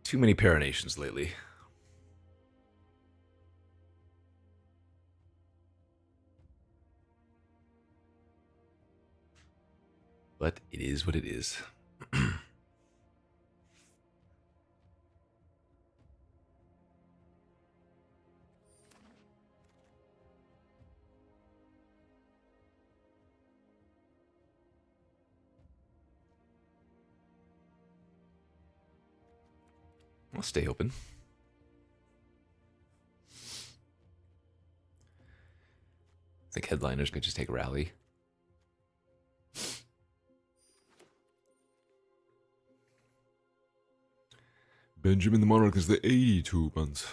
Too many paranations lately. But it is what it is. I'll stay open. I think headliners could just take a rally. Benjamin the Monarch is the 82 months.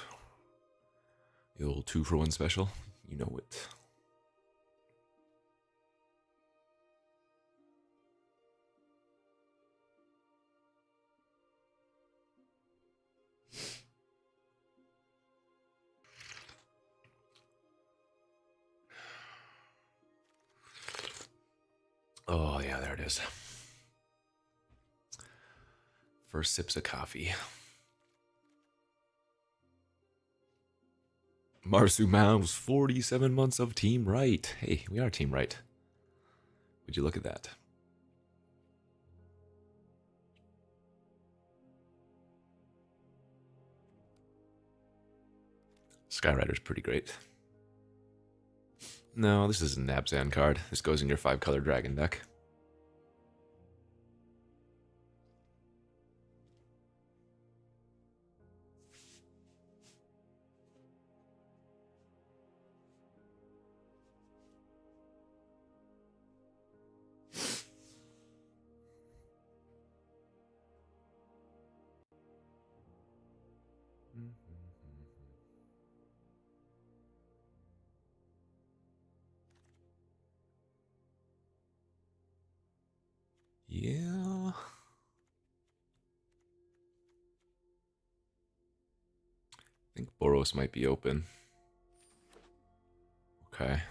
The old 2-for-1 special. You know it. Oh, yeah, there it is. First sips of coffee. Marsu Mouse, 47 months of Team Right. Hey, we are Team Right. Would you look at that? Skyrider's pretty great. No, this is a Nabzan card. This goes in your 5-color dragon deck. Yeah. I think Boros might be open. Okay.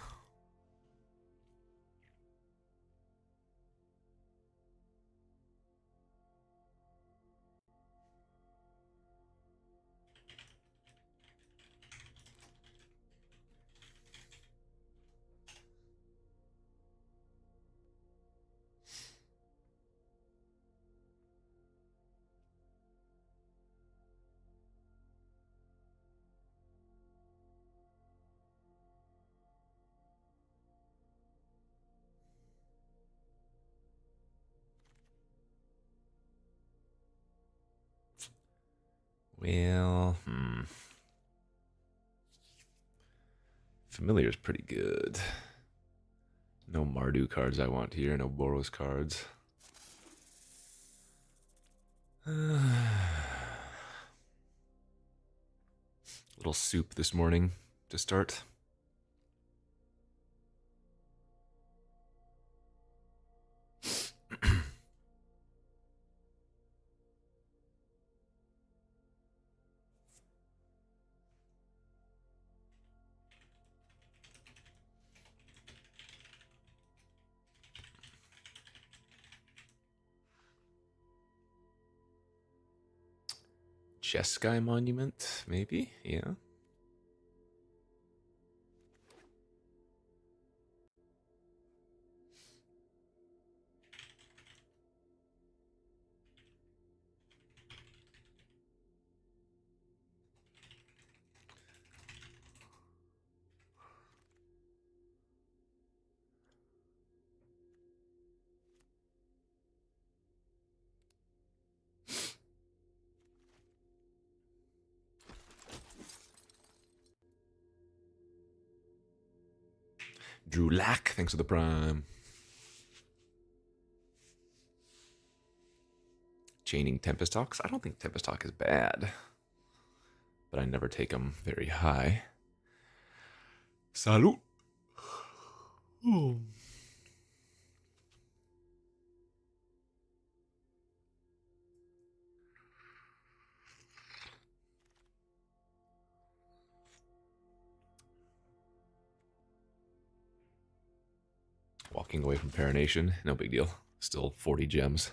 Well, Familiar's pretty good. No Mardu cards I want here, no Boros cards. Little soup this morning to start. Jeskai Monument, maybe? Yeah. Drew Lack, thanks for the prime. Chaining Tempest Hawks. I don't think Tempest Hawk is bad, but I never take them very high. Salut. Oh. Walking away from Paranation, no big deal. Still 40 gems.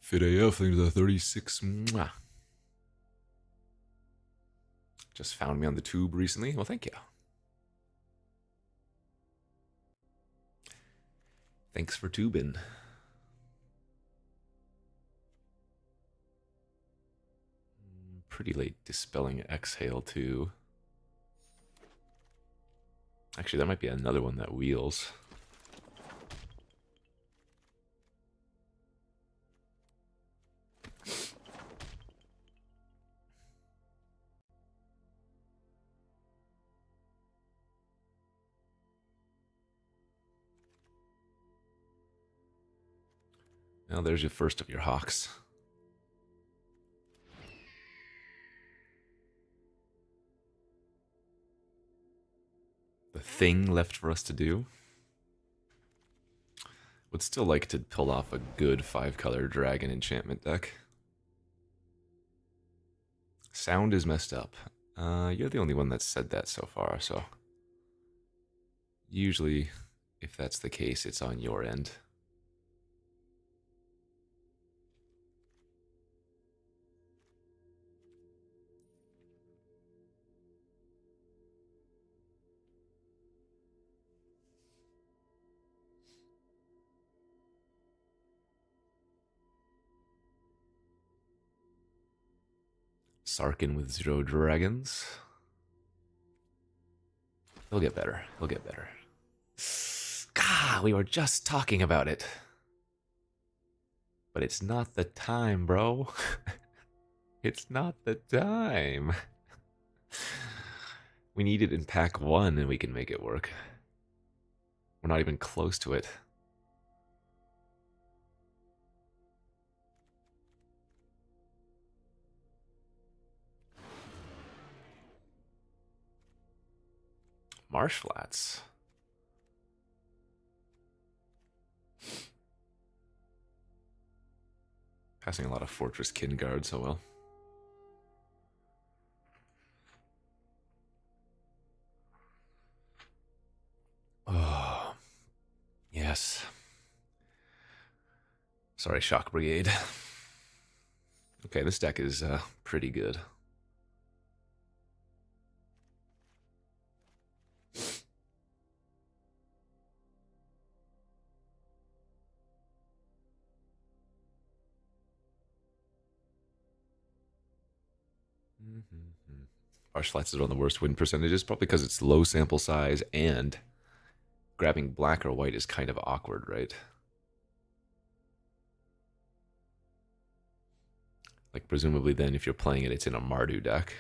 Fit AF, thank you to the 36. Mwah. Just found me on the tube recently. Well, thank you. Thanks for tubing. Pretty late dispelling exhale, too. Actually, that might be another one that wheels. Well, there's your first of your hawks. The thing left for us to do. Would still like to pull off a good 5-color dragon enchantment deck. Sound is messed up. You're the only one that's said that so far, so usually if that's the case, it's on your end. Sarkin with 0 dragons. He'll get better. He'll get better. God, we were just talking about it. But it's not the time, bro. It's not the time. We need it in pack 1 and we can make it work. We're not even close to it. Marsh Flats. Passing a lot of Fortress Kin guards, so well. Oh, yes. Sorry, Shock Brigade. Okay, this deck is pretty good. Marsh Flats is one of the worst win percentages, probably because it's low sample size and grabbing black or white is kind of awkward, right? Like, presumably then if you're playing it, it's in a Mardu deck.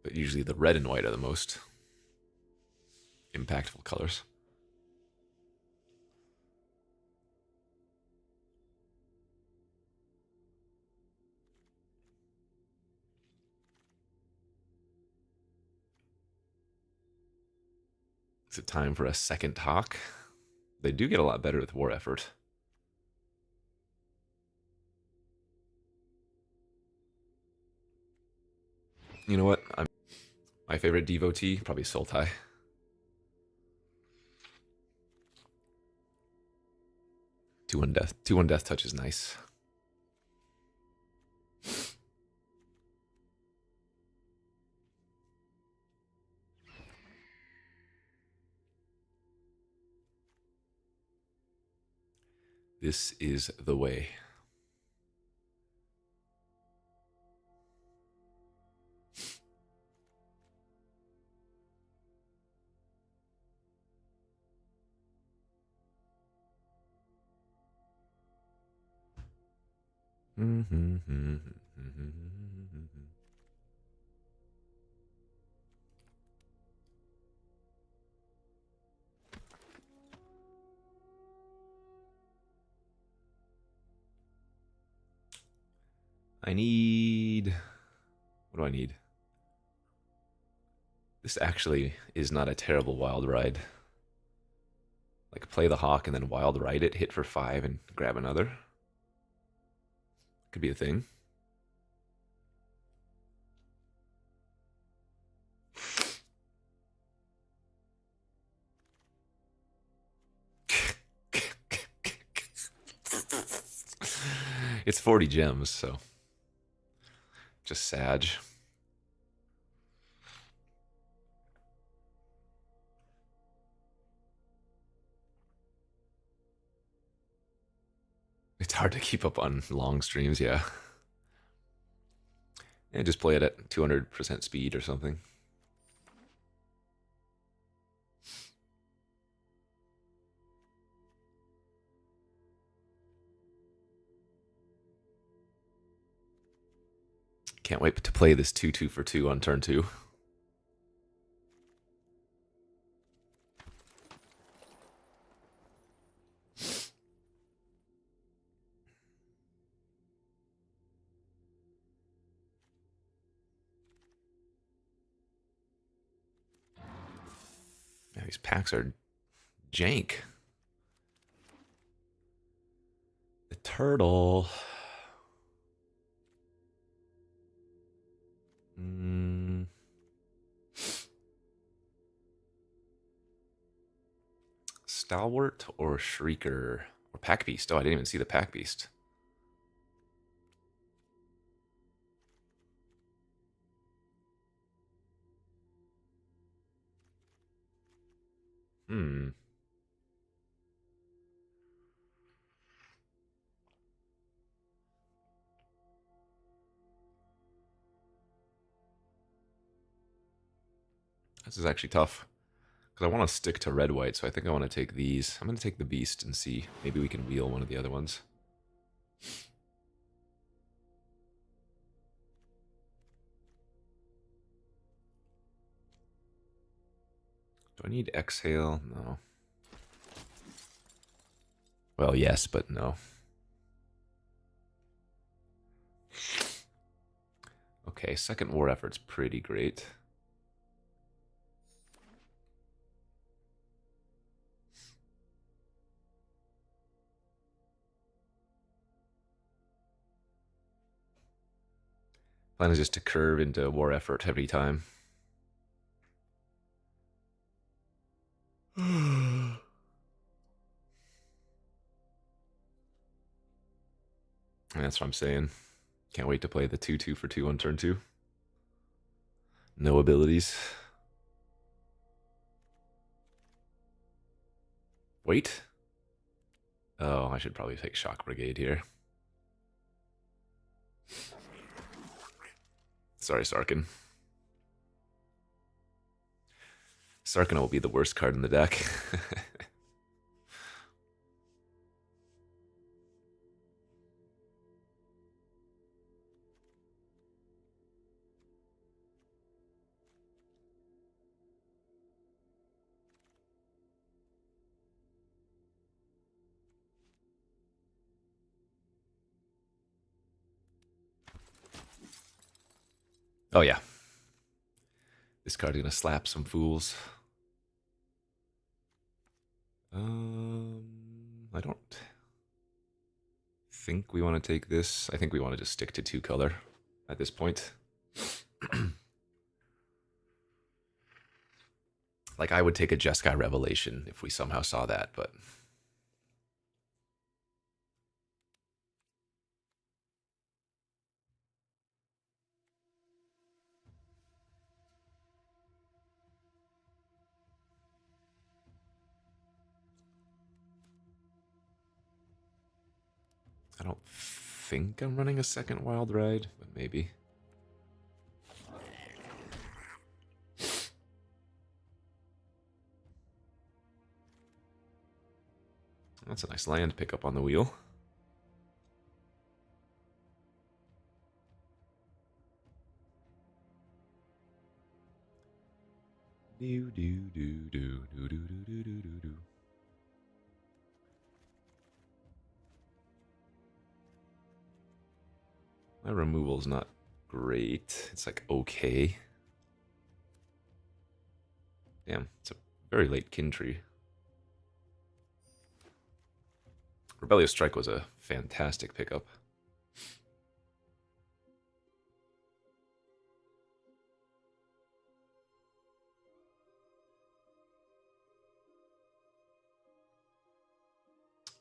But usually the red and white are the most impactful colors. Is it time for a second hawk? They do get a lot better with war effort. You know what? My favorite devotee, probably Sultai. 2-1 death. 2-1 death touch is nice. This is the way. I need... What do I need? This actually is not a terrible wild ride. Like, play the hawk and then wild ride it, hit for 5 and grab another. Could be a thing. It's 40 gems, so just sad. It's hard to keep up on long streams, yeah. And just play it at 200% speed or something. Can't wait to play this 2-2 for 2 on turn 2. Man, these packs are jank. The turtle. Stalwart or Shrieker or Pack Beast. Oh, I didn't even see the Pack Beast. Hmm. This is actually tough. Because I want to stick to red white, so I think I want to take these. I'm going to take the beast and see. Maybe we can wheel one of the other ones. Do I need exhale? No. Well, yes, but no. Okay, second war effort's pretty great. Plan is just to curve into war effort every time. And that's what I'm saying. Can't wait to play the 2-2 for 2 on turn 2. No abilities. Wait. Oh, I should probably take Shock Brigade here. Sorry, Sarkin. Sarkin will be the worst card in the deck. Oh, yeah. This card's gonna slap some fools. I don't think we want to take this. I think we want to just stick to 2 color at this point. Like, I would take a Jeskai Revelation if we somehow saw that, but I don't think I'm running a second Wild Ride, but maybe. That's a nice land pickup on the wheel. Do do do do do do do do do do. My removal's not great. It's like okay. Damn, it's a very late kin tree. Rebellious Strike was a fantastic pickup.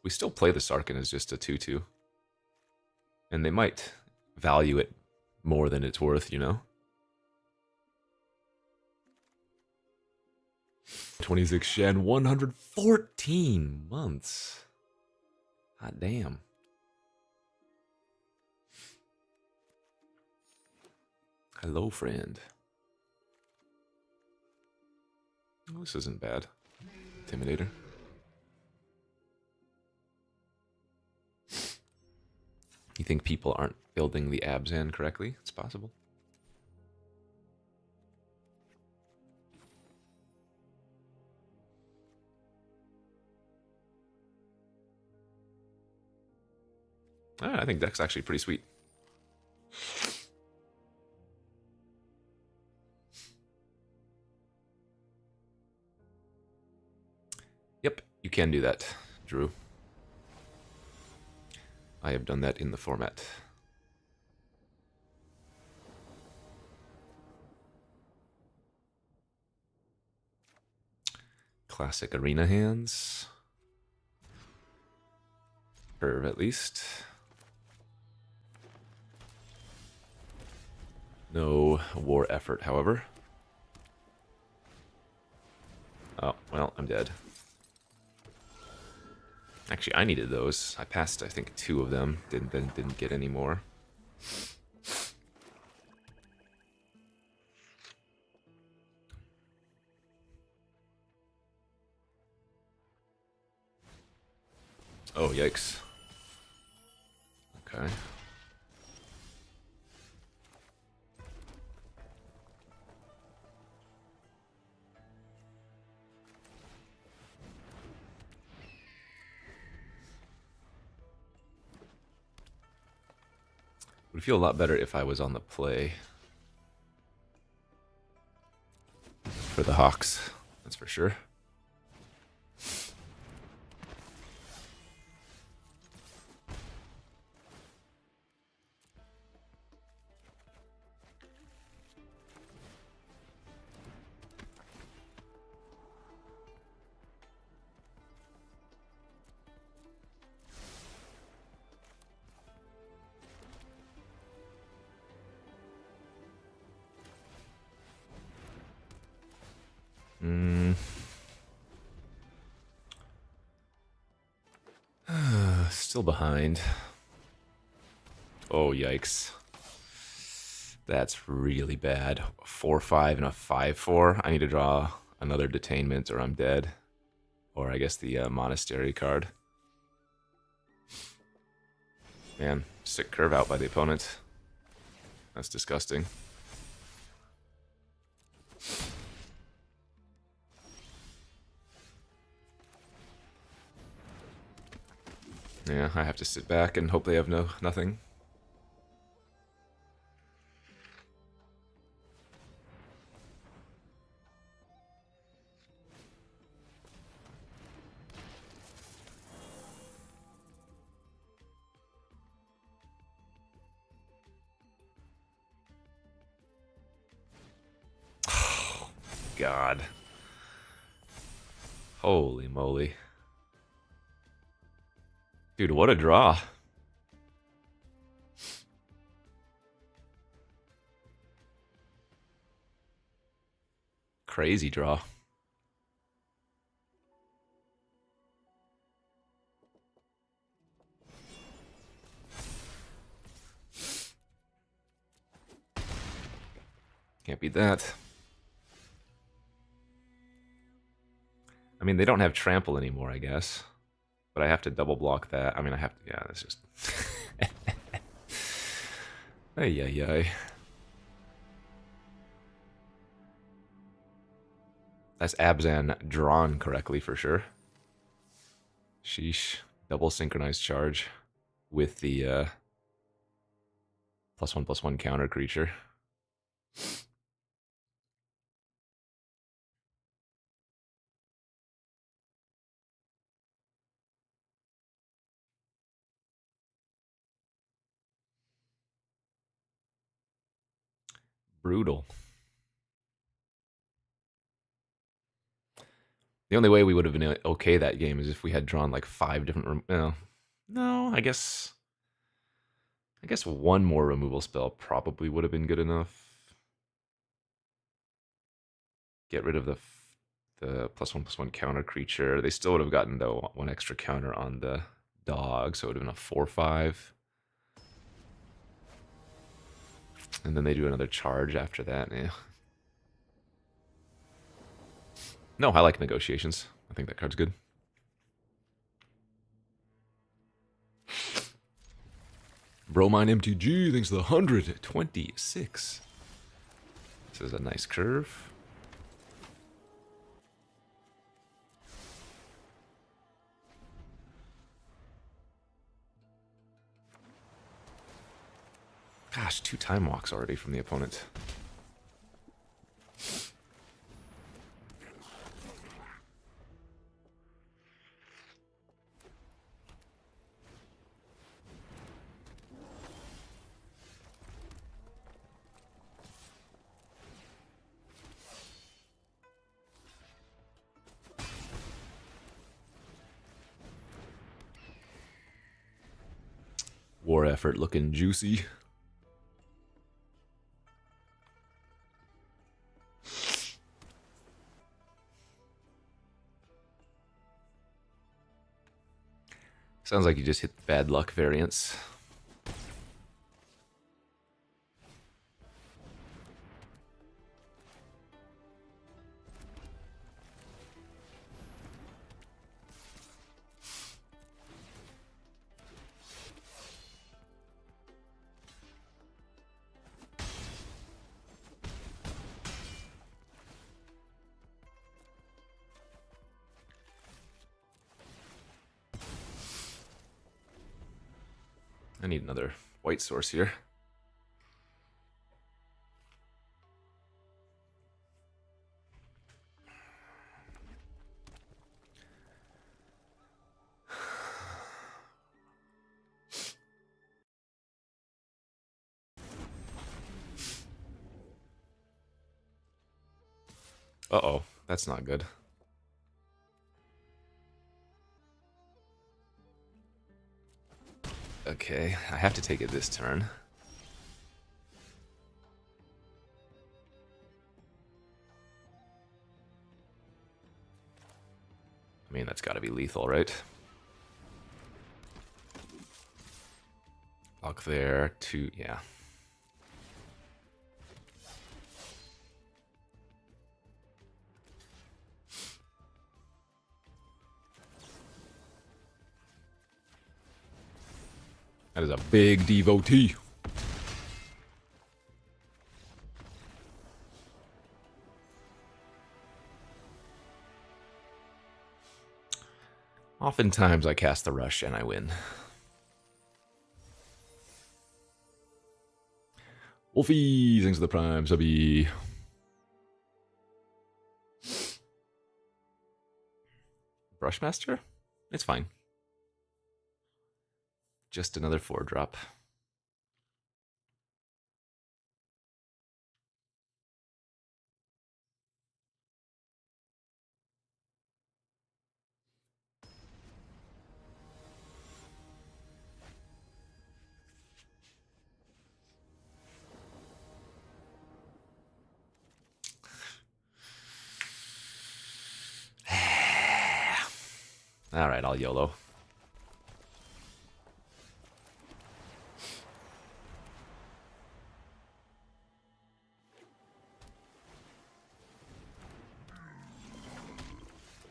We still play the Sarkin as just a 2-2. And they might value it more than it's worth, you know? 26 Shen, 114 months. Hot damn. Hello, friend. Oh, this isn't bad. Intimidator. You think people aren't building the Abzan correctly? It's possible. I think deck's actually pretty sweet. Yep, you can do that, Drew. I have done that in the format. Classic arena hands. Curve, at least. No war effort, however. Oh, well, I'm dead. Actually, I needed those. I passed, I think, 2 of them. Didn't get any more. Oh, yikes. Okay. Would feel a lot better if I was on the play. For the Hawks, that's for sure. Still behind. Oh, yikes. That's really bad. 4-5 and a 5-4. I need to draw another detainment or I'm dead. Or I guess the monastery card. Man, sick curve out by the opponent. That's disgusting. Yeah, I have to sit back and hope they have nothing. God. Holy moly. Dude, what a draw. Crazy draw. Can't beat that. I mean, they don't have trample anymore, I guess. But I have to double block that. I mean, I have to, yeah, that's just... ay, ay, ay. That's Abzan drawn correctly for sure. Sheesh. Double synchronized charge with the +1/+1 counter creature. Brutal. The only way we would have been okay that game is if we had drawn like 5 different... No, I guess... I guess one more removal spell probably would have been good enough. Get rid of the +1/+1 counter creature. They still would have gotten though one extra counter on the dog, so it would have been a 4/5. And then they do another charge after that. Yeah. No, I like negotiations. I think that card's good. Bromine MTG, thanks to the 126. This is a nice curve. Gosh, 2 time walks already from the opponent. War effort looking juicy. Sounds like you just hit bad luck variance. I need another white source here. Uh-oh, that's not good. Okay, I have to take it this turn. I mean, that's got to be lethal, right? Lock there, 2, yeah. That is a big devotee. Oftentimes I cast the rush and I win. Wolfie, thanks to the prime, subby. Brushmaster? It's fine. Just another 4-drop. Alright, I'll YOLO.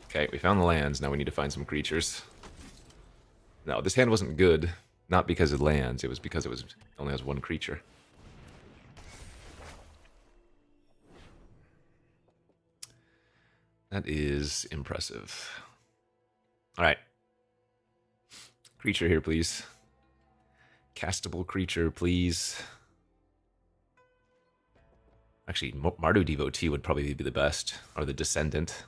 Okay, we found the lands. Now we need to find some creatures. No, this hand wasn't good. Not because it lands. It was because it only has one creature. That is impressive. Alright. Creature here, please. Castable creature, please. Actually, Mardu Devotee would probably be the best. Or the Descendant.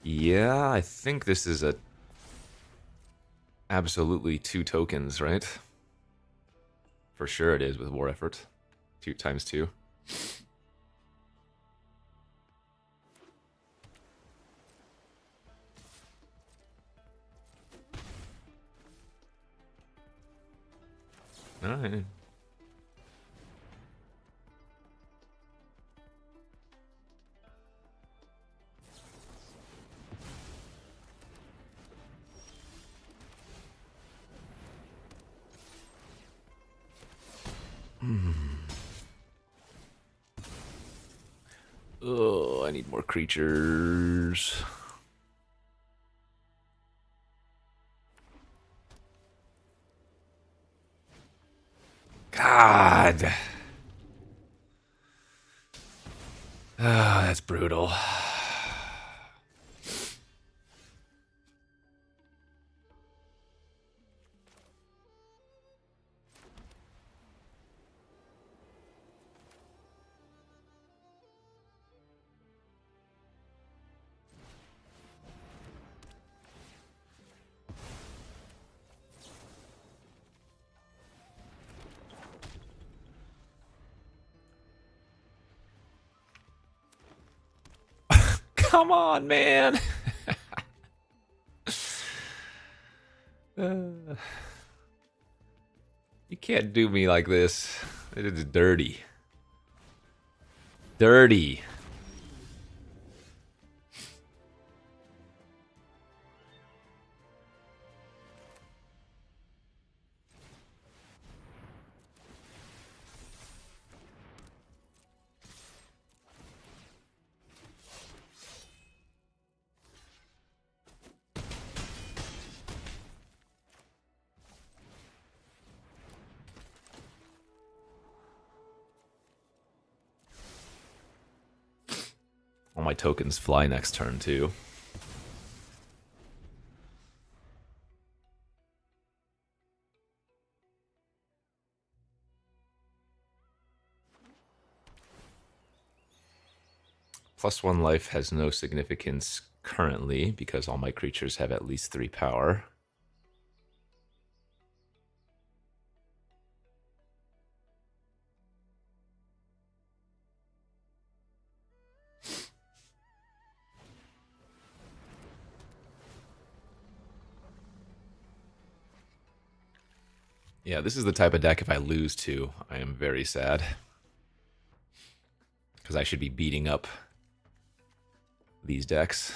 Yeah, I think this is a... absolutely 2 tokens, right? For sure it is with War Effort. 2 times 2. Alright. Oh, I need more creatures. God. Ah, that's brutal. Come on, man. You can't do me like this. It is dirty. Dirty. All my tokens fly next turn, too. +1 life has no significance currently because all my creatures have at least 3 power. Yeah, this is the type of deck if I lose to, I am very sad. Because I should be beating up these decks.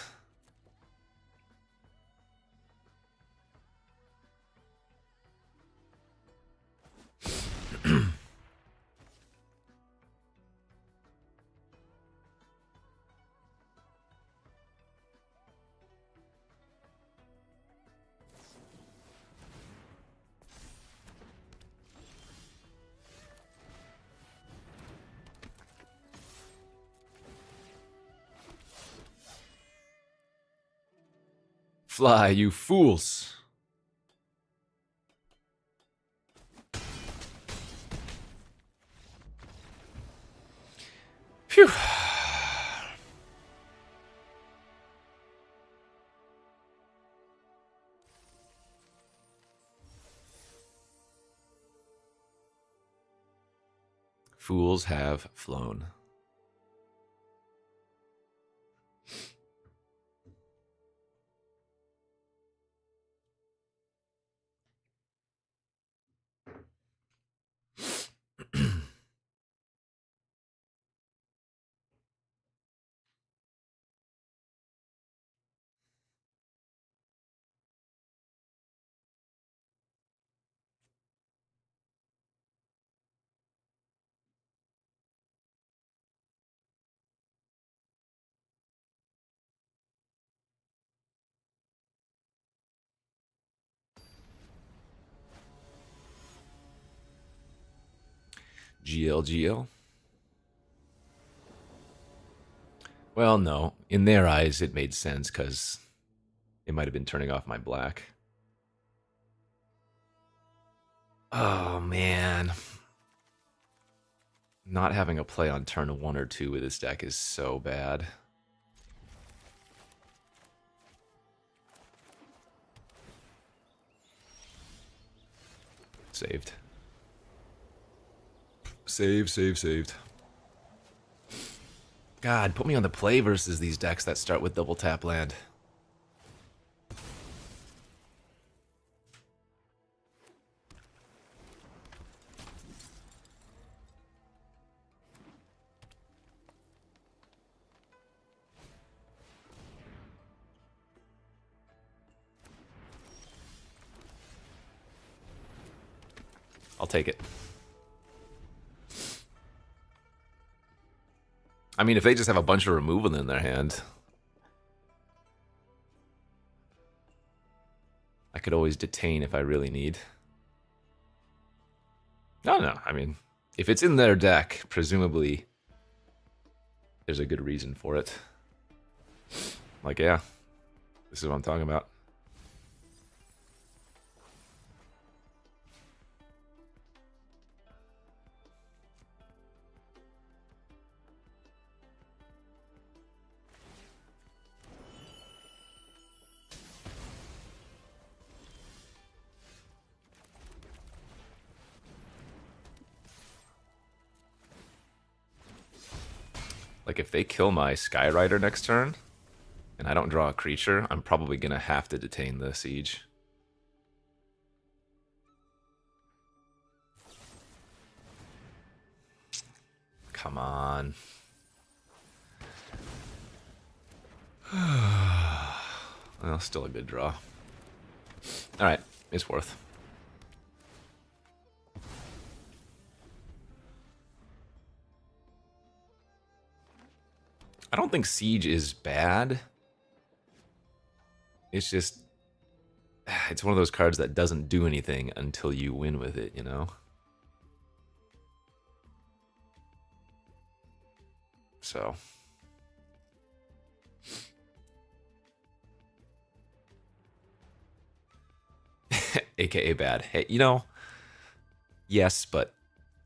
Fly, you fools! Phew. Fools have flown. GL. Well, no. In their eyes, it made sense because it might have been turning off my black. Oh, man. Not having a play on turn 1 or 2 with this deck is so bad. Saved. Saved. God, put me on the play versus these decks that start with double tap land. take it. I mean, if they just have a bunch of removal in their hand, I could always detain if I really need. No. I mean, if it's in their deck, presumably there's a good reason for it. Like, yeah, this is what I'm talking about. Like, if they kill my Skyrider next turn, and I don't draw a creature, I'm probably going to have to detain the siege. Come on. Well, still a good draw. Alright, it's worth. I don't think Siege is bad. It's just... It's one of those cards that doesn't do anything until you win with it, you know? So... AKA bad. Hey, you know... Yes, but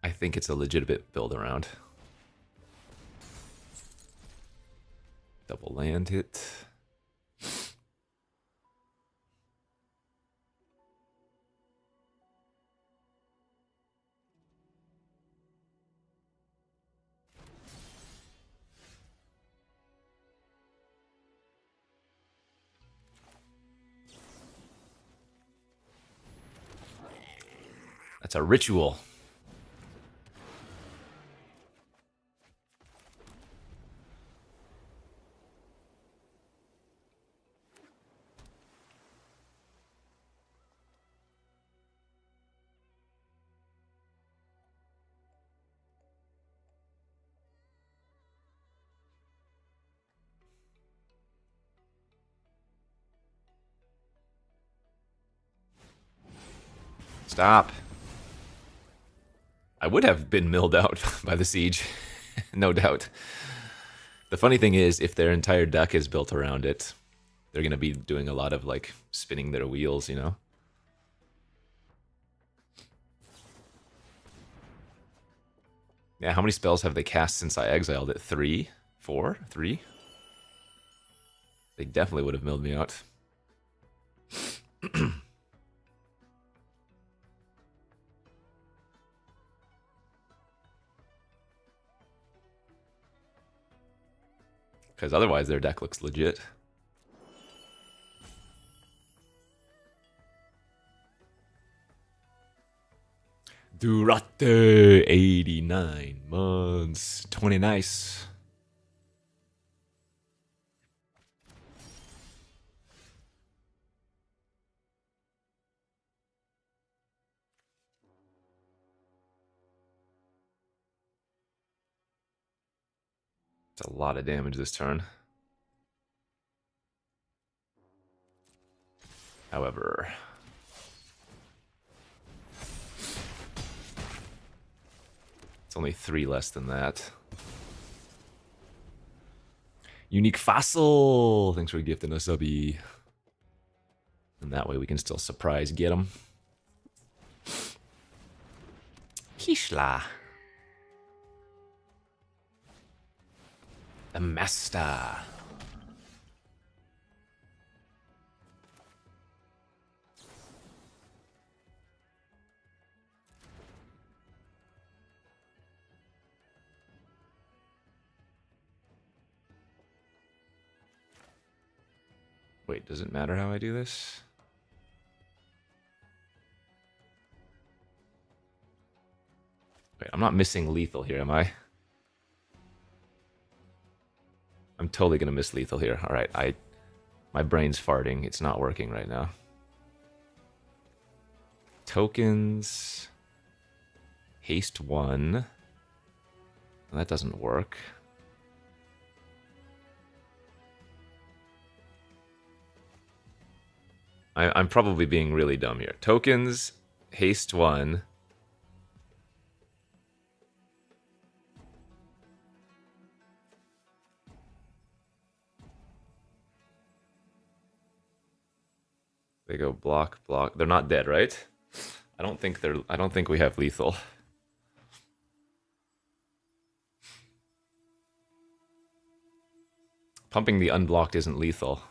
I think it's a legitimate build around. Double land hit. That's a ritual. Stop. I would have been milled out by the siege, no doubt. The funny thing is, if their entire deck is built around it, they're going to be doing a lot of, like, spinning their wheels, you know? Yeah, how many spells have they cast since I exiled it? 3? 4? 3? They definitely would have milled me out. Because otherwise their deck looks legit. Durate, 89 months. 20 nice. It's a lot of damage this turn. However, it's only 3 less than that. Unique Fossil! Thanks for gifting us, subby. And that way we can still surprise get them. Kishla. The Master. Wait, does it matter how I do this? Wait, I'm not missing lethal here, am I? I'm totally gonna miss lethal here. Alright, my brain's farting. It's not working right now. Tokens. haste 1. That doesn't work. I'm probably being really dumb here. Tokens, haste 1. They go block, block. They're not dead, right? I don't think we have lethal. Pumping the unblocked isn't lethal.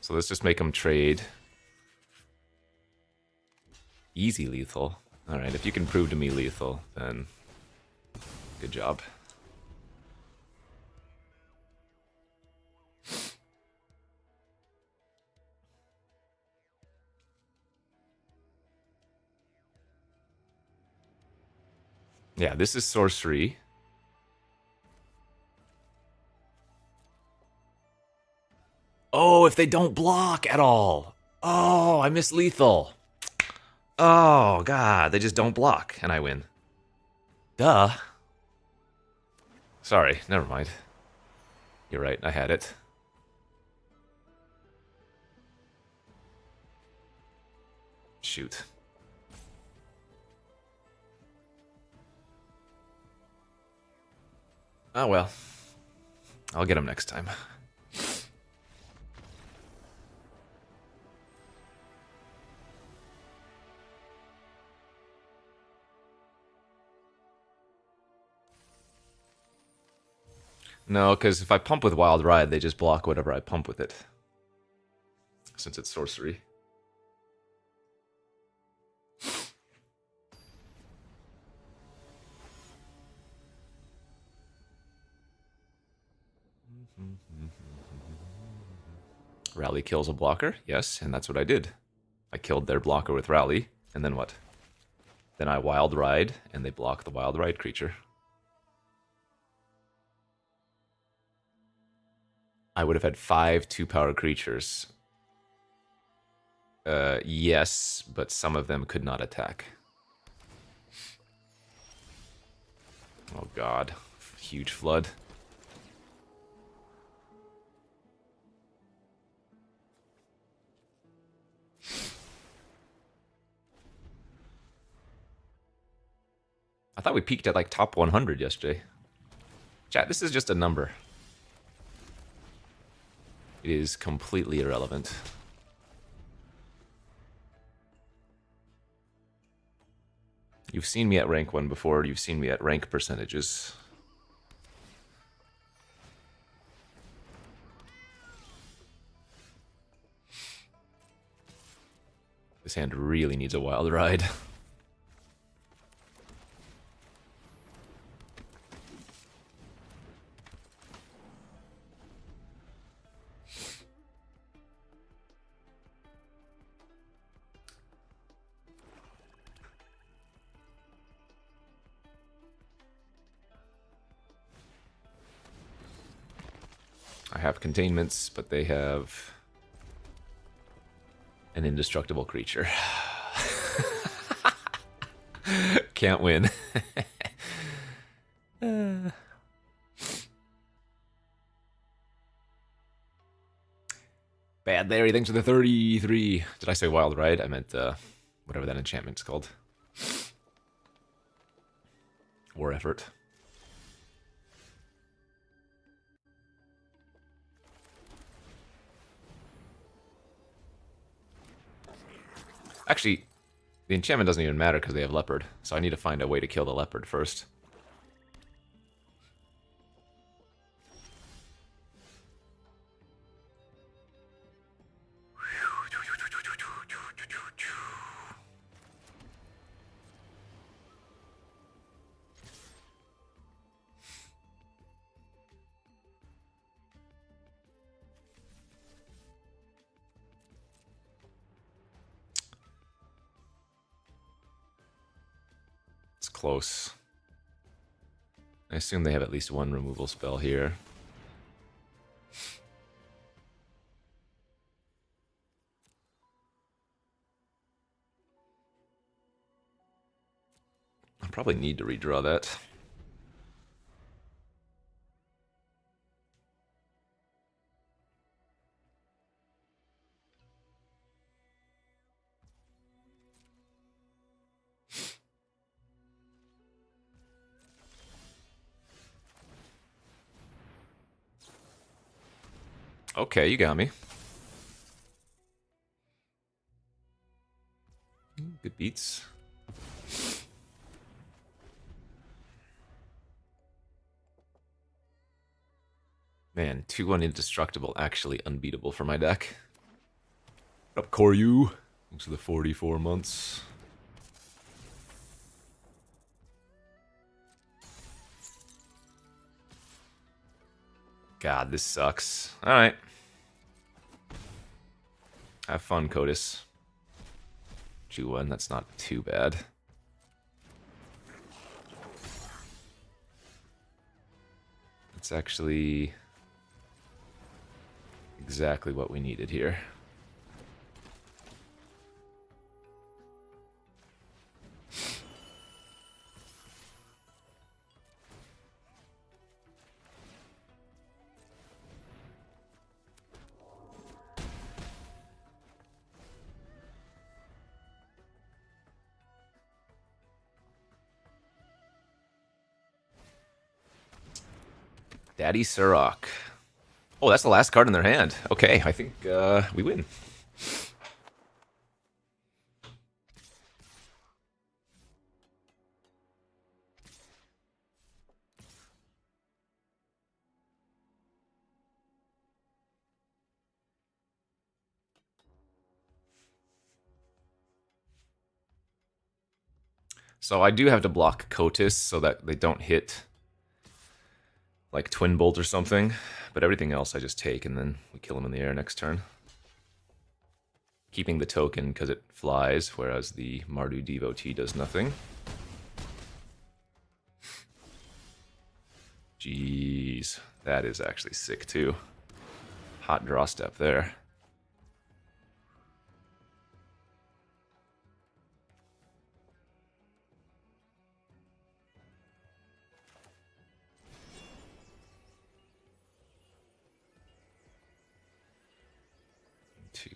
So let's just make them trade. Easy lethal. Alright, if you can prove to me lethal, then good job. Yeah, this is sorcery. Oh, if they don't block at all. Oh, I miss lethal. Oh, God, they just don't block, and I win. Duh. Sorry, never mind. You're right, I had it. Shoot. Oh, well. I'll get him next time. No, because if I pump with Wild Ride, they just block whatever I pump with it. Since it's sorcery. Rally kills a blocker, yes, and that's what I did. I killed their blocker with Rally, and then what? Then I Wild Ride, and they block the Wild Ride creature. I would have had 5 2-power creatures. Yes, but some of them could not attack. Oh god, huge flood. I thought we peaked at like top 100 yesterday. Chat, this is just a number. It is completely irrelevant. You've seen me at rank 1 before, you've seen me at rank percentages. This hand really needs a Wild Ride. I have containments, but they have an indestructible creature. Can't win. Bad Larry, thanks for the 33. Did I say Wild Ride? I meant whatever that enchantment's called. War Effort. Actually, the enchantment doesn't even matter because they have Leopard, so I need to find a way to kill the Leopard first. It's close. I assume they have at least one removal spell here. probably need to redraw that. Okay, you got me. Good beats. Man, 2-1 indestructible, actually unbeatable for my deck. What up, Koryu? Thanks for the 44 months. God, this sucks. Alright. Have fun, Codis. 2-1, that's not too bad. It's actually exactly what we needed here. Daddy Surrock. Oh, that's the last card in their hand. Okay, I think we win. So I do have to block Kotis so that they don't hit like Twin Bolt or something, but everything else I just take and then we kill him in the air next turn. Keeping the token because it flies, whereas the Mardu Devotee does nothing. Jeez, that is actually sick too. Hot draw step there. Two.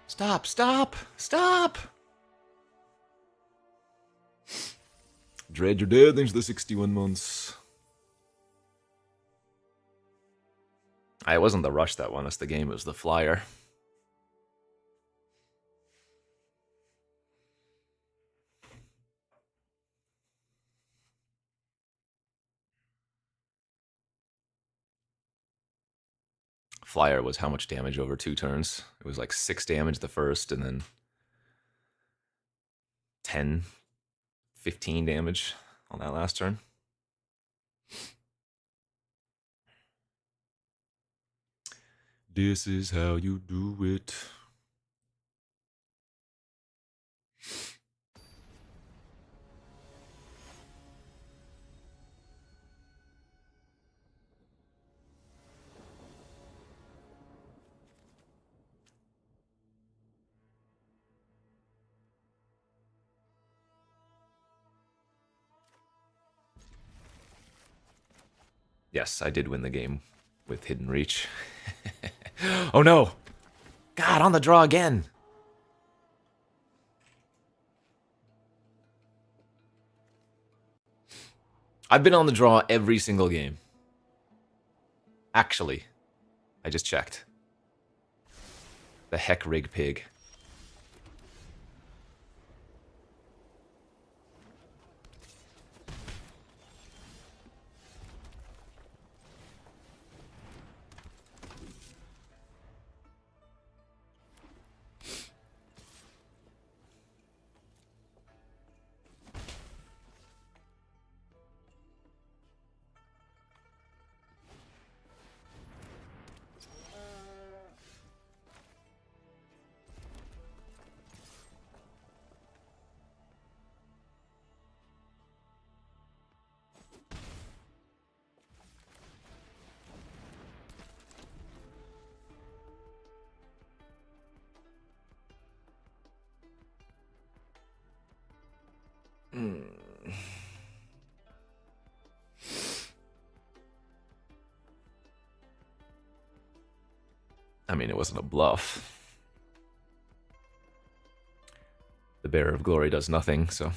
Stop, stop, stop! Dread, you're dead. Thanks for the 61 months. It wasn't the rush that won us the game, it was the flyer. Flyer was how much damage over 2 turns? It was like 6 damage the first, and then 10, 15 damage on that last turn. This is how you do it. Yes, I did win the game with Hidden Reach. Oh no! God, on the draw again! I've been on the draw every single game. Actually, I just checked. The heck rig pig. I mean, it wasn't a bluff. The Bearer of Glory does nothing, so...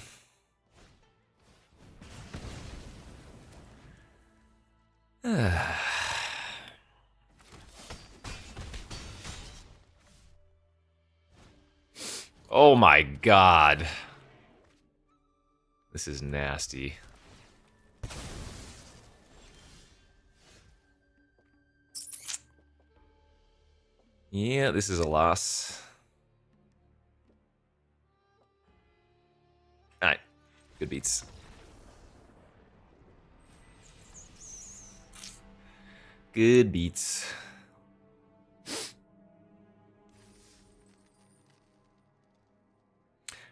Oh my god. This is nasty. Yeah, this is a loss. Alright. Good beats. Good beats.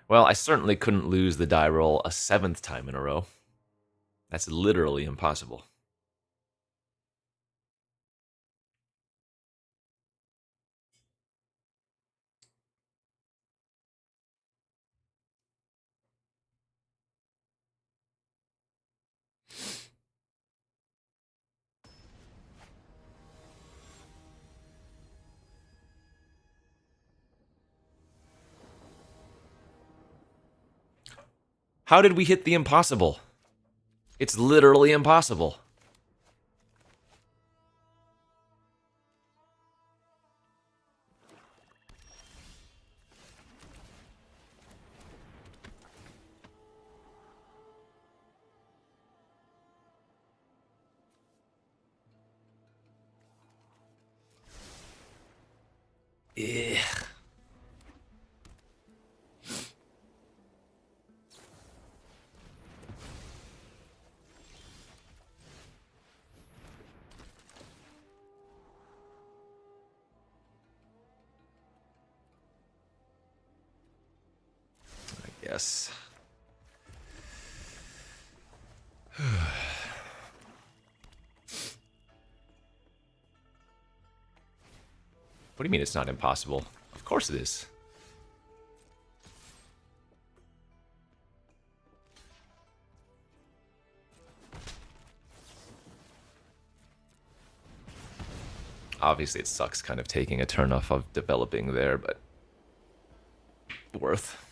Well, I certainly couldn't lose the die roll a 7th time in a row. That's literally impossible. How did we hit the impossible? It's literally impossible. Ugh. I guess. What do you mean it's not impossible? Of course it is. Obviously it sucks kind of taking a turn off of developing there, but... worth.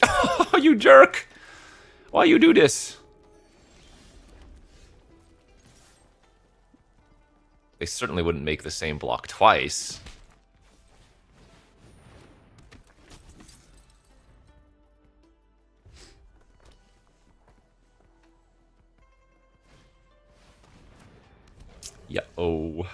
Oh, you jerk! Why you do this? They certainly wouldn't make the same block twice. Yeah, oh.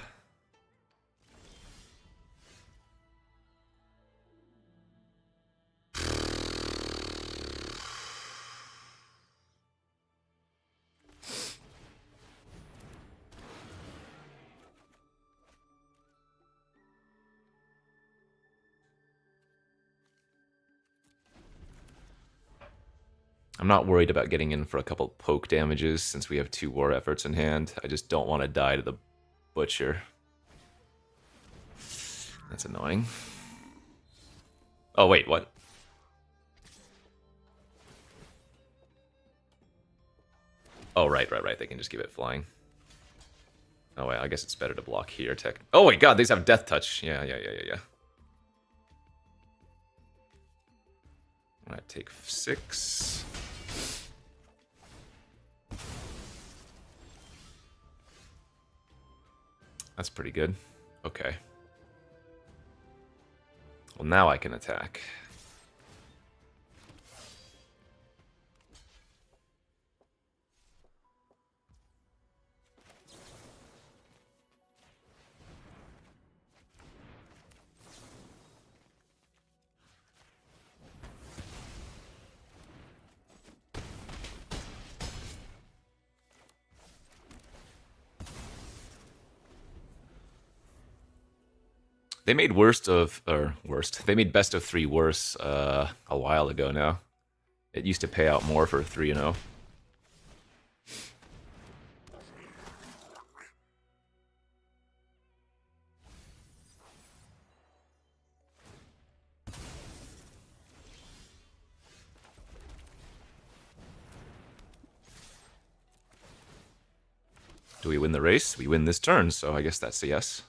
I'm not worried about getting in for a couple poke damages since we have 2 war efforts in hand. I just don't want to die to the butcher. That's annoying. Oh, wait, what? Oh, right. They can just give it flying. Oh, wait, I guess it's better to block here, tech. Oh, wait, god, these have death touch. Yeah. I'm gonna take 6. That's pretty good. Okay. Well, now I can attack. They made they made best of 3 worse a while ago now. It used to pay out more for 3-0. Do we win the race? We win this turn, so I guess that's a yes.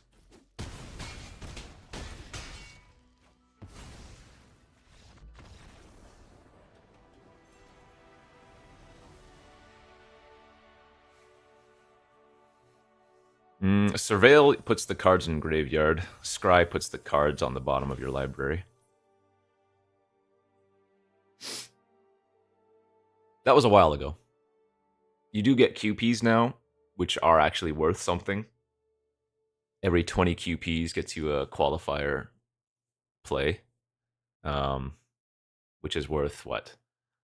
Surveil puts the cards in graveyard. Scry puts the cards on the bottom of your library. That was a while ago. You do get QPs now, which are actually worth something. Every 20 QPs gets you a qualifier play, which is worth what?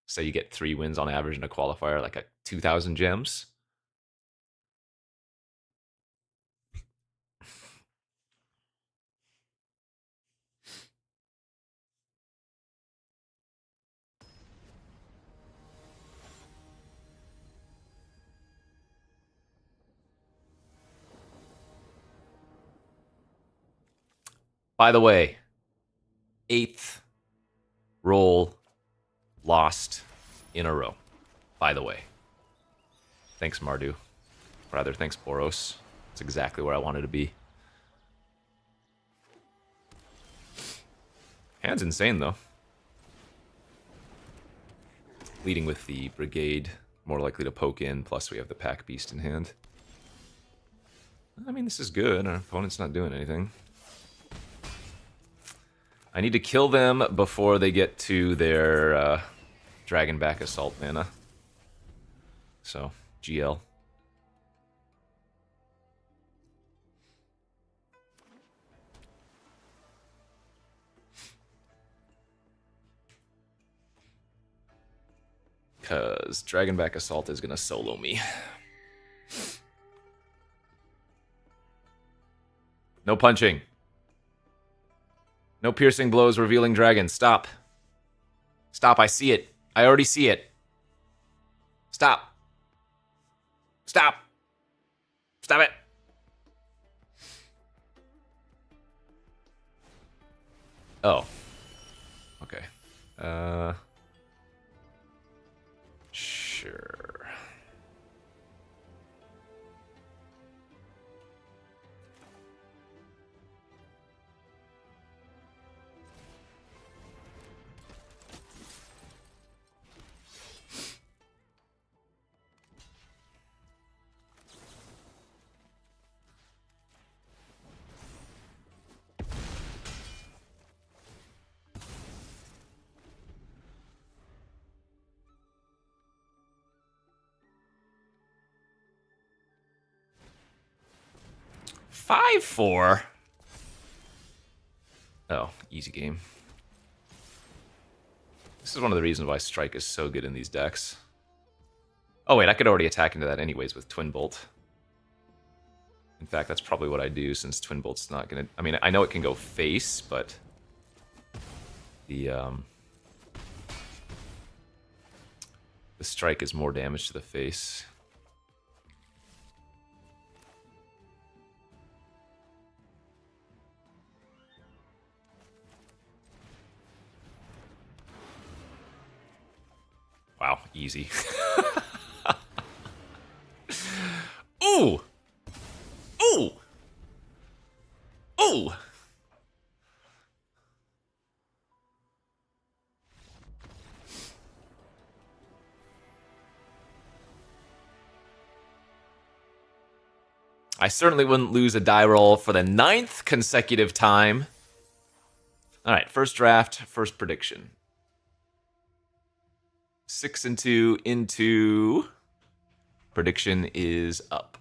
Say you get 3 wins on average in a qualifier, like a 2,000 gems. By the way, 8th roll lost in a row. By the way. Thanks, Mardu. Rather, thanks, Boros. That's exactly where I wanted to be. Hand's insane, though. Leading with the Brigade, more likely to poke in, plus we have the Pack Beast in hand. I mean, this is good. Our opponent's not doing anything. I need to kill them before they get to their Dragonback Assault mana. So, GL. Because Dragonback Assault is going to solo me. No punching. No piercing blows, revealing dragon. Stop. Stop, I see it. I already see it. Stop. Stop. Stop it. Oh. Okay. Sure. Five, 4. Oh, easy game. This is one of the reasons why Strike is so good in these decks. Oh wait, I could already attack into that anyways with Twin Bolt. In fact, that's probably what I do since Twin Bolt's not gonna... I mean, I know it can go face, but... The Strike is more damage to the face. Wow, easy. Ooh! Ooh! Ooh! I certainly wouldn't lose a die roll for the 9th consecutive time. Alright, first draft, first prediction. 6-2 into... Prediction is up.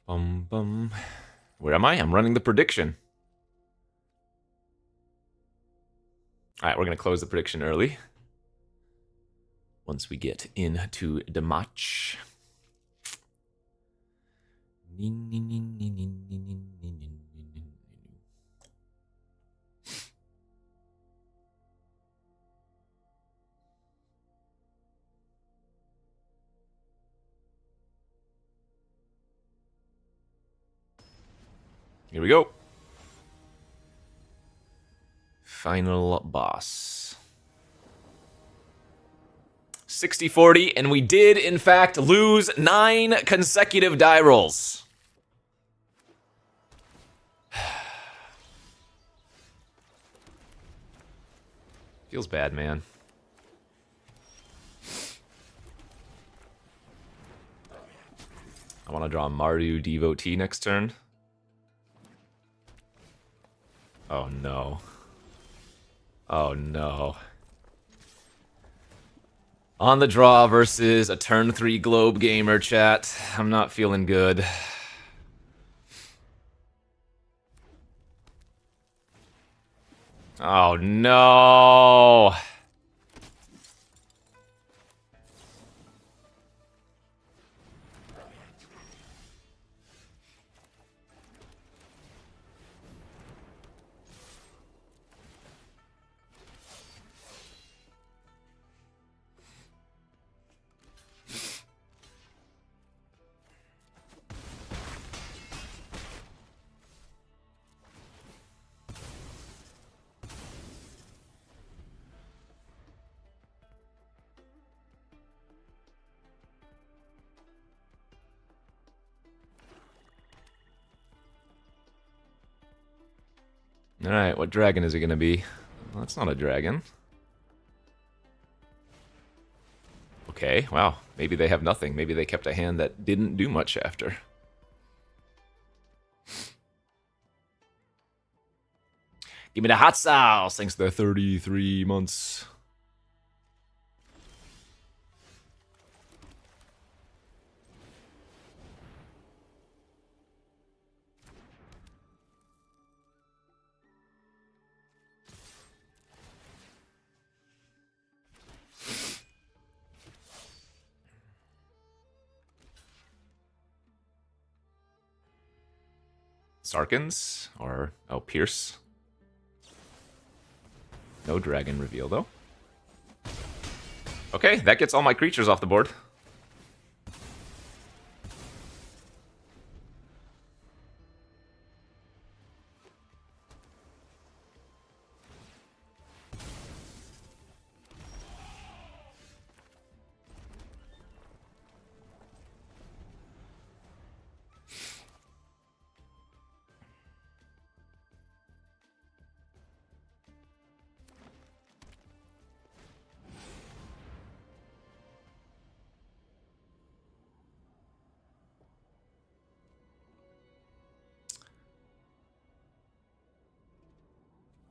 Bum bum. Where am I? I'm running the prediction. All right, we're going to close the prediction early. Once we get into the match. Here we go. Final boss. 60-40, and we did, in fact, lose 9 consecutive die rolls. Feels bad, man. I want to draw a Mardu Devotee next turn. Oh, no. Oh, no. On the draw versus a turn 3 Globe Gamer, chat. I'm not feeling good. Oh, no. Alright, what dragon is it going to be? Well, that's not a dragon. Okay, wow. Maybe they have nothing. Maybe they kept a hand that didn't do much after. Give me the hot sauce! Thanks to the 33 months. Sarkins? Or, oh, Pierce. No dragon reveal, though. Okay, that gets all my creatures off the board.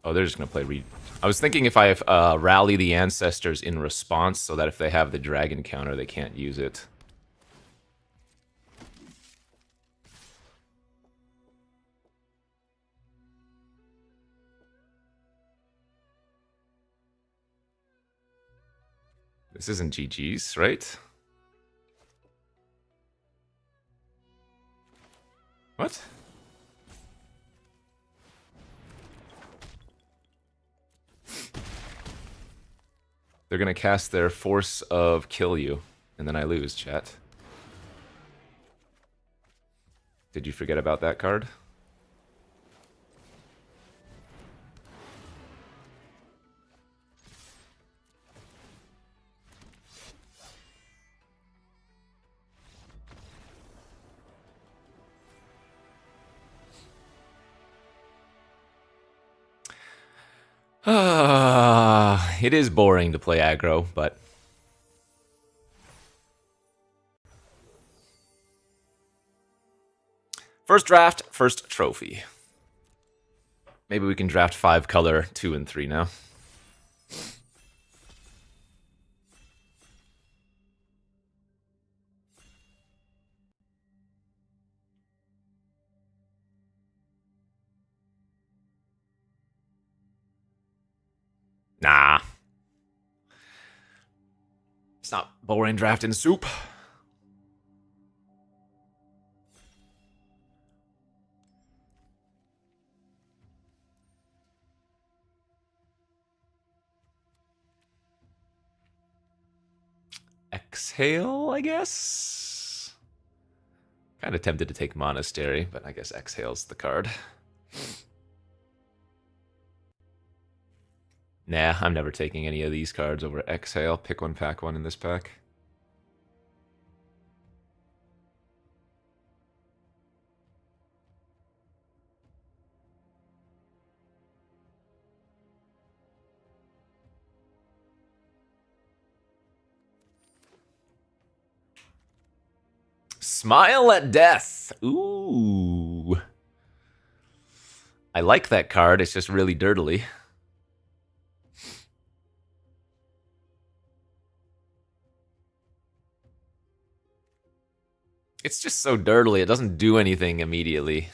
Oh, they're just going to play read. I was thinking if I rally the ancestors in response so that if they have the dragon counter, they can't use it. This isn't GG's, right? What? They're gonna cast their Force of Kill You, and then I lose, chat. Did you forget about that card? It is boring to play aggro, but... First draft, first trophy. Maybe we can draft 5 color 2 and 3 now. It's not boring drafting soup. Exhale, I guess? Kind of tempted to take Monastery, but I guess Exhale's the card. Nah, I'm never taking any of these cards over Exhale. Pick one, pack one in this pack. Smile at Death. Ooh. I like that card. It's just really dirtily. It's just so dirtily. It doesn't do anything immediately.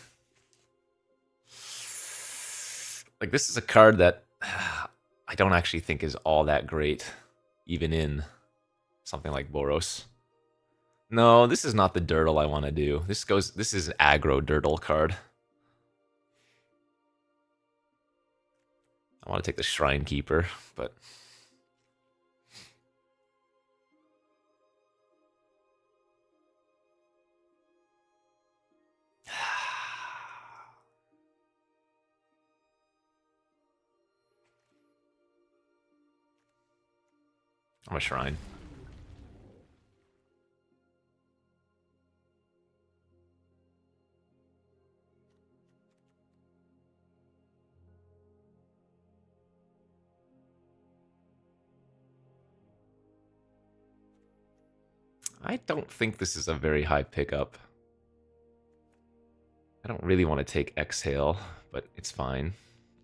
Like, this is a card that I don't actually think is all that great, even in something like Boros. No, this is not the dirtle I want to do. This is an aggro dirtle card. I want to take the Shrine Keeper, but I'm a Shrine. I don't think this is a very high pickup. I don't really want to take Exhale, but it's fine.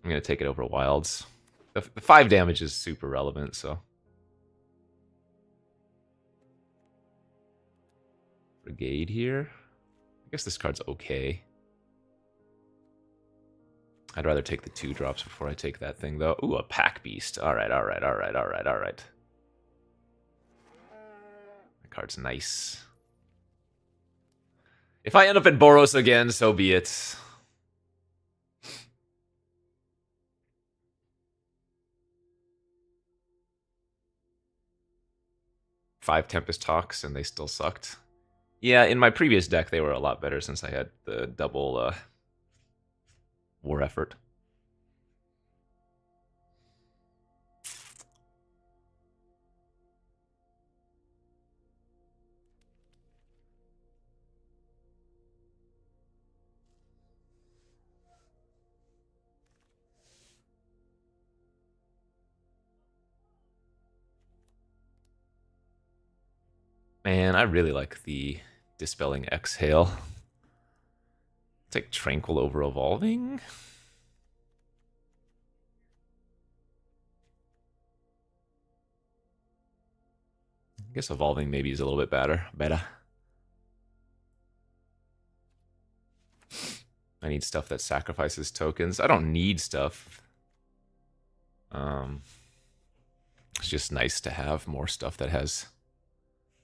I'm going to take it over Wilds. The 5 damage is super relevant, so. Brigade here. I guess this card's okay. I'd rather take the 2 drops before I take that thing, though. Ooh, a Pack Beast. Alright. That card's nice. If I end up in Boros again, so be it. Five Tempest Talks, and they still sucked. Yeah, in my previous deck, they were a lot better since I had the double war effort. Man, I really like the Dispelling Exhale. Take Tranquil over Evolving. I guess Evolving maybe is a little bit better. I need stuff that sacrifices tokens. I don't need stuff. It's just nice to have more stuff that has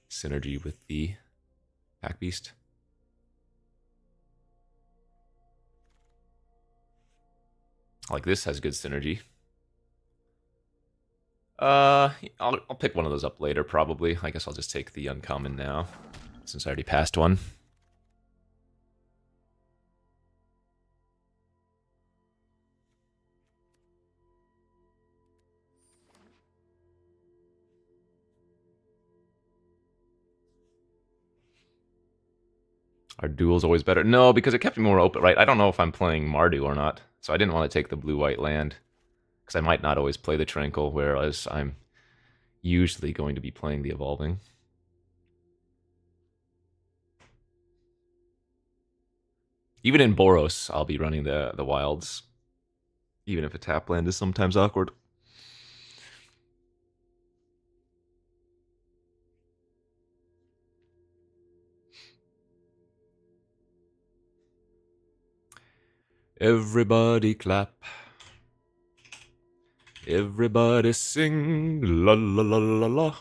synergy with the Pack Beast. Like this has good synergy. I'll pick one of those up later, probably. I guess I'll just take the uncommon now, since I already passed one. Are duels always better? No, because it kept me more open, right? I don't know if I'm playing Mardu or not, so I didn't want to take the blue-white land, because I might not always play the Tranquil, whereas I'm usually going to be playing the Evolving. Even in Boros, I'll be running the Wilds, even if a tap land is sometimes awkward. Everybody clap. Everybody sing. La la la la la.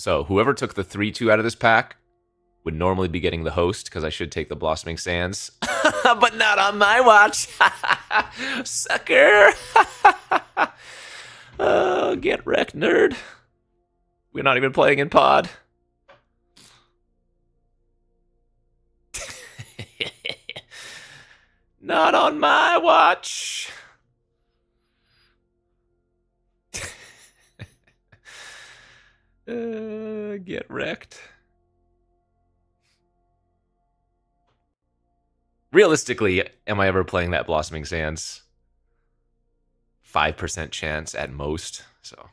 So whoever took the 3-2 out of this pack would normally be getting the host, because I should take the Blossoming Sands. But not on my watch. Sucker. Oh, get wrecked, nerd. We're not even playing in pod. Not on my watch. Get wrecked. Realistically, am I ever playing that Blossoming Sands? 5% chance at most, so.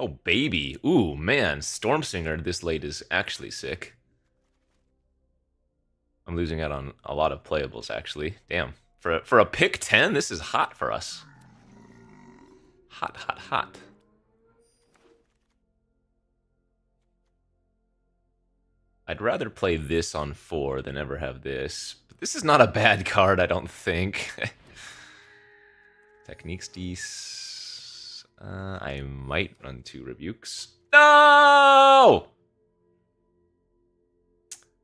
Oh, baby. Ooh, man. Stormsinger this late is actually sick. I'm losing out on a lot of playables, actually. Damn. For a pick 10, this is hot for us. Hot, hot, hot. I'd rather play this on 4 than ever have this. But this is not a bad card, I don't think. Techniques Dees. I might run 2 Rebukes. No!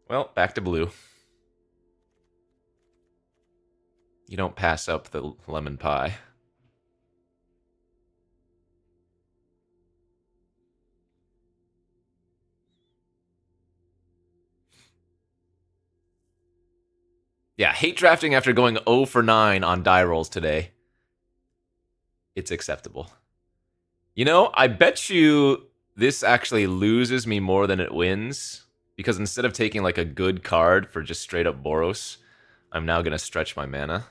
Well, back to blue. You don't pass up the lemon pie. Yeah, hate drafting after going 0 for 9 on die rolls today. It's acceptable. You know, I bet you this actually loses me more than it wins, because instead of taking like a good card for just straight up Boros, I'm now going to stretch my mana.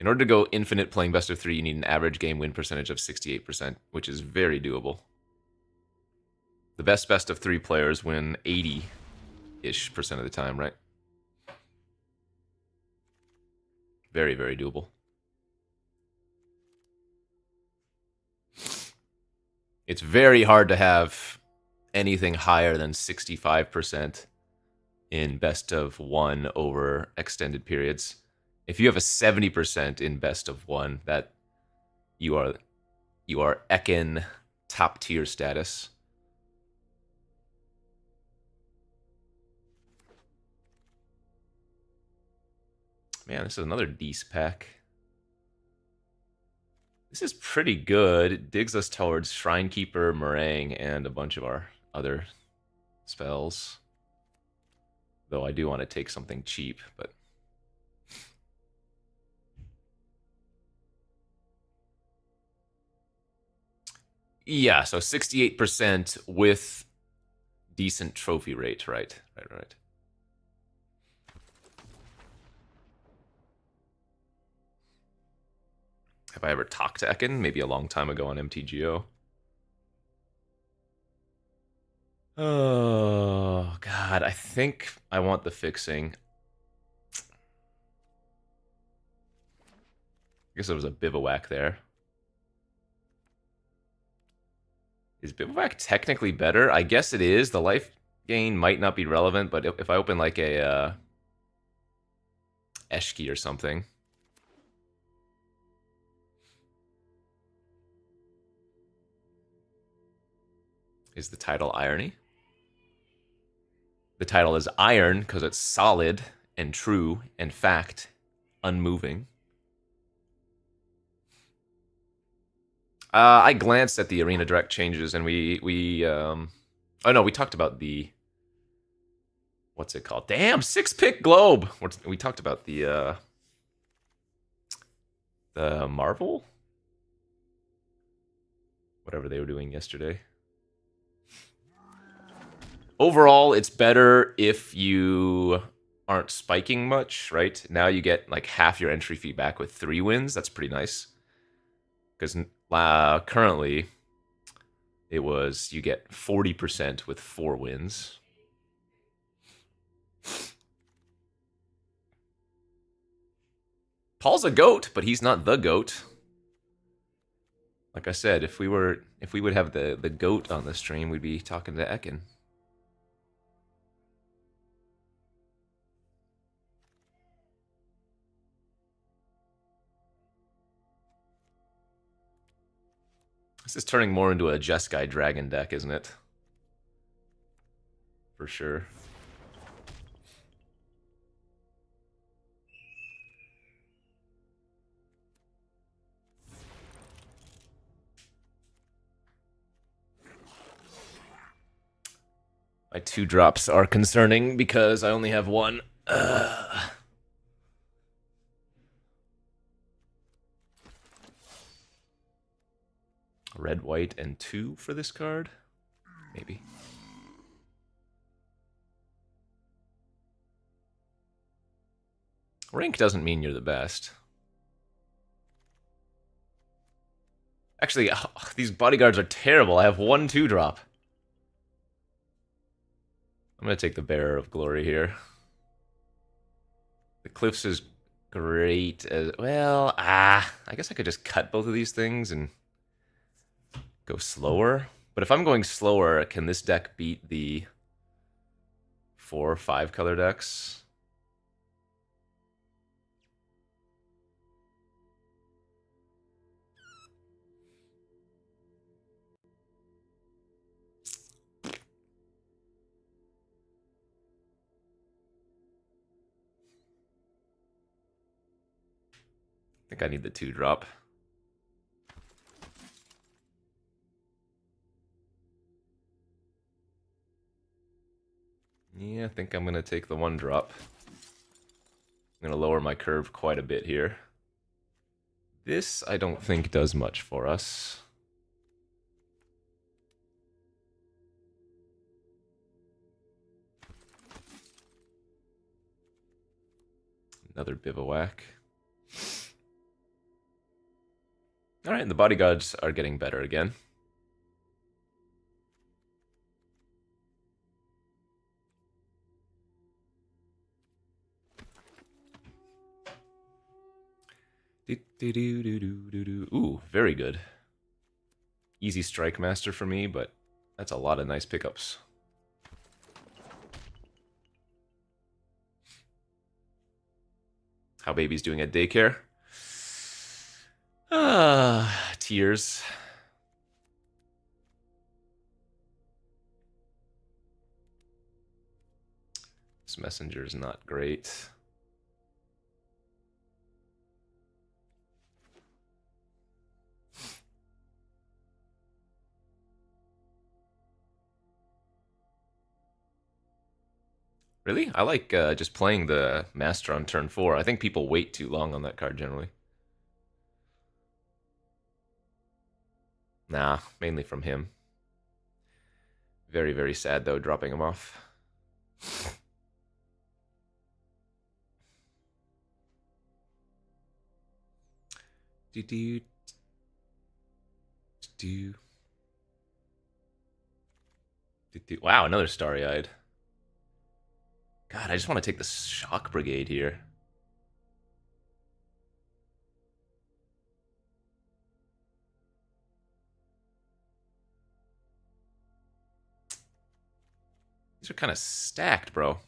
In order to go infinite playing best of 3, you need an average game win percentage of 68%, which is very doable. The best of 3 players win 80-ish percent of the time, right? Very, very doable. It's very hard to have anything higher than 65% in best of 1 over extended periods. If you have a 70% in best of 1, that you are Ekin top tier status. Man, this is another Dees pack. This is pretty good. It digs us towards Shrinekeeper, Meringue, and a bunch of our other spells. Though I do want to take something cheap, but... Yeah, so 68% with decent trophy rate, right? Right. Have I ever talked to Ekin? Maybe a long time ago on MTGO. Oh, God. I think I want the fixing. I guess there was a Bivouac there. Is Bivouac technically better? I guess it is. The life gain might not be relevant, but if I open like a Eshki or something... Is the title Irony? The title is Iron because it's solid and true and fact, unmoving. I glanced at the Arena Direct changes, and we oh no, we talked about the, what's it called? Damn, 6-pick globe. We talked about the Marvel, whatever they were doing yesterday. Overall, it's better if you aren't spiking much, right? Now you get like half your entry fee back with 3 wins. That's pretty nice. Because currently, it was you get 40% with 4 wins. Paul's a goat, but he's not the goat. Like I said, if we would have the goat on the stream, we'd be talking to Ekin. This is turning more into a Jeskai Dragon deck, isn't it? For sure. My 2-drops are concerning because I only have one. Red, white, and 2 for this card? Maybe. Rank doesn't mean you're the best. Actually, these bodyguards are terrible. I have one 2-drop. I'm going to take the Bearer of Glory here. The Cliffs is great as well. I guess I could just cut both of these things and go slower. But if I'm going slower, can this deck beat the 4 or 5 color decks? I think I need the 2-drop. Yeah, I think I'm going to take the 1-drop. I'm going to lower my curve quite a bit here. This, I don't think, does much for us. Another Bivouac. Alright, and the bodyguards are getting better again. Ooh, very good. Easy Strike Master for me, but that's a lot of nice pickups. How baby's doing at daycare? Tears. This messenger is not great. Really? I like just playing the Master on turn 4. I think people wait too long on that card generally. Nah, mainly from him. Very, very sad, though, dropping him off. Wow, another Starry-Eyed. God, I just want to take the Shock Brigade here. These are kind of stacked, bro.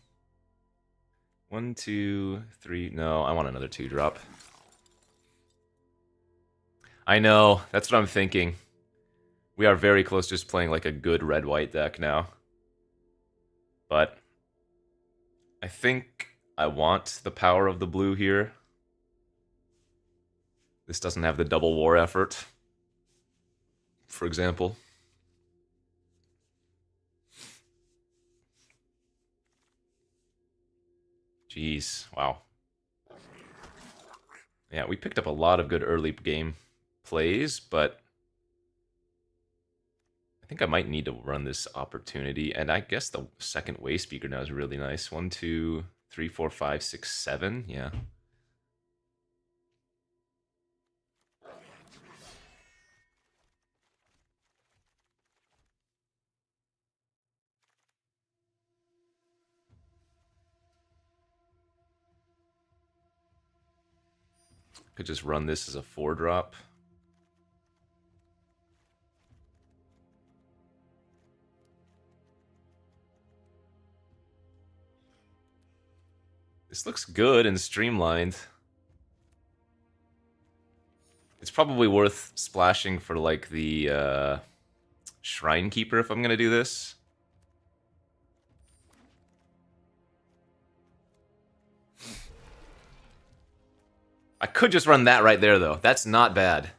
1, 2, 3. No, I want another 2-drop. I know. That's what I'm thinking. We are very close to just playing like a good red-white deck now. But I think I want the power of the blue here. This doesn't have the double war effort, for example. Jeez, wow. Yeah, we picked up a lot of good early game plays, but I think I might need to run this opportunity. And I guess the second Way Speaker now is really nice. 1, 2, 3, 4, 5, 6, 7. Yeah. Could just run this as a 4-drop. This looks good and streamlined. It's probably worth splashing for like the Shrine Keeper if I'm gonna do this. I could just run that right there though. That's not bad.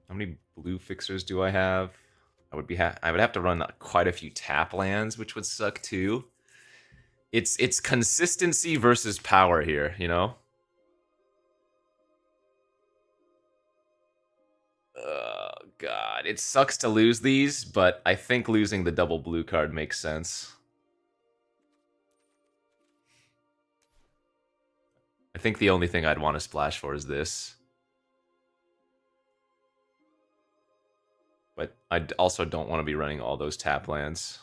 How many blue fixers do I have? I would have to run quite a few tap lands, which would suck too. It's consistency versus power here, you know? Oh god, it sucks to lose these, but I think losing the double blue card makes sense. I think the only thing I'd want to splash for is this. But I also don't want to be running all those tap lands.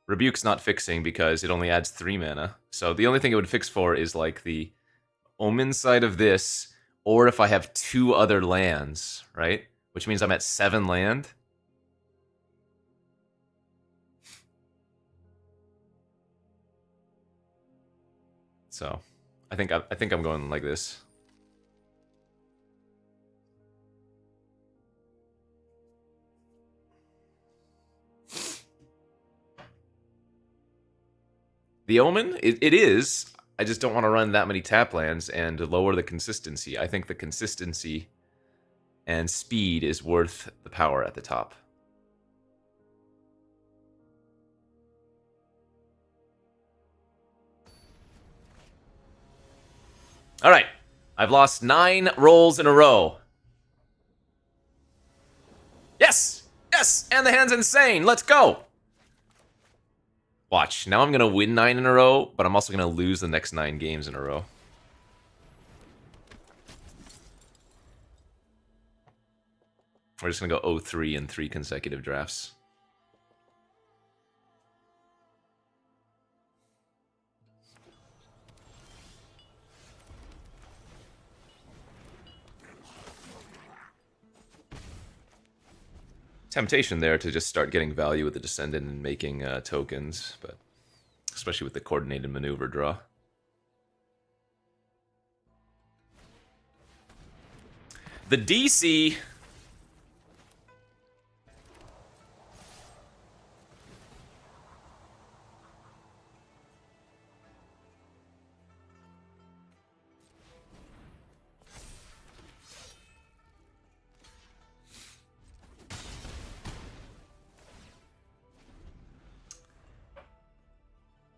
Rebuke's not fixing because it only adds 3 mana. So the only thing it would fix for is like the Omen side of this, or if I have 2 other lands, right? Which means I'm at 7 land. So I think I'm going like this. The Omen, it is. I just don't want to run that many tap lands and lower the consistency. I think the consistency and speed is worth the power at the top. All right. I've lost 9 rolls in a row. Yes! Yes! And the hand's insane. Let's go! Watch. Now I'm going to win 9 in a row, but I'm also going to lose the next 9 games in a row. We're just going to go 0-3 in 3 consecutive drafts. Temptation there to just start getting value with the Descendant and making tokens, but especially with the coordinated maneuver draw. The DC...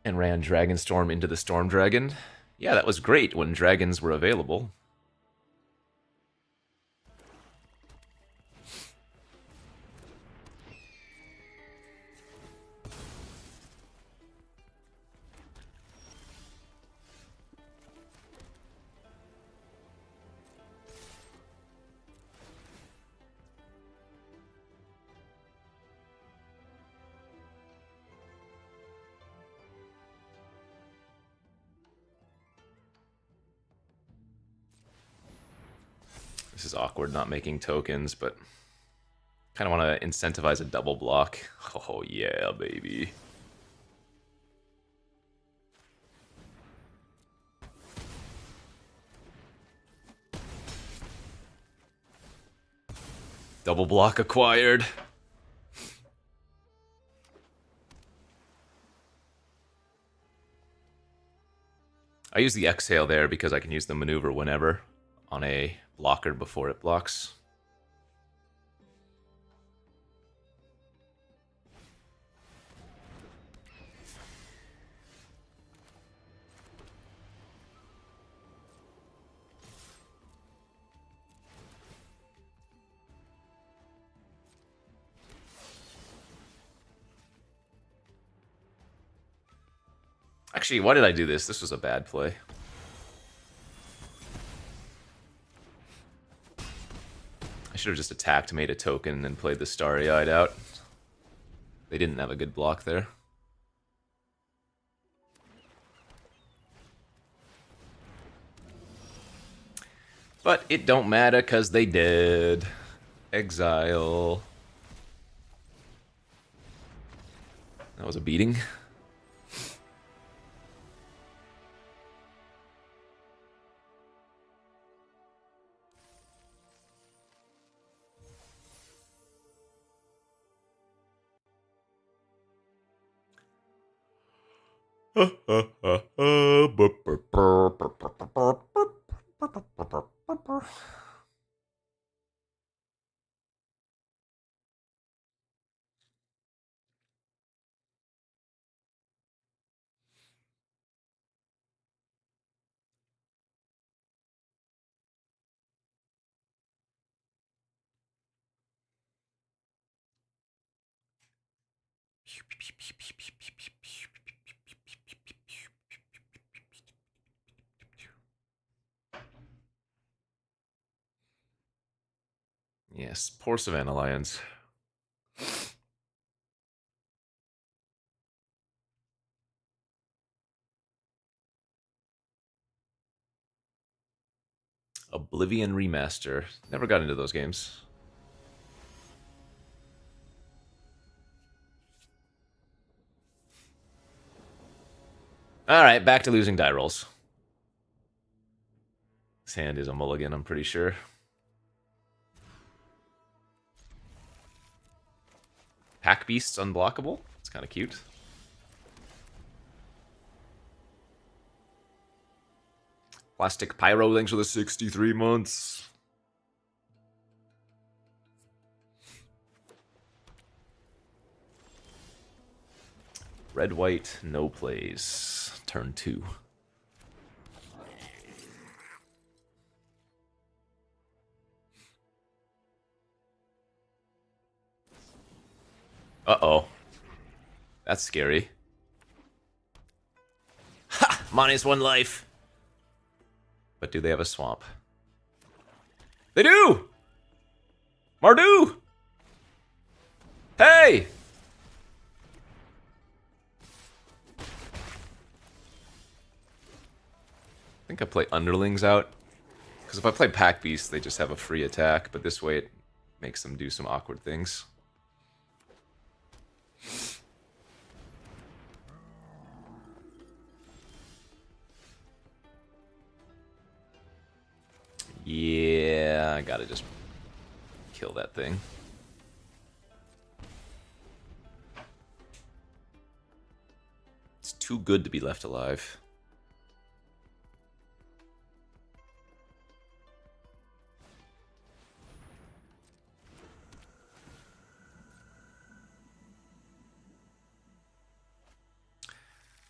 and ran Dragonstorm into the Storm Dragon. Yeah, that was great when dragons were available. This is awkward not making tokens, but kind of want to incentivize a double block. Oh yeah, baby. Double block acquired. I use the exhale there because I can use the maneuver whenever on a blocker before it blocks. Actually, why did I do this? This was a bad play. I should have just attacked, made a token, and then played the Starry-Eyed out. They didn't have a good block there. But it don't matter because they did. Exile. That was a beating. Yes, poor Savannah Lions. Oblivion Remaster. Never got into those games. Alright, back to losing die rolls. This hand is a mulligan, I'm pretty sure. Pack Beast's unblockable. It's kind of cute. Plastic Pyro, thanks for the 63 months. Red, white, no plays. Turn 2. Uh-oh. That's scary. Ha! -1 life. But do they have a swamp? They do! Mardu! Hey! I think I play Underlings out. Because if I play Pack Beast, they just have a free attack. But this way it makes them do some awkward things. Yeah, I gotta just kill that thing. It's too good to be left alive.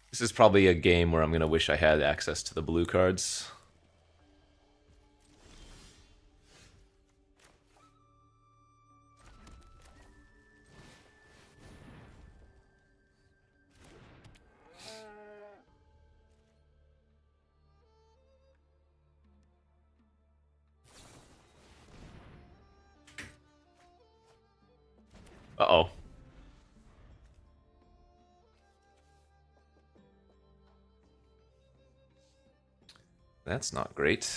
This is probably a game where I'm gonna wish I had access to the blue cards. Uh-oh. That's not great.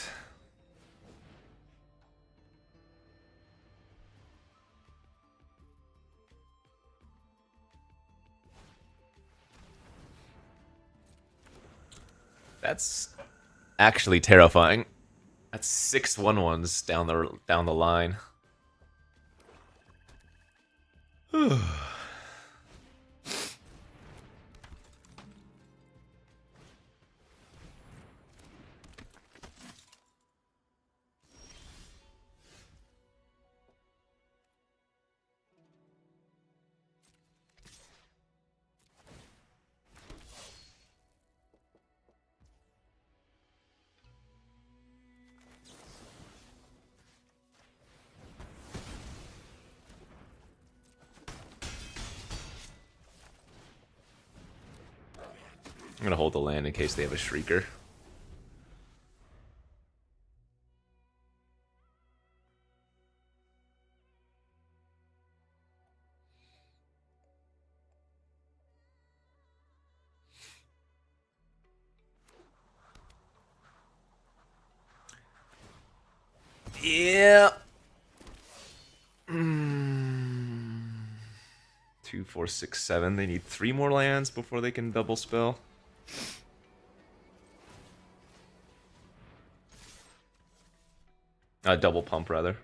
That's actually terrifying. That's 6 1-1s down the line. I'm gonna hold the land in case they have a Shrieker. Yeah. 2, 4, 6, 7. They need 3 more lands before they can double spell. Double pump, rather.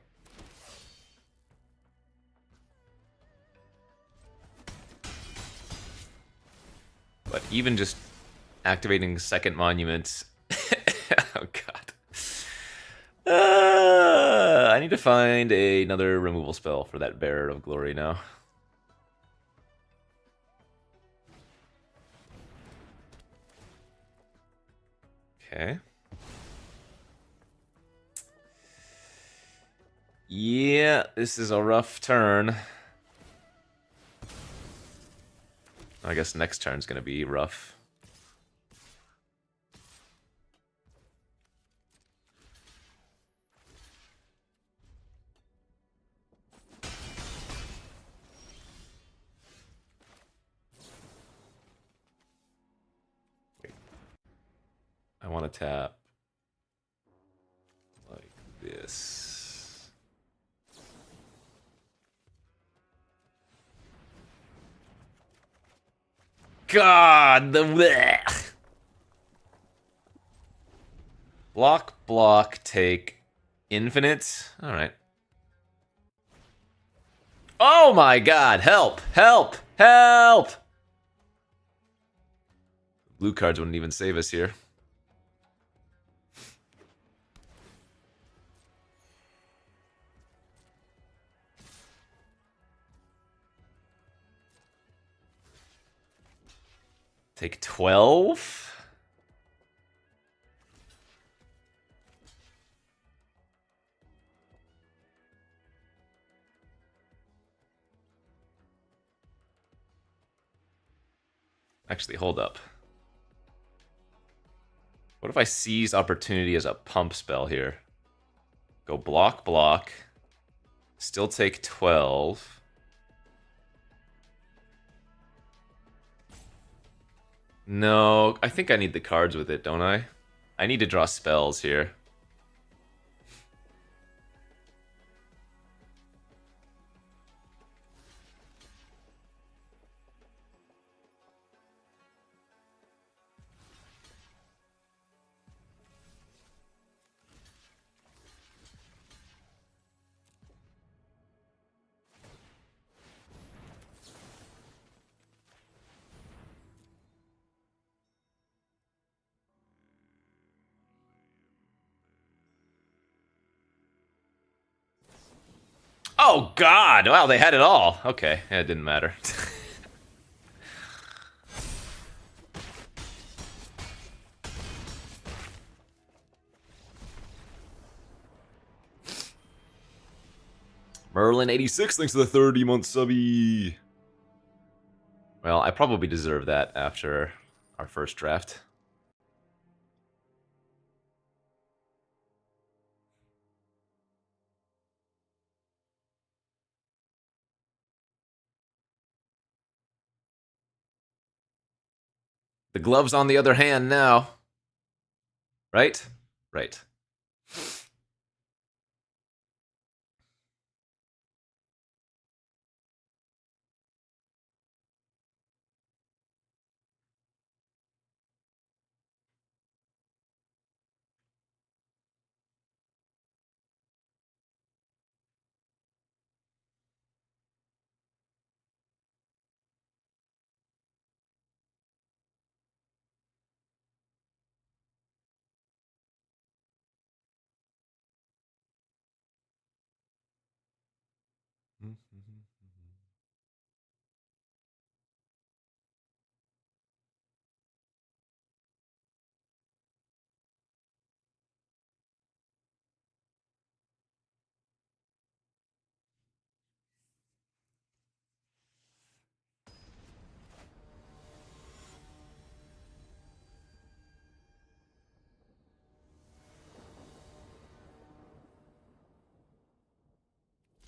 But even just activating second monument... oh, God. I need to find another removal spell for that Bearer of Glory now. Okay. Yeah, this is a rough turn. I guess next turn's gonna be rough. Wait. I want to tap like this. God, the bleh. Block, take infinite. All right. Oh my God! Help! Help! Help! Blue cards wouldn't even save us here. Take 12. Actually, hold up. What if I seize opportunity as a pump spell here? Go block. Still take 12. No, I think I need the cards with it, don't I? I need to draw spells here. Oh, God! Wow, they had it all. Okay, yeah, it didn't matter. Merlin86, thanks for the 30-month subby. Well, I probably deserve that after our first draft. The glove's on the other hand now. Right? Right.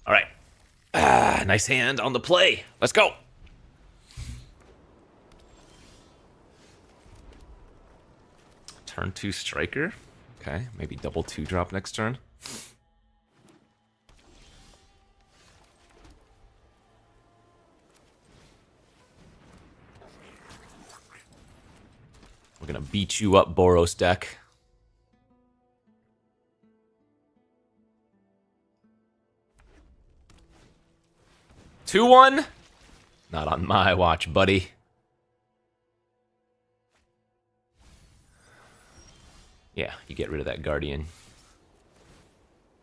All right. Nice hand on the play. Let's go. Turn 2 striker. Okay, maybe double 2-drop next turn. We're gonna beat you up, Boros deck. Two one. Not on my watch, buddy. Yeah, you get rid of that Guardian.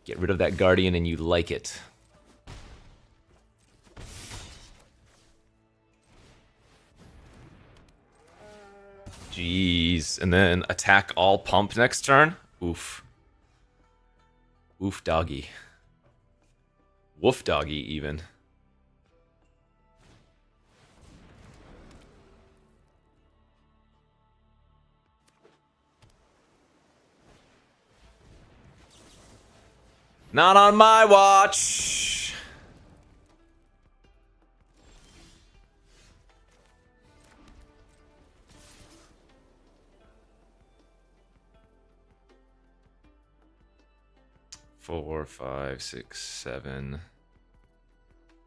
Get rid of that Guardian and you like it. Jeez. And then attack all pump next turn? Oof. Oof doggy. Woof doggy, even. Not on my watch. Four, 5, 6, 7,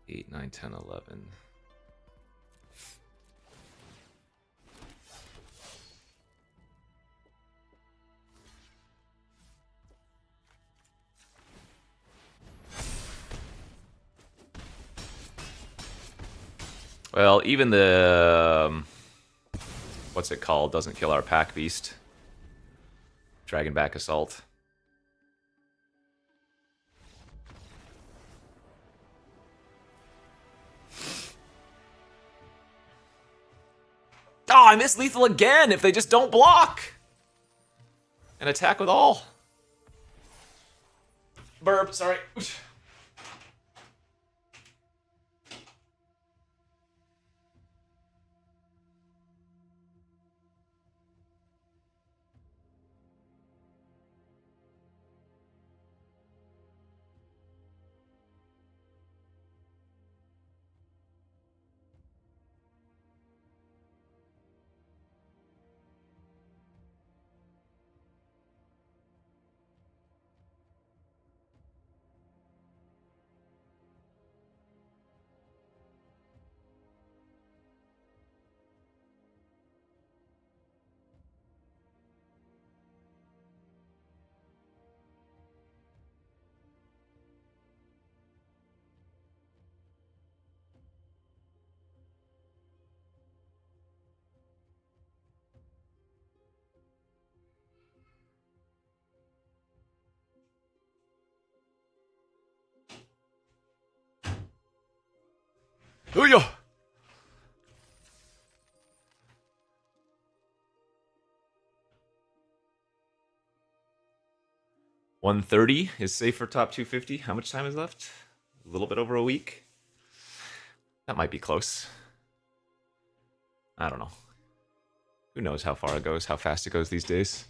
8, 9, 10, 11. Well, even the what's it called doesn't kill our pack beast. Dragonback Assault. Oh, I miss lethal again if they just don't block. And attack with all. Burp, sorry. 130 is safe for top 250. How much time is left? A little bit over a week. That might be close. I don't know. Who knows how far it goes, how fast it goes these days.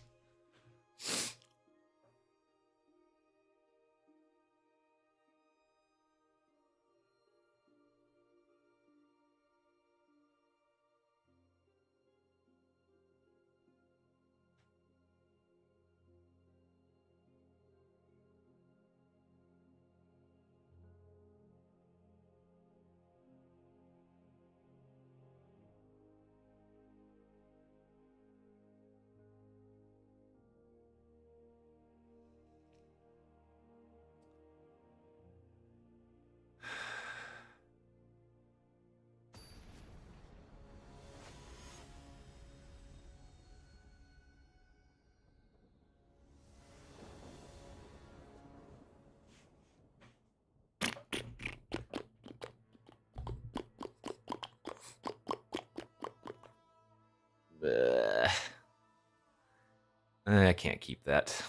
I can't keep that.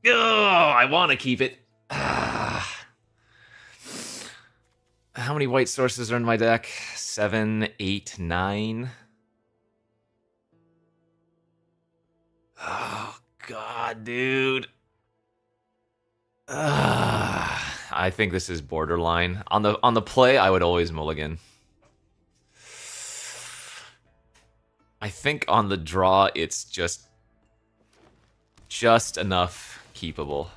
Oh, I want to keep it. How many white sources are in my deck? 7, 8, 9. Oh God, dude. I think this is borderline. On the play, I would always mulligan. I think on the draw, it's just enough keepable.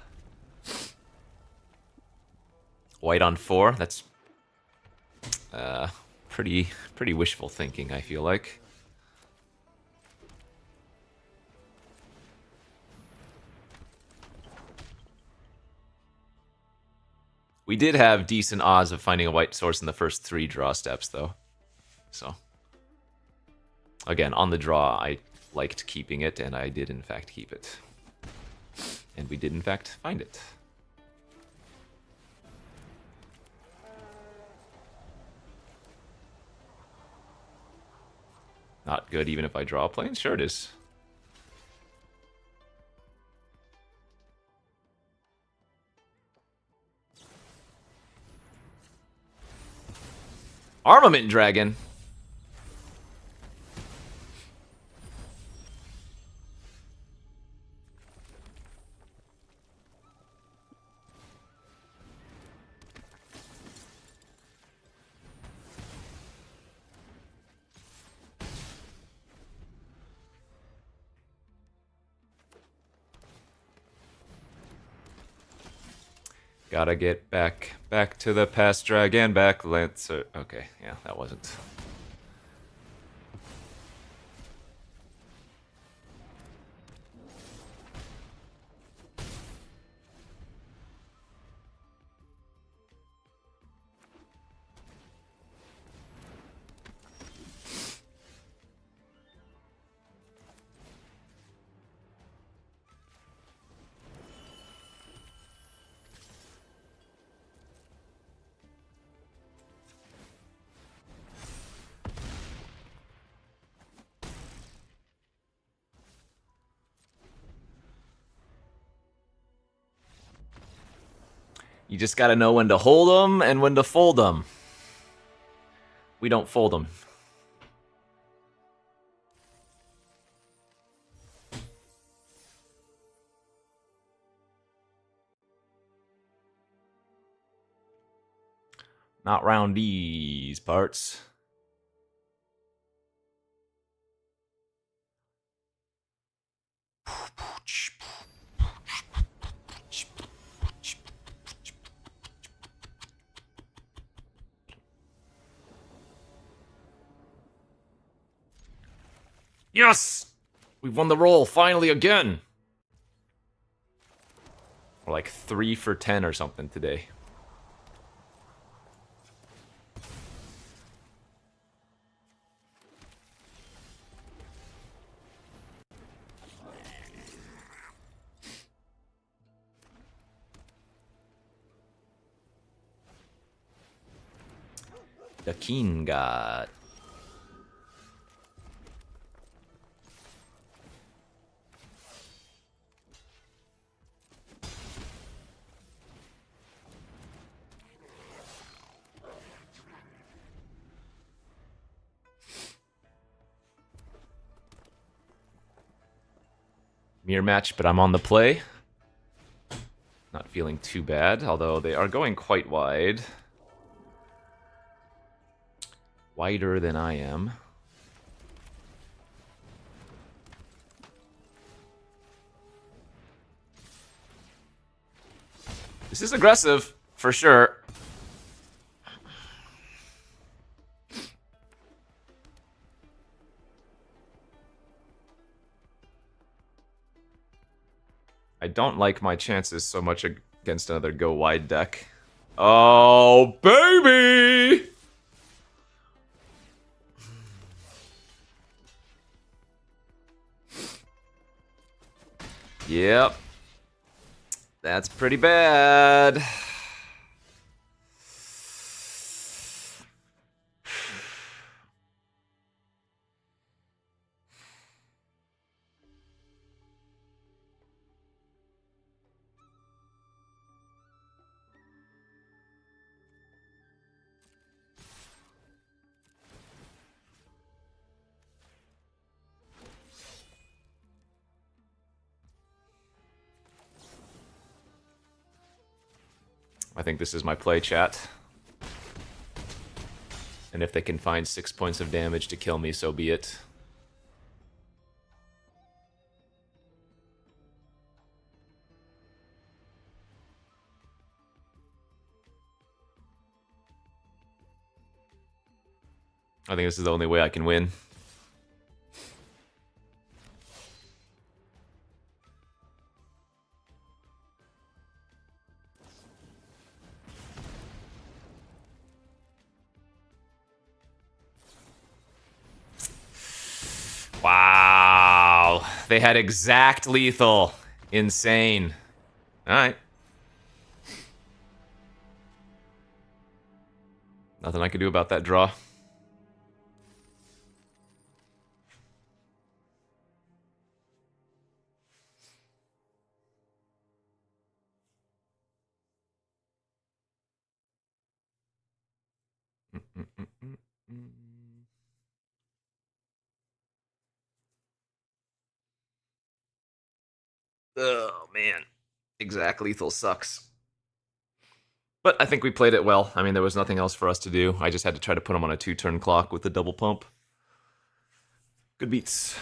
White on 4. That's pretty wishful thinking, I feel like. We did have decent odds of finding a white source in the first 3 draw steps, though. So, again, on the draw, I liked keeping it, and I did, in fact, keep it. And we did, in fact, find it. Not good even if I draw a plane? Sure it is. Armament Dragon. Gotta get back to the past, dragon, back, Lancer. Okay, yeah, that wasn't. You just gotta know when to hold them and when to fold them. We don't fold them. Not round these parts. Yes! We've won the roll, finally, again! We're like 3 for 10 or something today. The Keen God. Mirror match, but I'm on the play. Not feeling too bad, although they are going quite wide. Wider than I am. This is aggressive, for sure. I don't like my chances so much against another go wide deck. Oh, baby! Yep. That's pretty bad. I think this is my play, chat. And if they can find 6 points of damage to kill me, so be it. I think this is the only way I can win. Wow. They had exact lethal. Insane. Alright. Nothing I can do about that draw. Oh, man. Exact lethal sucks. But I think we played it well. I mean, there was nothing else for us to do. I just had to try to put him on a 2-turn clock with the double pump. Good beats.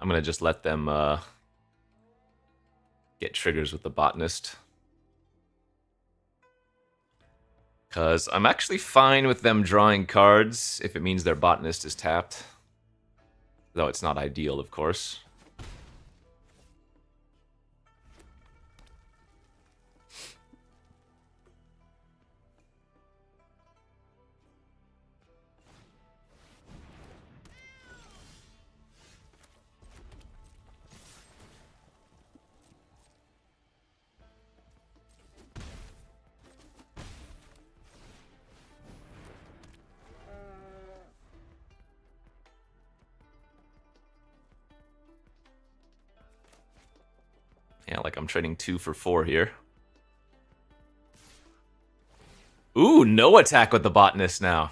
I'm going to just let them get triggers with the botanist. Because I'm actually fine with them drawing cards if it means their botanist is tapped. Though it's not ideal, of course. Yeah, like I'm trading 2 for 4 here. Ooh, no attack with the botanist now.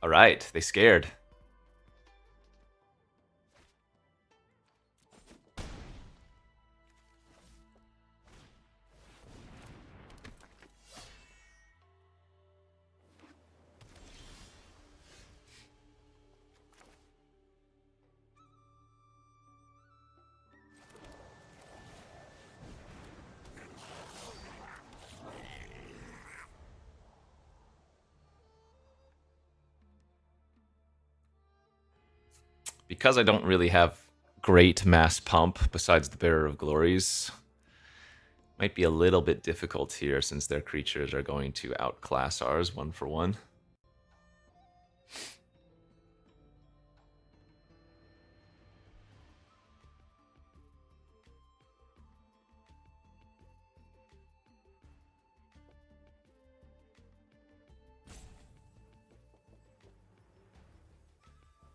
Alright, they scared. Because I don't really have great mass pump besides the Bearer of Glories, might be a little bit difficult here since their creatures are going to outclass ours 1 for 1.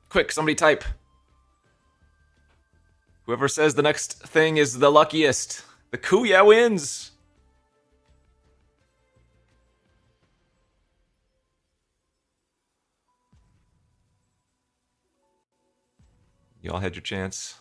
Quick, somebody type. Whoever says the next thing is the luckiest. The Kuya wins. You all had your chance.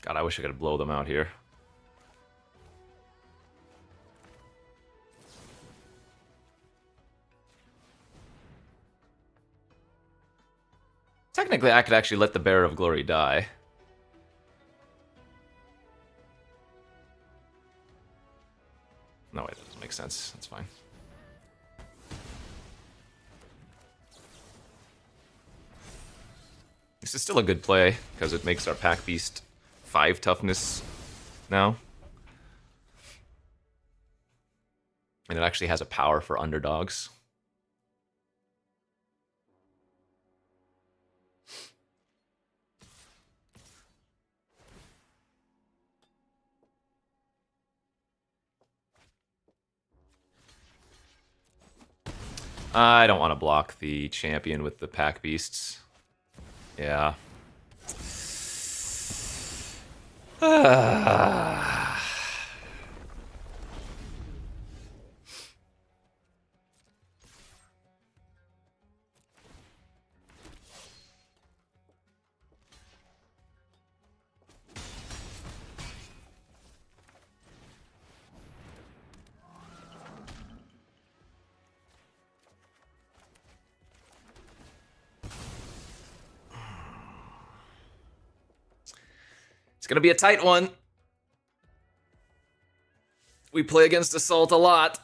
God, I wish I could blow them out here. Technically, I could actually let the Bearer of Glory die. No, wait, that doesn't make sense. That's fine. This is still a good play, because it makes our Pack Beast 5 toughness now. And it actually has a power for underdogs. I don't want to block the champion with the Pack Beasts. Yeah. It's gonna be a tight one. We play against Assault a lot.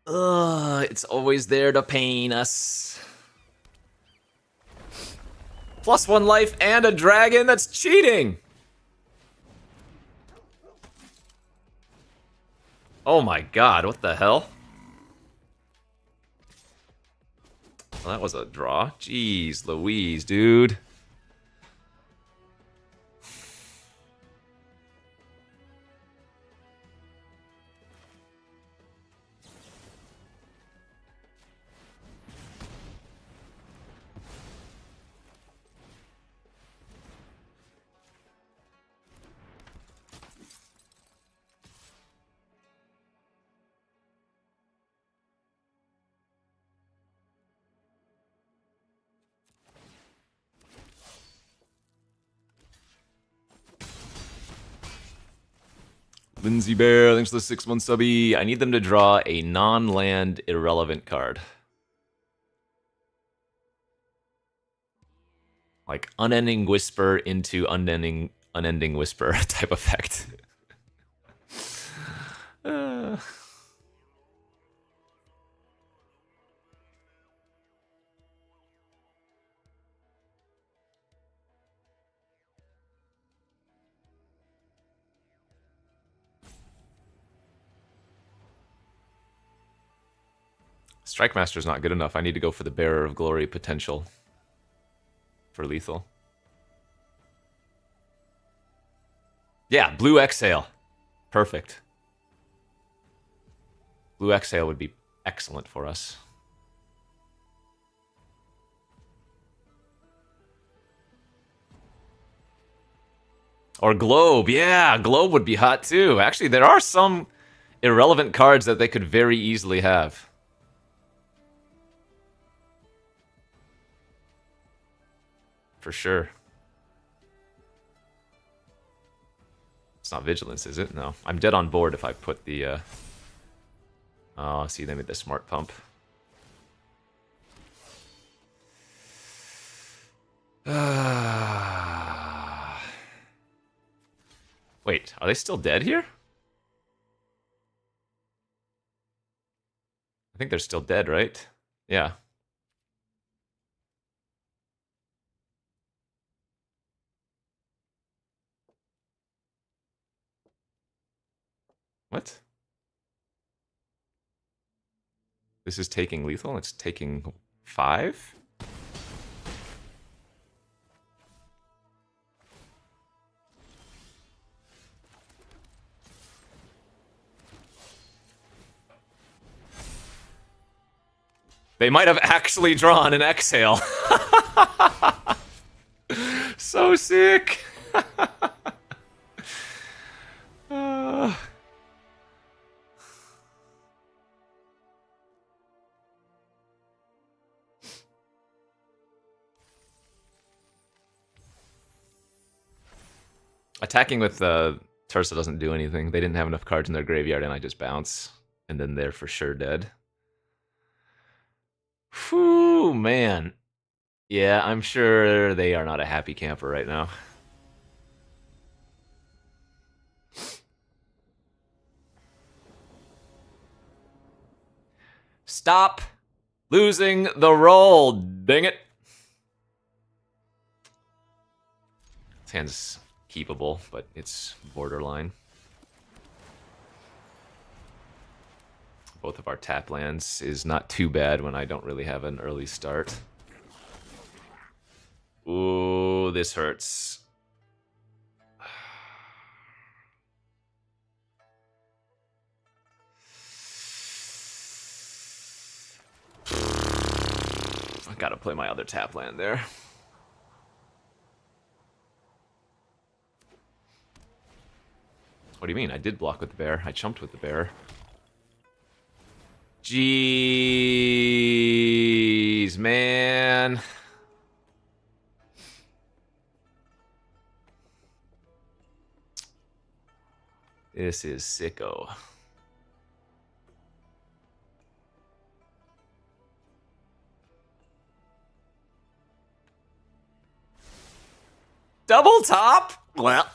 Ugh, it's always there to pain us. +1 life and a dragon? That's cheating! Oh my god, what the hell? Well, that was a draw. Jeez Louise, dude. Lindsay Bear, thanks for the 6-month subby. I need them to draw a non-land irrelevant card. Like Unending Whisper into Unending Whisper type effect. Strike Master's not good enough. I need to go for the Bearer of Glory potential for lethal. Yeah, Blue Exhale. Perfect. Blue Exhale would be excellent for us. Or Globe. Yeah, Globe would be hot too. Actually, there are some irrelevant cards that they could very easily have. For sure. It's not Vigilance, is it? No. I'm dead on board if I put the... Oh, see, they made the smart pump. Wait, are they still dead here? I think they're still dead, right? Yeah. What? This is taking lethal? It's taking 5? They might have actually drawn an exhale. So sick. Attacking with Tursa doesn't do anything. They didn't have enough cards in their graveyard, and I just bounce. And then they're for sure dead. Whew, man. Yeah, I'm sure they are not a happy camper right now. Stop losing the roll, dang it. This hand's keepable, but it's borderline. Both of our tap lands is not too bad when I don't really have an early start. Ooh, this hurts. I gotta play my other tap land there. What do you mean? I did block with the bear. I chumped with the bear. Jeez, man. This is sicko. Double top? Well.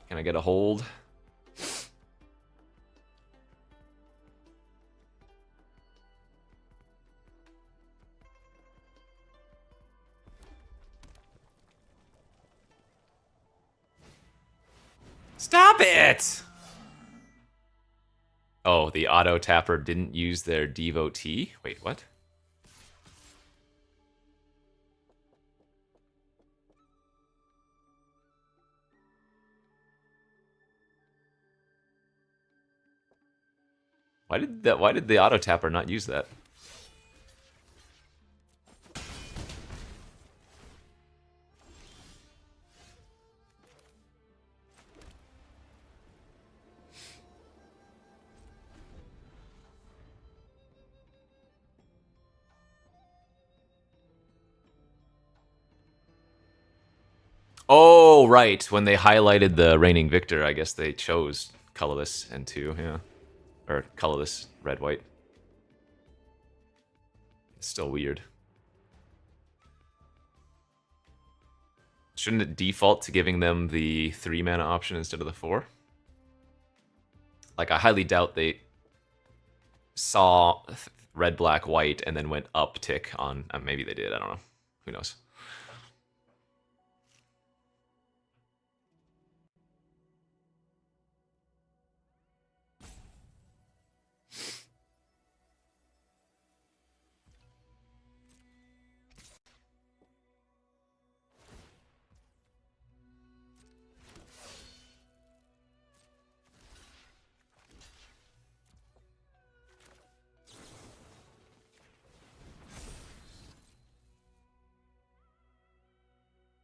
Can I get a hold? Stop it! Oh, the auto tapper didn't use their devotee? Wait, what? Why did the auto tapper not use that? Oh, right. When they highlighted the reigning victor, I guess they chose colorless and 2, yeah. Or colorless, red, white. It's still weird. Shouldn't it default to giving them the 3 mana option instead of the 4? Like, I highly doubt they saw red, black, white, and then went up tick on... maybe they did, I don't know. Who knows?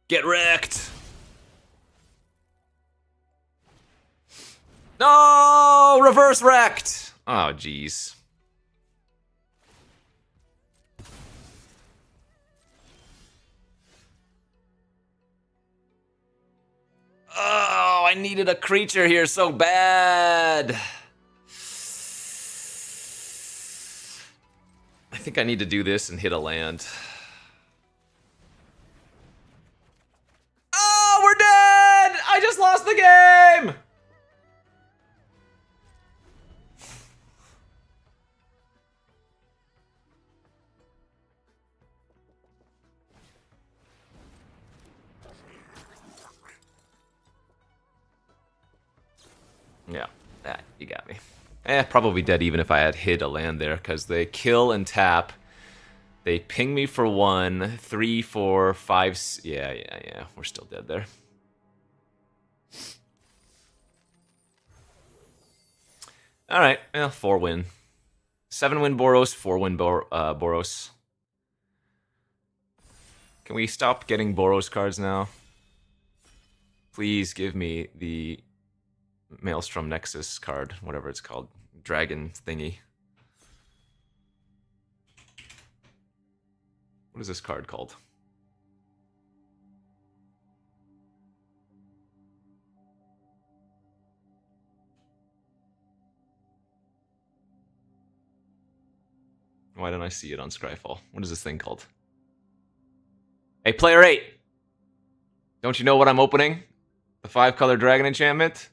Get wrecked! No! Reverse wrecked! Oh, jeez. Oh, I needed a creature here so bad. I think I need to do this and hit a land. Oh, we're dead! I just lost the game! Yeah, you got me. Probably dead even if I had hit a land there, because they kill and tap. They ping me for 1, 3, 4, 5... Yeah, we're still dead there. Alright, 4 win. 7 win Boros, 4 win Boros. Can we stop getting Boros cards now? Please give me the Maelstrom Nexus card, whatever it's called. Dragon thingy. What is this card called? Why didn't I see it on Scryfall? What is this thing called? Hey, player 8! Don't you know what I'm opening? The 5-color dragon enchantment?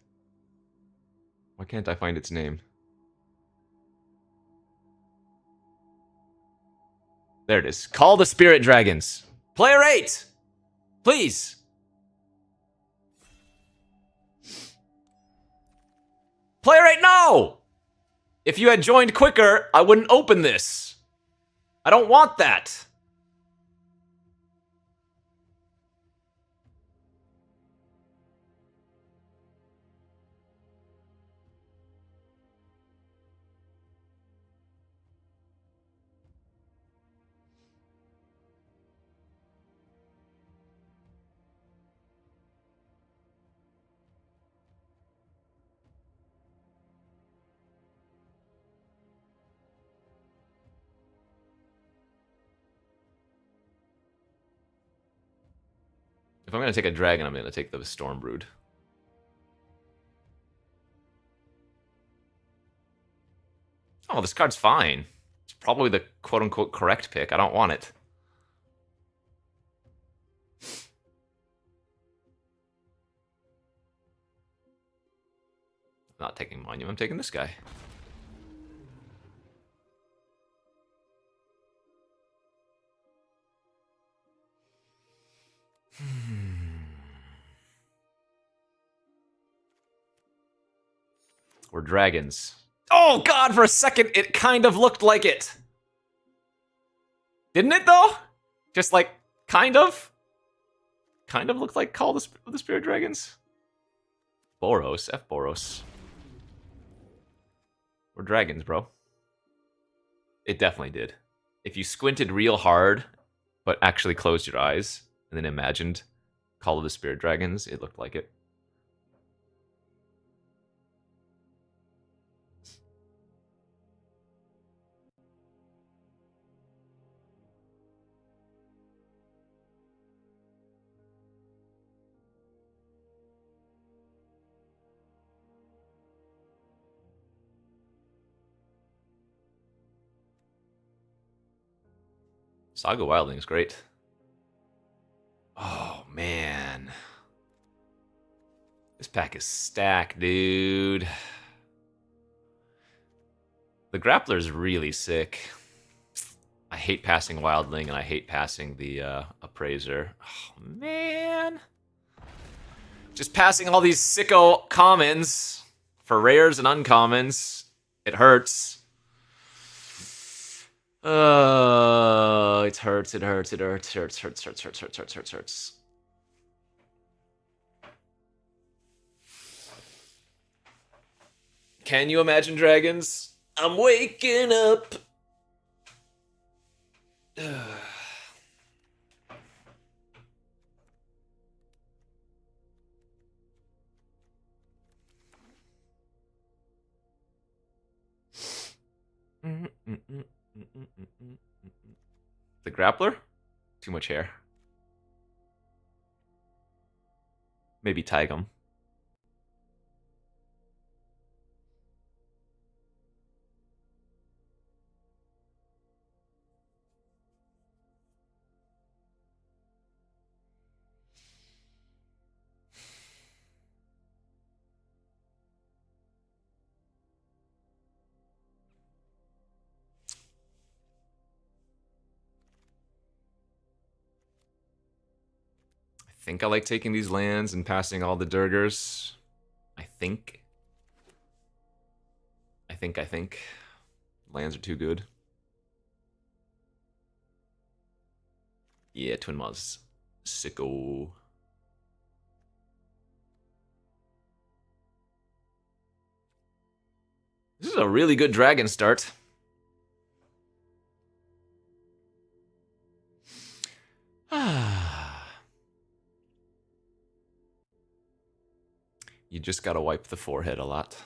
Why can't I find its name? There it is. Call the Spirit Dragons. Player 8! Please! Player 8, no! If you had joined quicker, I wouldn't open this. I don't want that. If I'm going to take a dragon, I'm going to take the Stormbrood. Oh, this card's fine. It's probably the quote-unquote correct pick. I don't want it. I'm not taking Monument. I'm taking this guy. We're dragons. Oh, God, for a second, it kind of looked like it. Didn't it, though? Just like, kind of? Kind of looked like Call the Spirit Dragons? Boros. F Boros. We're dragons, bro. It definitely did. If you squinted real hard, but actually closed your eyes, and then imagined Call of the Spirit Dragons, it looked like it. Saga Wildling's great. Oh, man. This pack is stacked, dude. The Grappler's really sick. I hate passing Wildling, and I hate passing the Appraiser. Oh, man. Just passing all these sicko commons for rares and uncommons. It hurts. It hurts, it hurts, it hurts, hurts. Can you imagine dragons? I'm waking up. The Grappler? Too much hair. Maybe Tigum. I think I like taking these lands and passing all the Durgers. I think. Lands are too good. Yeah, Twin Maws. Sicko. This is a really good dragon start. You just gotta wipe the forehead a lot.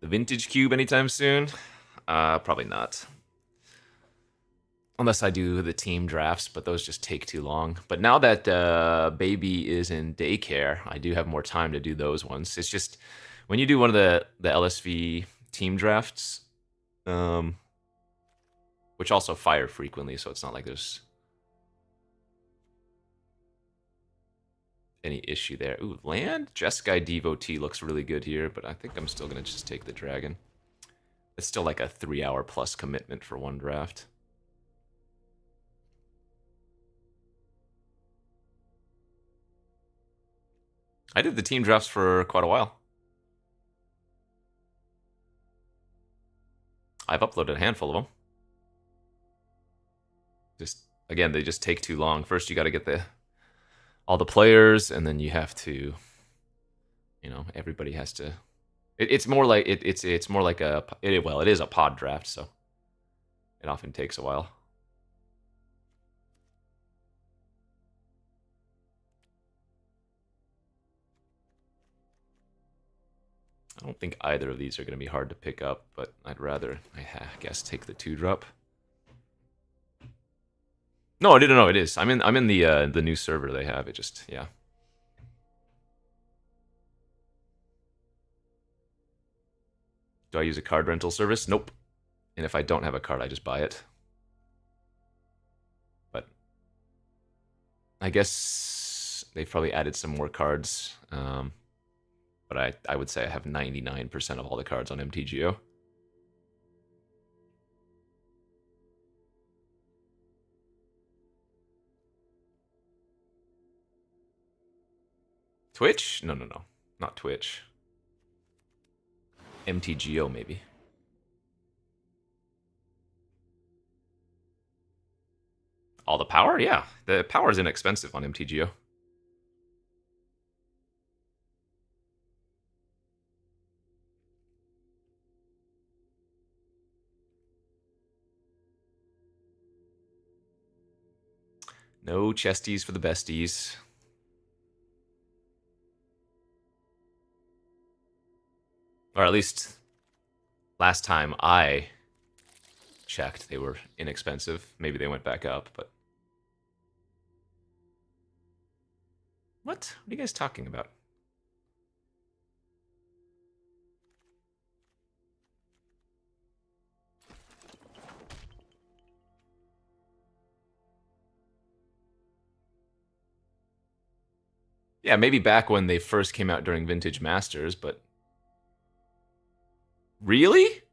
The vintage cube anytime soon? Probably not. Unless I do the team drafts, but those just take too long. But now that baby is in daycare, I do have more time to do those ones. It's just when you do one of the LSV team drafts, which also fire frequently, so it's not like there's any issue there. Ooh, land? Jeskai Devotee looks really good here, but I think I'm still going to just take the dragon. It's still like a 3-hour plus commitment for one draft. I did the team drafts for quite a while. I've uploaded a handful of them. Just, again, they just take too long. First, you got to get all the players, and then you have to, everybody has to. It's more like it's more like it is a pod draft, so it often takes a while. I don't think either of these are going to be hard to pick up, but I'd rather, I guess, take the 2-drop. No, I didn't know it is. I'm in the new server they have. It just, yeah. Do I use a card rental service? Nope. And if I don't have a card, I just buy it. But I guess they've probably added some more cards. But I would say I have 99% of all the cards on MTGO. Twitch? No. Not Twitch. MTGO, maybe. All the power? Yeah. The power is inexpensive on MTGO. No chesties for the besties. Or at least last time I checked, they were inexpensive. Maybe they went back up, but... What are you guys talking about? Yeah, maybe back when they first came out during Vintage Masters, but... Really?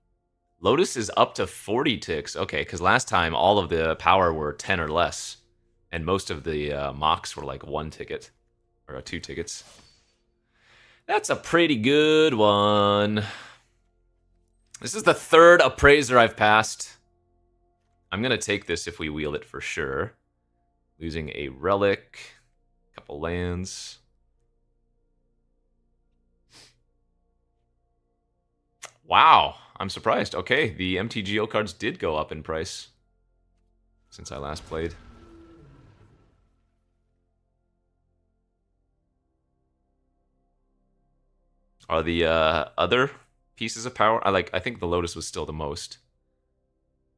Lotus is up to 40 ticks. Okay, because last time all of the power were 10 or less. And most of the mocks were like 1 ticket. Or 2 tickets. That's a pretty good one. This is the 3rd appraiser I've passed. I'm going to take this if we wheel it for sure. Losing a relic. A couple lands. Wow, I'm surprised. Okay, the MTGO cards did go up in price since I last played. Are the other pieces of power? I think the Lotus was still the most.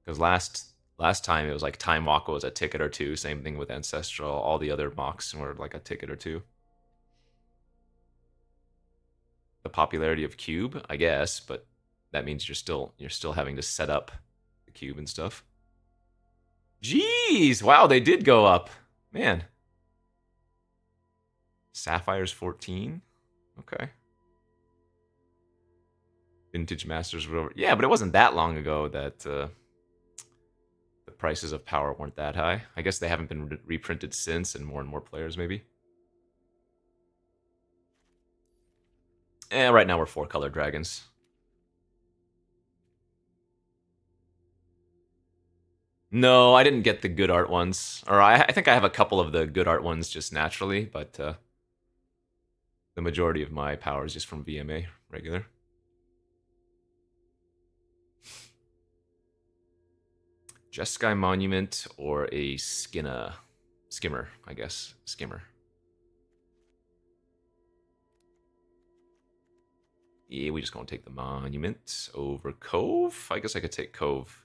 Because last time it was like Time Walk was a ticket or 2. Same thing with Ancestral. All the other mocks were like a ticket or 2. The popularity of Cube, I guess, but that means you're still having to set up the cube and stuff. Jeez, wow, they did go up. Man. Sapphire's 14? Okay. Vintage Masters were over. Yeah, but it wasn't that long ago that the prices of power weren't that high. I guess they haven't been reprinted since, and more players maybe. Right now we're 4-color dragons. No, I didn't get the good art ones. Or I think I have a couple of the good art ones just naturally, but the majority of my power is just from VMA, regular. Jeskai Monument or a Skimmer, I guess. Skimmer. Yeah, we just gonna take the Monument over Cove. I guess I could take Cove.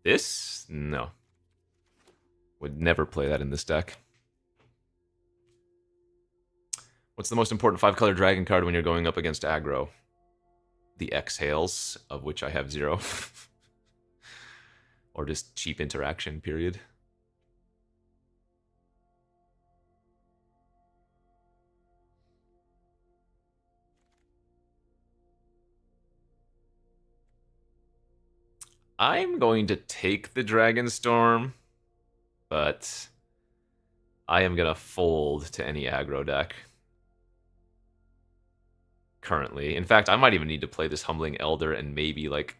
This? No. Would never play that in this deck. What's the most important 5-color dragon card when you're going up against aggro? The Exhales, of which I have 0. Or just cheap interaction, period. I'm going to take the Dragonstorm, but I am going to fold to any aggro deck. Currently. In fact, I might even need to play this Humbling Elder and maybe like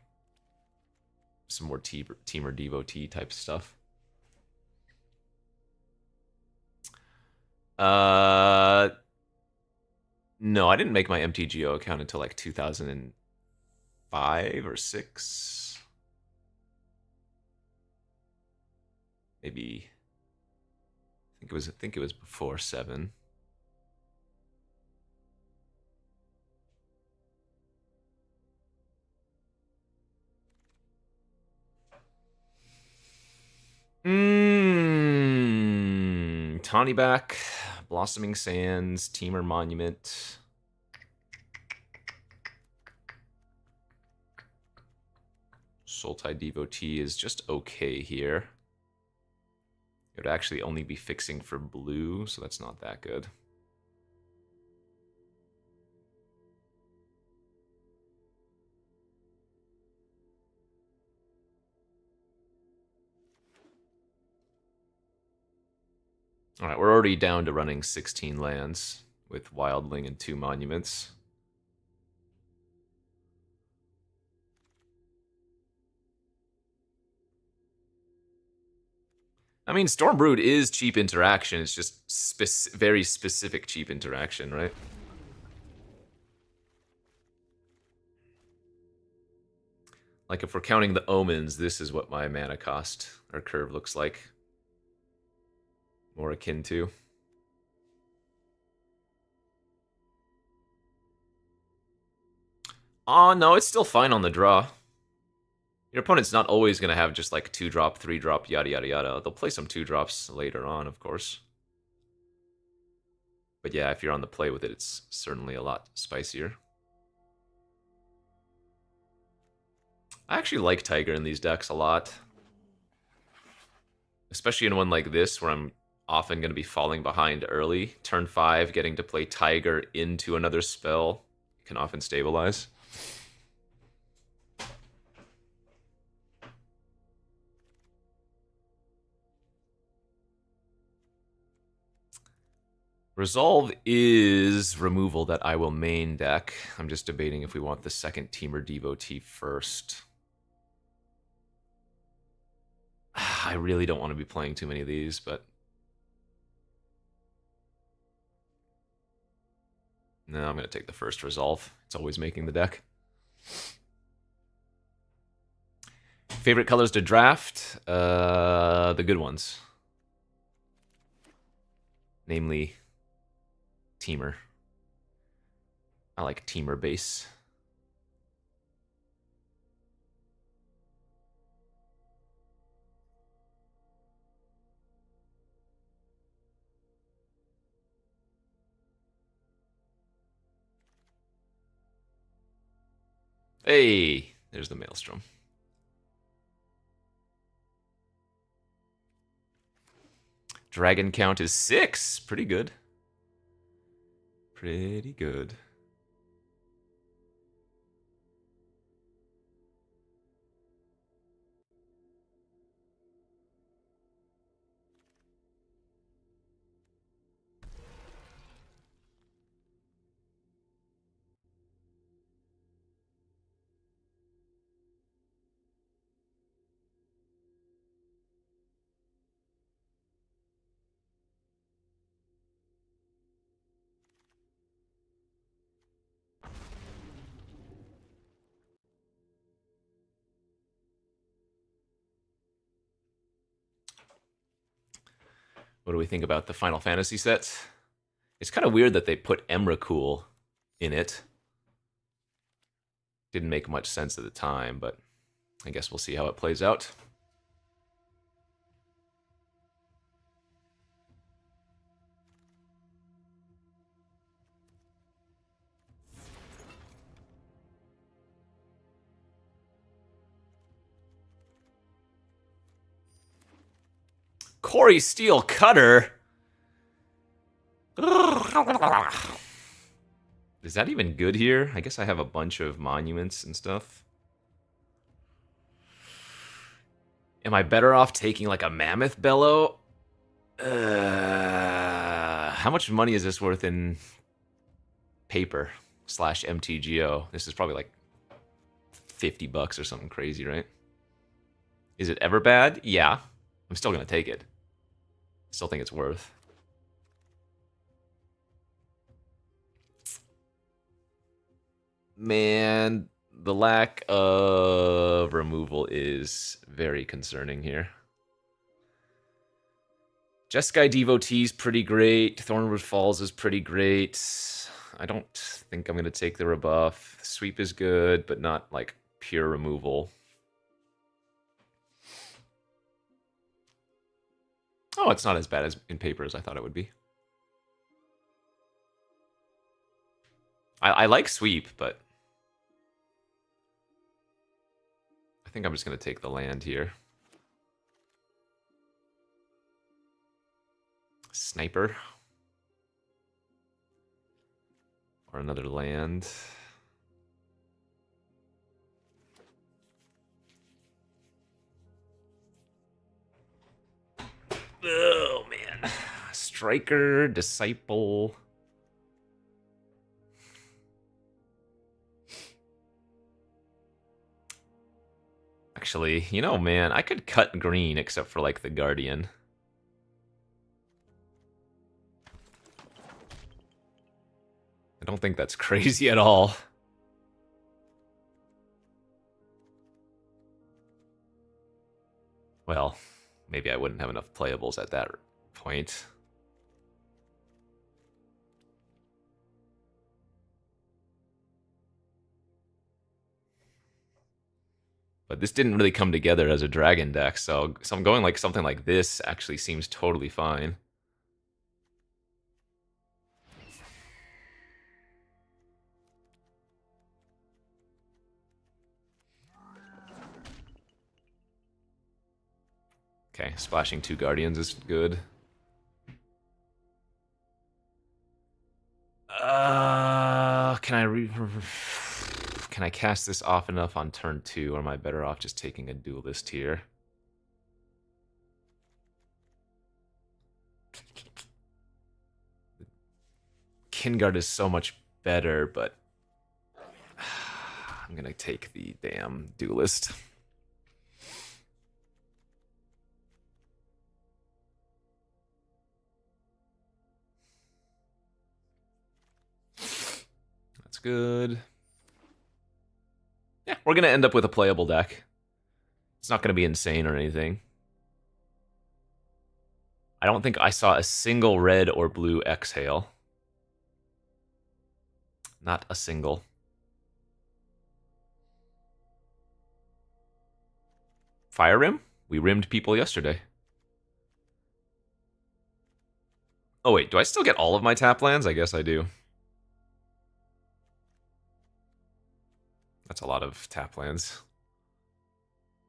some more Teamer Devotee type stuff. No, I didn't make my MTGO account until like 2005 or 6. Maybe I think it was before 7. Tawny back, Blossoming Sands, Teamer Monument. Sultai Devotee is just okay here. It would actually only be fixing for blue, so that's not that good. All right, we're already down to running 16 lands with Wildling and 2 monuments. I mean, Stormbrood is cheap interaction. It's just very specific cheap interaction, right? Like, if we're counting the omens, this is what my mana cost or curve looks like. More akin to. Oh, no, it's still fine on the draw. Your opponent's not always going to have just like 2-drop, 3-drop, yada yada yada. They'll play some 2-drops later on, of course. But yeah, if you're on the play with it, it's certainly a lot spicier. I actually like Tiger in these decks a lot. Especially in one like this, where I'm often going to be falling behind early. Turn 5, getting to play Tiger into another spell can often stabilize. Resolve is removal that I will main deck. I'm just debating if we want the second Teamer Devotee first. I really don't want to be playing too many of these, but... No, I'm going to take the first Resolve. It's always making the deck. Favorite colors to draft? The good ones. Namely... Teamer. I like Teamer base. Hey, there's the Maelstrom. Dragon count is 6. Pretty good. Pretty good. What do we think about the Final Fantasy sets? It's kind of weird that they put Emrakul in it. Didn't make much sense at the time, but I guess we'll see how it plays out. Corey Steel Cutter? Is that even good here? I guess I have a bunch of monuments and stuff. Am I better off taking like a mammoth bellow? How much money is this worth in paper / MTGO? This is probably like $50 or something crazy, right? Is it ever bad? Yeah. I'm still going to take it. Still think it's worth. Man, the lack of removal is very concerning here. Jeskai Devotee's pretty great. Thornwood Falls is pretty great. I don't think I'm going to take the rebuff. Sweep is good, but not like pure removal. Oh, it's not as bad as in paper as I thought it would be. I like sweep, but I think I'm just going to take the land here. Sniper. Or another land. Oh, man. Striker, Disciple. Actually, you know, man, I could cut green except for, like, the Guardian. I don't think that's crazy at all. Well, maybe I wouldn't have enough playables at that point. But this didn't really come together as a dragon deck, so I'm going like something like this actually seems totally fine. Okay, splashing 2 Guardians is good. Can I cast this off enough on turn 2, or am I better off just taking a duelist here? Kingard is so much better, but I'm gonna take the damn duelist. That's good. Yeah, we're gonna end up with a playable deck. It's not gonna be insane or anything. I don't think I saw a single red or blue exhale. Not a single. Fire Rim? We rimmed people yesterday. Oh wait, do I still get all of my tap lands? I guess I do. That's a lot of tap lands.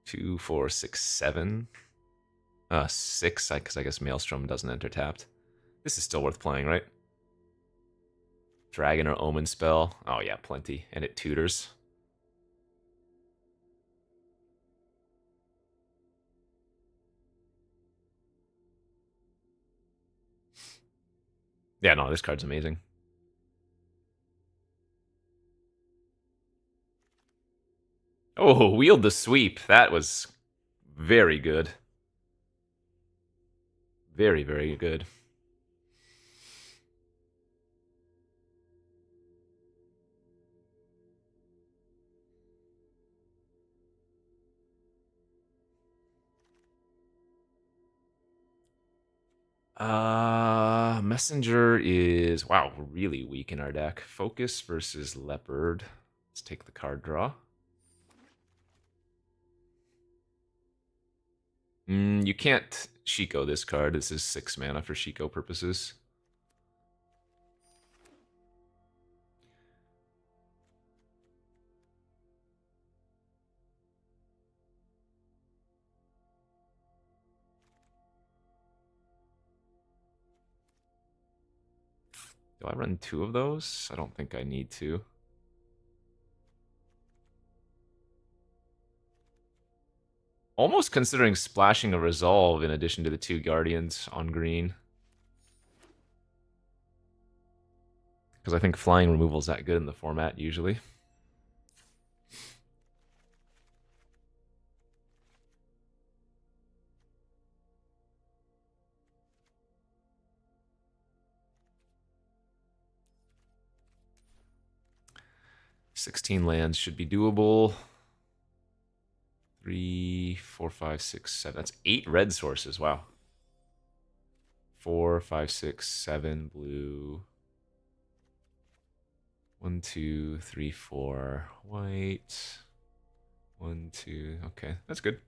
2, 4, 6, 7. 6, because I guess Maelstrom doesn't enter tapped. This is still worth playing, right? Dragon or Omen spell. Oh yeah, plenty. And it tutors. Yeah, no, this card's amazing. Oh, Wield the Sweep. That was very good. Very, very good. Messenger is, wow, really weak in our deck. Focus versus Leopard. Let's take the card draw. You can't Shiko this card. This is 6 mana for Shiko purposes. Do I run 2 of those? I don't think I need to. Almost considering splashing a Resolve in addition to the 2 Guardians on green. Because I think flying removal is that good in the format, usually. $16 lands should be doable. 3, 4, 5, 6, 7. That's 8 red sources. Wow. 4, 5, 6, 7 blue. 1, 2, 3, 4 white. 1, 2. Okay, that's good.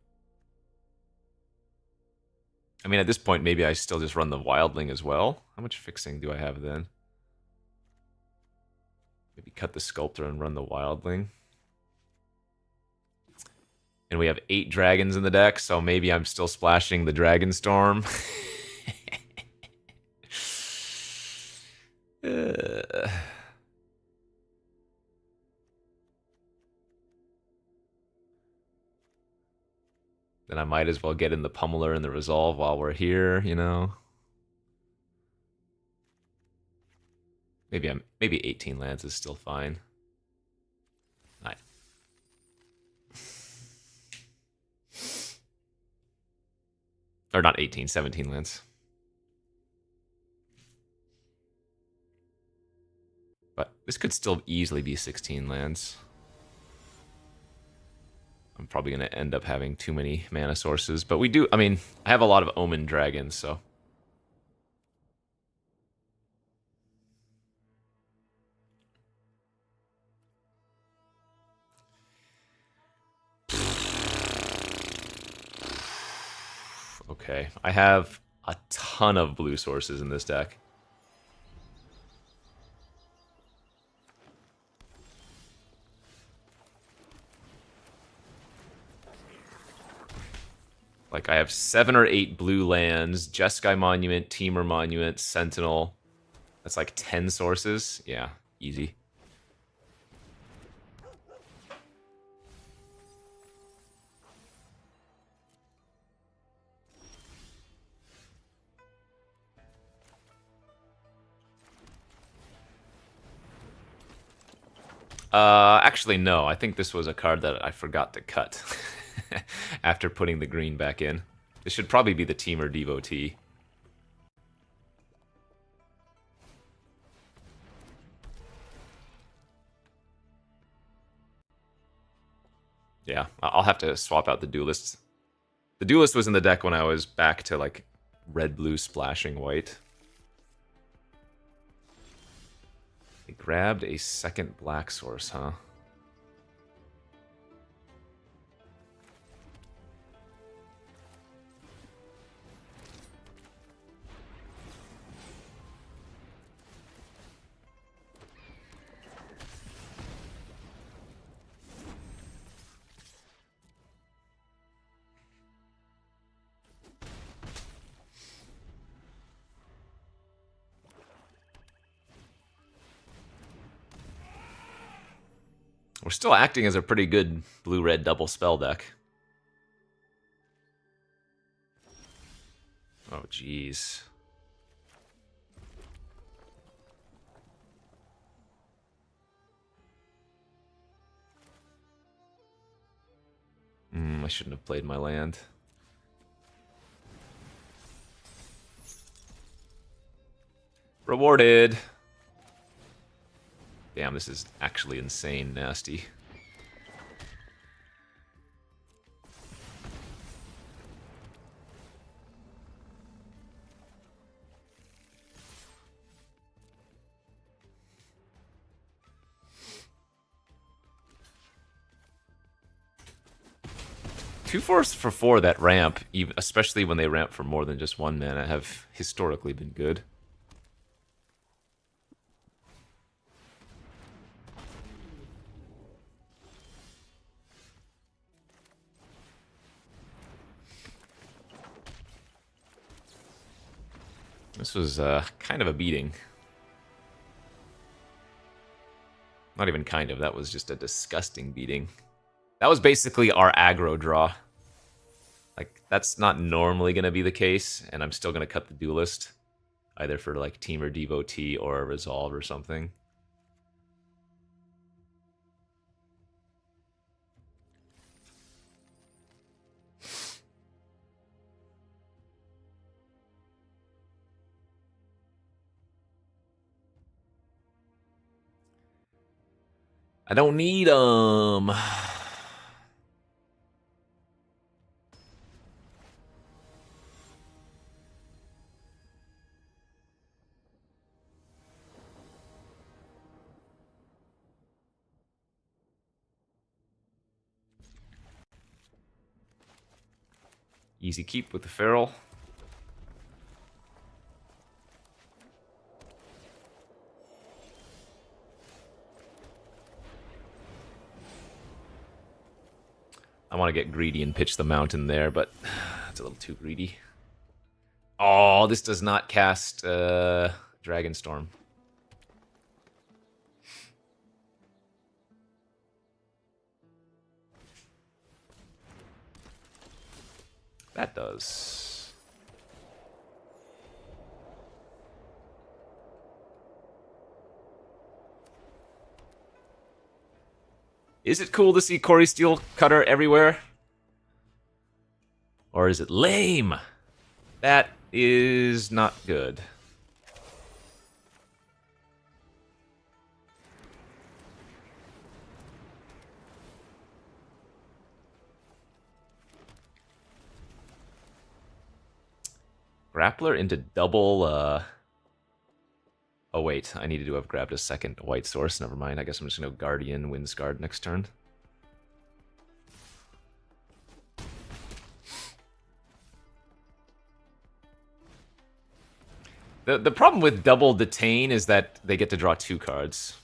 I mean, at this point, maybe I still just run the Wildling as well. How much fixing do I have then? Maybe cut the Sculptor and run the Wildling. And we have 8 dragons in the deck, so maybe I'm still splashing the Dragon Storm. Then I might as well get in the Pummeler and the Resolve while we're here, you know? Maybe 18 lands is still fine. Nice. Or not 18, 17 lands. But this could still easily be 16 lands. I'm probably going to end up having too many mana sources. But we do, I mean, I have a lot of Omen Dragons, so. Okay, I have a ton of blue sources in this deck. Like, I have 7 or 8 blue lands, Jeskai Monument, Temur Monument, Sentinel. That's like 10 sources. Yeah, easy. Actually, no. I think this was a card that I forgot to cut after putting the green back in. This should probably be the Temur Devotee. Yeah, I'll have to swap out the Duelist. The Duelist was in the deck when I was back to, like, red-blue splashing white. I grabbed a second black source, huh? We're still acting as a pretty good blue-red double spell deck. Oh, jeez. I shouldn't have played my land. Rewarded. Damn, this is actually insane nasty. 2/4 for 4 that ramp, even, especially when they ramp for more than just 1 mana, have historically been good. This was kind of a beating. Not even kind of, that was just a disgusting beating. That was basically our aggro draw. Like, that's not normally going to be the case, and I'm still going to cut the duelist. Either for, like, Team or Devotee or a Resolve or something. I don't need them. Easy keep with the Feral. I want to get greedy and pitch the mountain there, but it's a little too greedy. Oh, this does not cast Dragonstorm. That does. Is it cool to see Corey Steel Cutter everywhere? Or is it lame? That is not good. Grappler into double, Oh wait, I needed to have grabbed a second white source. Never mind, I guess I'm just gonna go Guardian, Windsguard next turn. The problem with double Detain is that they get to draw 2 cards.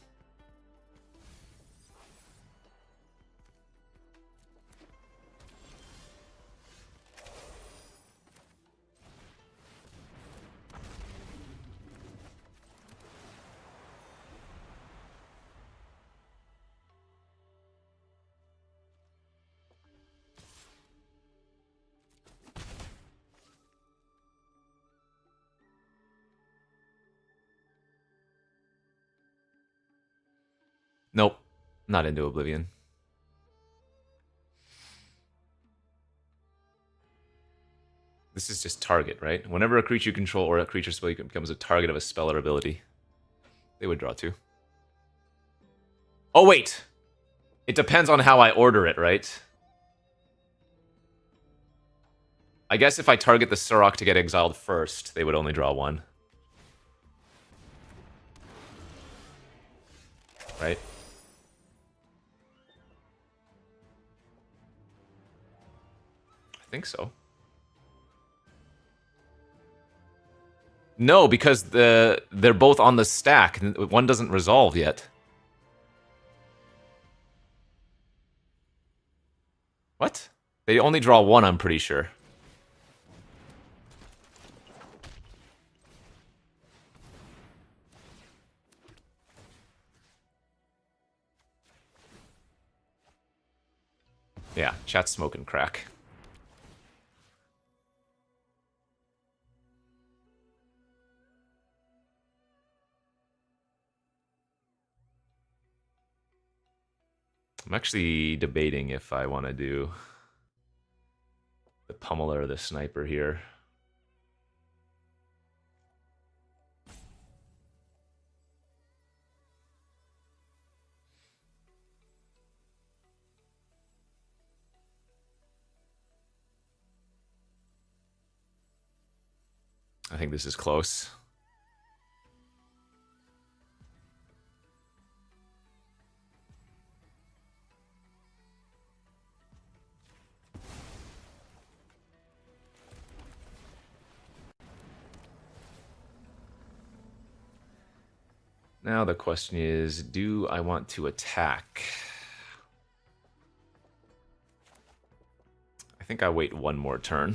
Nope, not into Oblivion. This is just target, right? Whenever a creature you control or a creature spell becomes a target of a spell or ability, they would draw 2. Oh wait! It depends on how I order it, right? I guess if I target the Surok to get exiled first, they would only draw 1. Right? I think so. No, because they're both on the stack. One doesn't resolve yet. What? They only draw 1, I'm pretty sure. Yeah, chat's smoking crack. I'm actually debating if I want to do the Pummeler or the Sniper here. I think this is close. Now the question is, do I want to attack? I think I wait one more turn.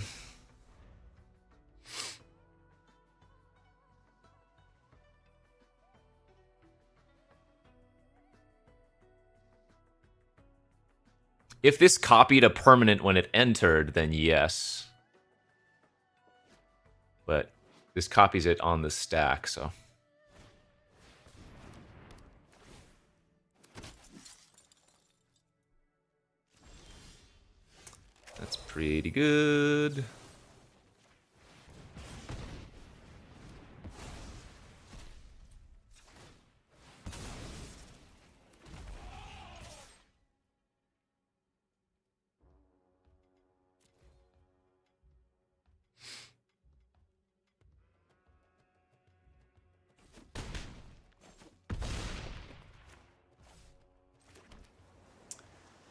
If this copied a permanent when it entered, then yes. But this copies it on the stack, so... That's pretty good.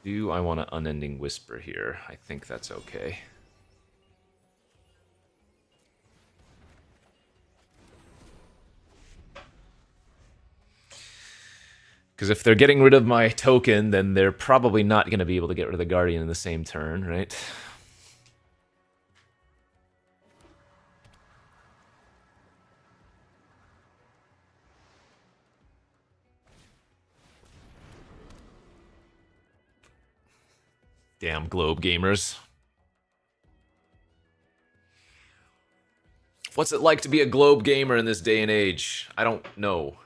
Do I want an Unending Whisper here? I think that's okay. Because if they're getting rid of my token, then they're probably not going to be able to get rid of the Guardian in the same turn, right? Damn Globe gamers. What's it like to be a Globe gamer in this day and age? I don't know.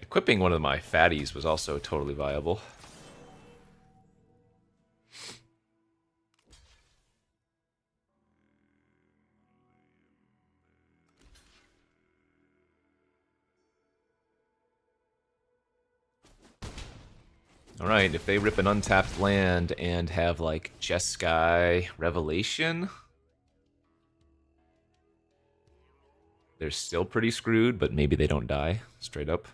Equipping one of my fatties was also totally viable. Alright, if they rip an untapped land and have, like, Jeskai Revelation, they're still pretty screwed, but maybe they don't die, straight up.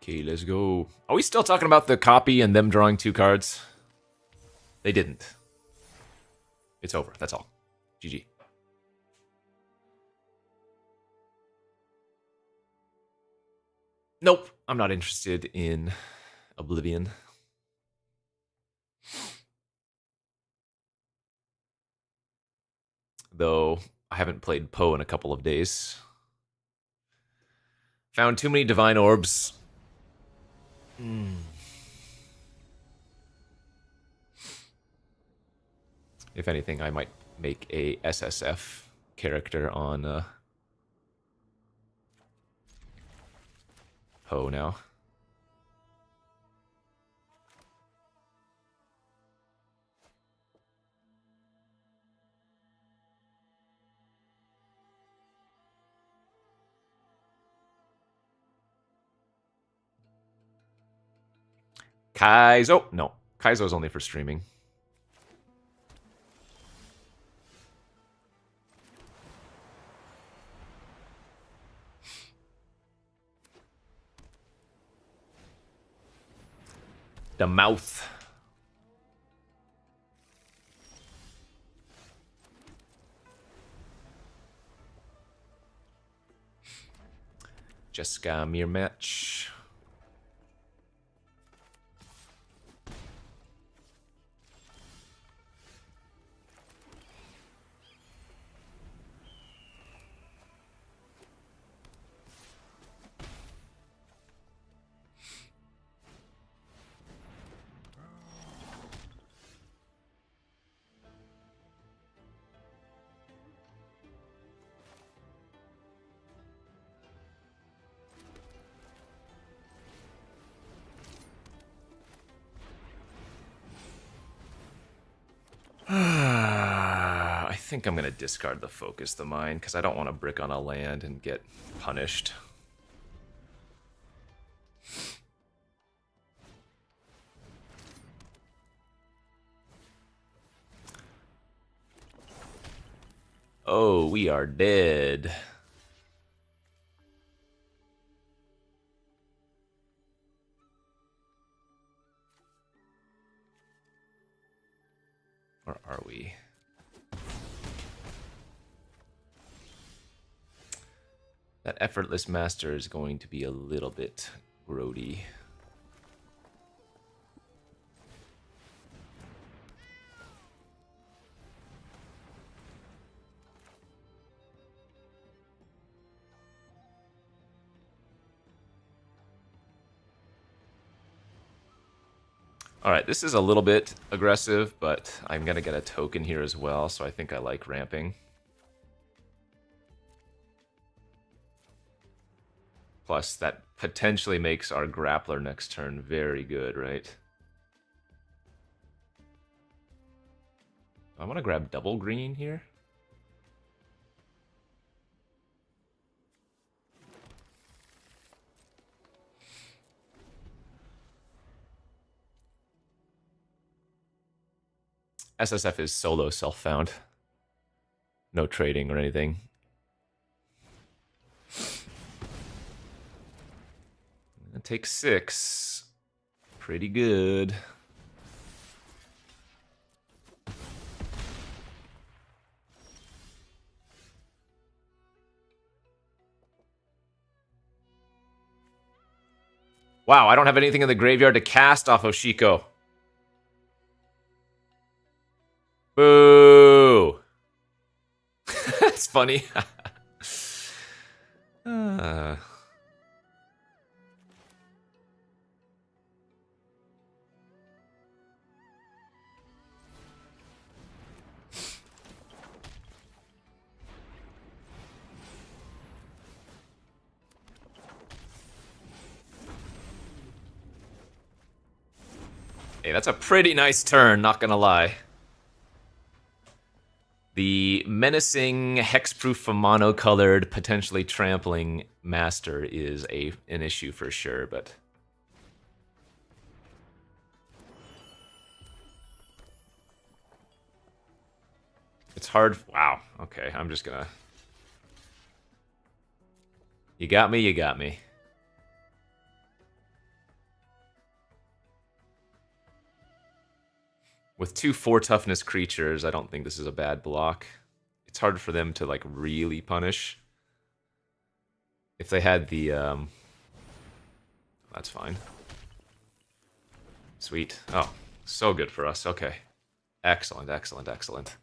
Okay, let's go. Are we still talking about the copy and them drawing 2 cards? They didn't. It's over, that's all. GG. Nope, I'm not interested in Oblivion. Though I haven't played Poe in a couple of days. Found too many Divine Orbs. If anything, I might make a SSF character on Poe now. Kaizo. No, Kaizo's only for streaming. The mouth. Jeskai mirror match. think I'm going to discard the Focus the Mine, because I don't want to brick on a land and get punished. Oh, we are dead. Or are we? That Effortless Master is going to be a little bit grody. Alright, this is a little bit aggressive, but I'm going to get a token here as well, so I think I like ramping. Plus, that potentially makes our grappler next turn very good, right? I want to grab double green here. SSF is solo self-found. No trading or anything. It takes 6. Pretty good. Wow, I don't have anything in the graveyard to cast off Oshiko. Boo! That's funny. Hey, that's a pretty nice turn, not gonna lie. The menacing, hexproof, mono-colored, potentially trampling master is an issue for sure, but... It's hard... Wow, okay, I'm just gonna... You got me, you got me. With 2 4-toughness creatures, I don't think this is a bad block. It's hard for them to, like, really punish. If they had the, That's fine. Sweet. Oh, so good for us. Okay. Excellent, excellent, excellent.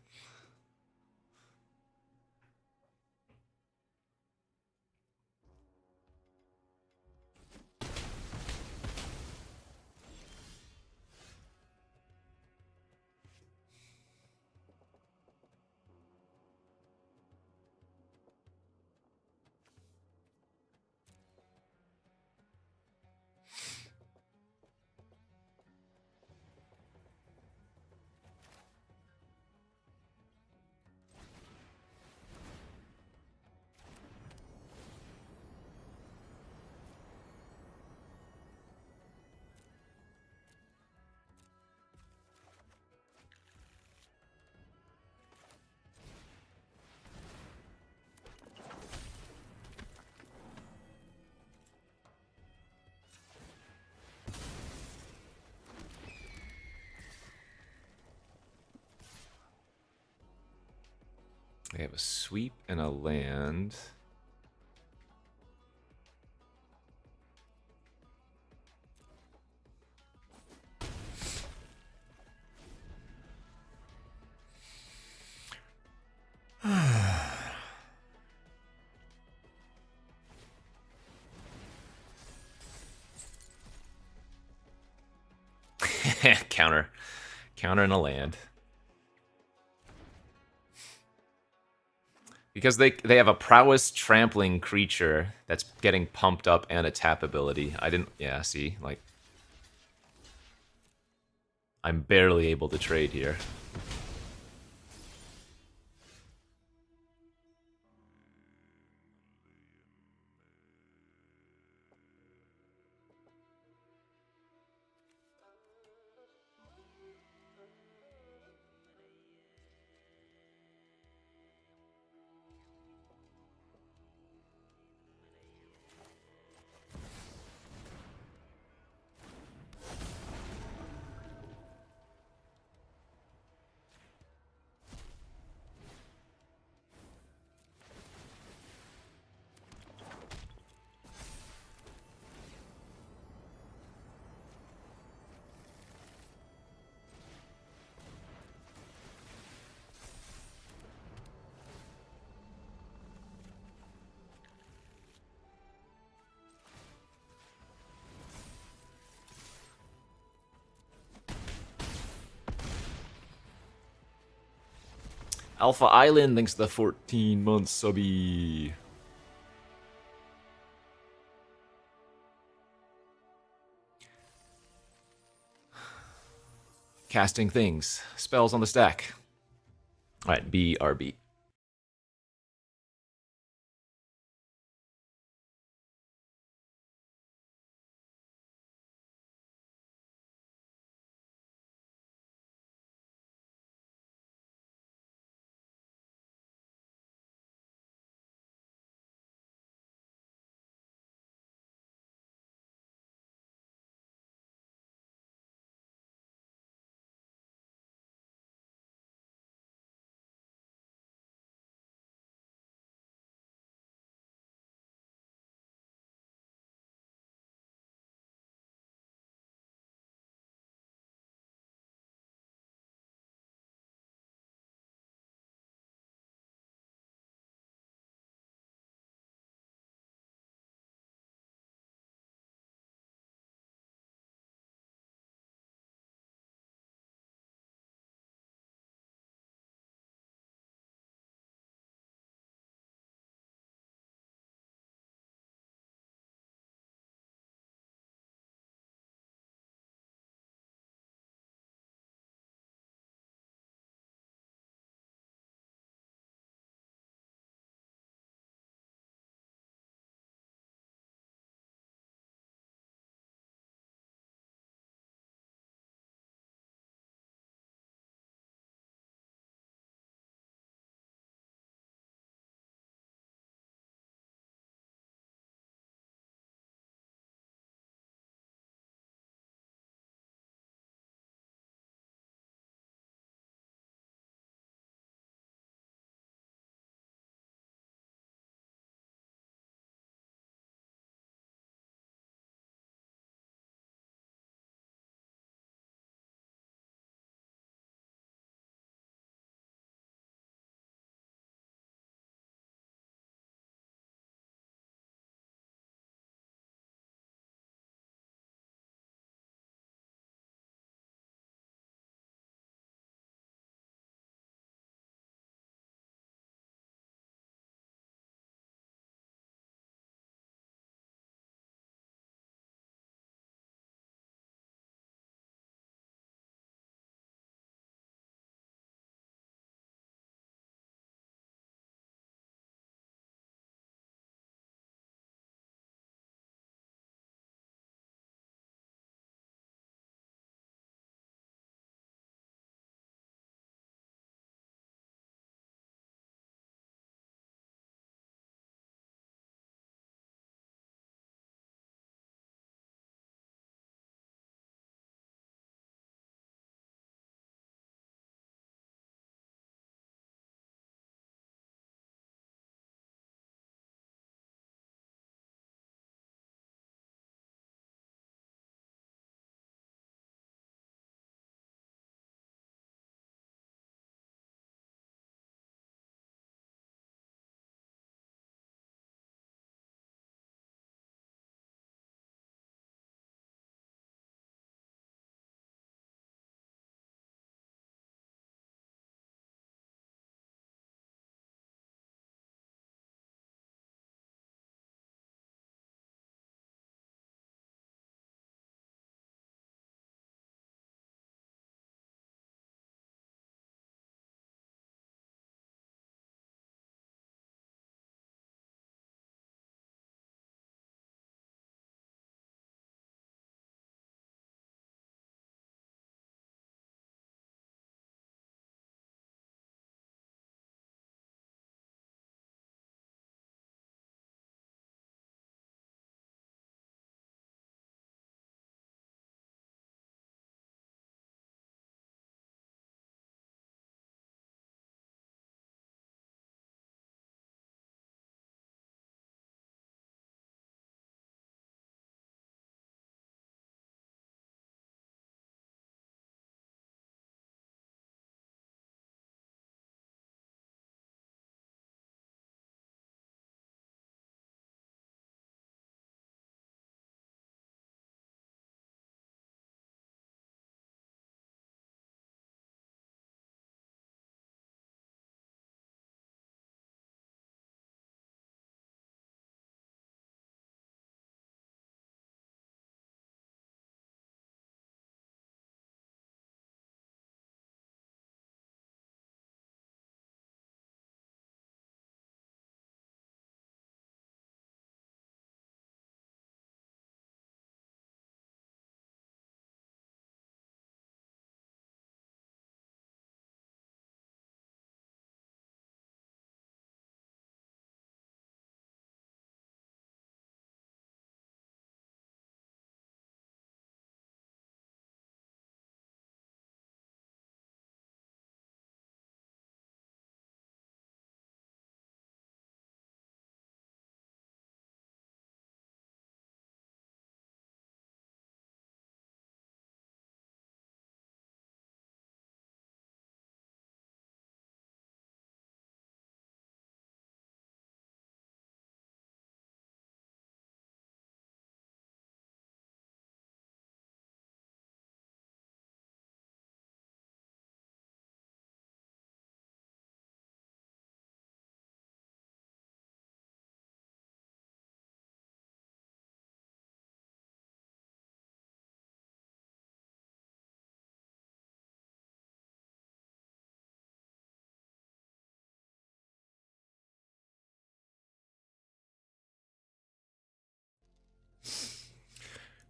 They have a sweep and a land. Counter. Counter and a land. Because they have a prowess trampling creature that's getting pumped up and a tap ability. I didn't... Yeah, see? Like... I'm barely able to trade here. Alpha Island, thanks to the 14 months subby. Casting things. Spells on the stack. Alright, BRB.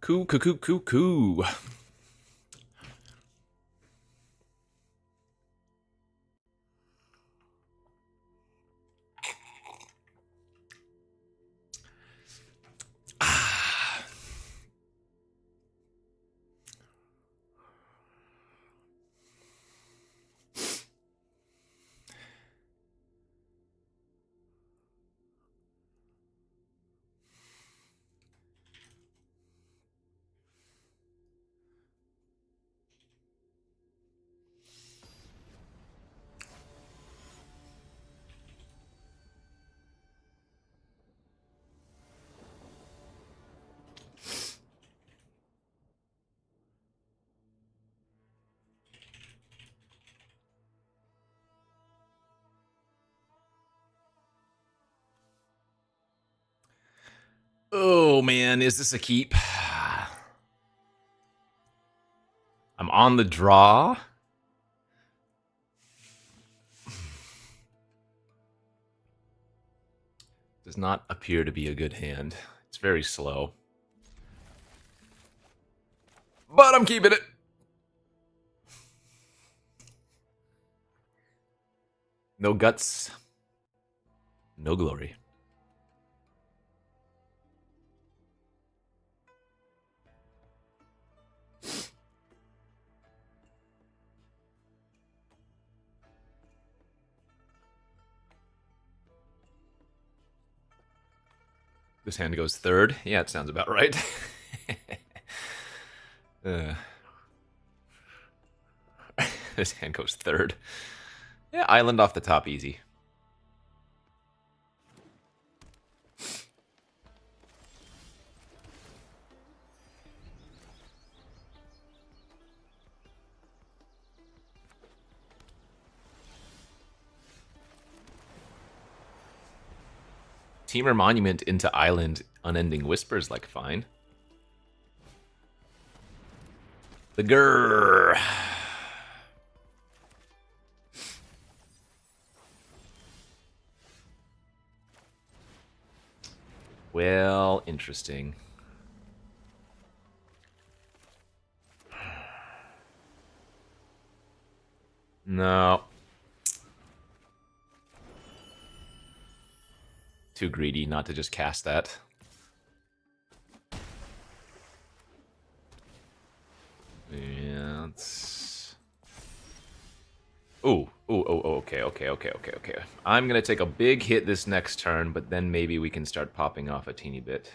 Coo, coo, coo, coo, coo. Oh man, is this a keep? I'm on the draw. Does not appear to be a good hand. It's very slow. But I'm keeping it. No guts. No glory. This hand goes third. Yeah, it sounds about right. This hand goes third. Yeah, island off the top easy. Teamer Monument into Island, Unending Whispers like fine. The grrr. Well, interesting. No. Too greedy not to just cast that. Yeah, it's... Ooh, okay. I'm gonna take a big hit this next turn, but then maybe we can start popping off a teeny bit.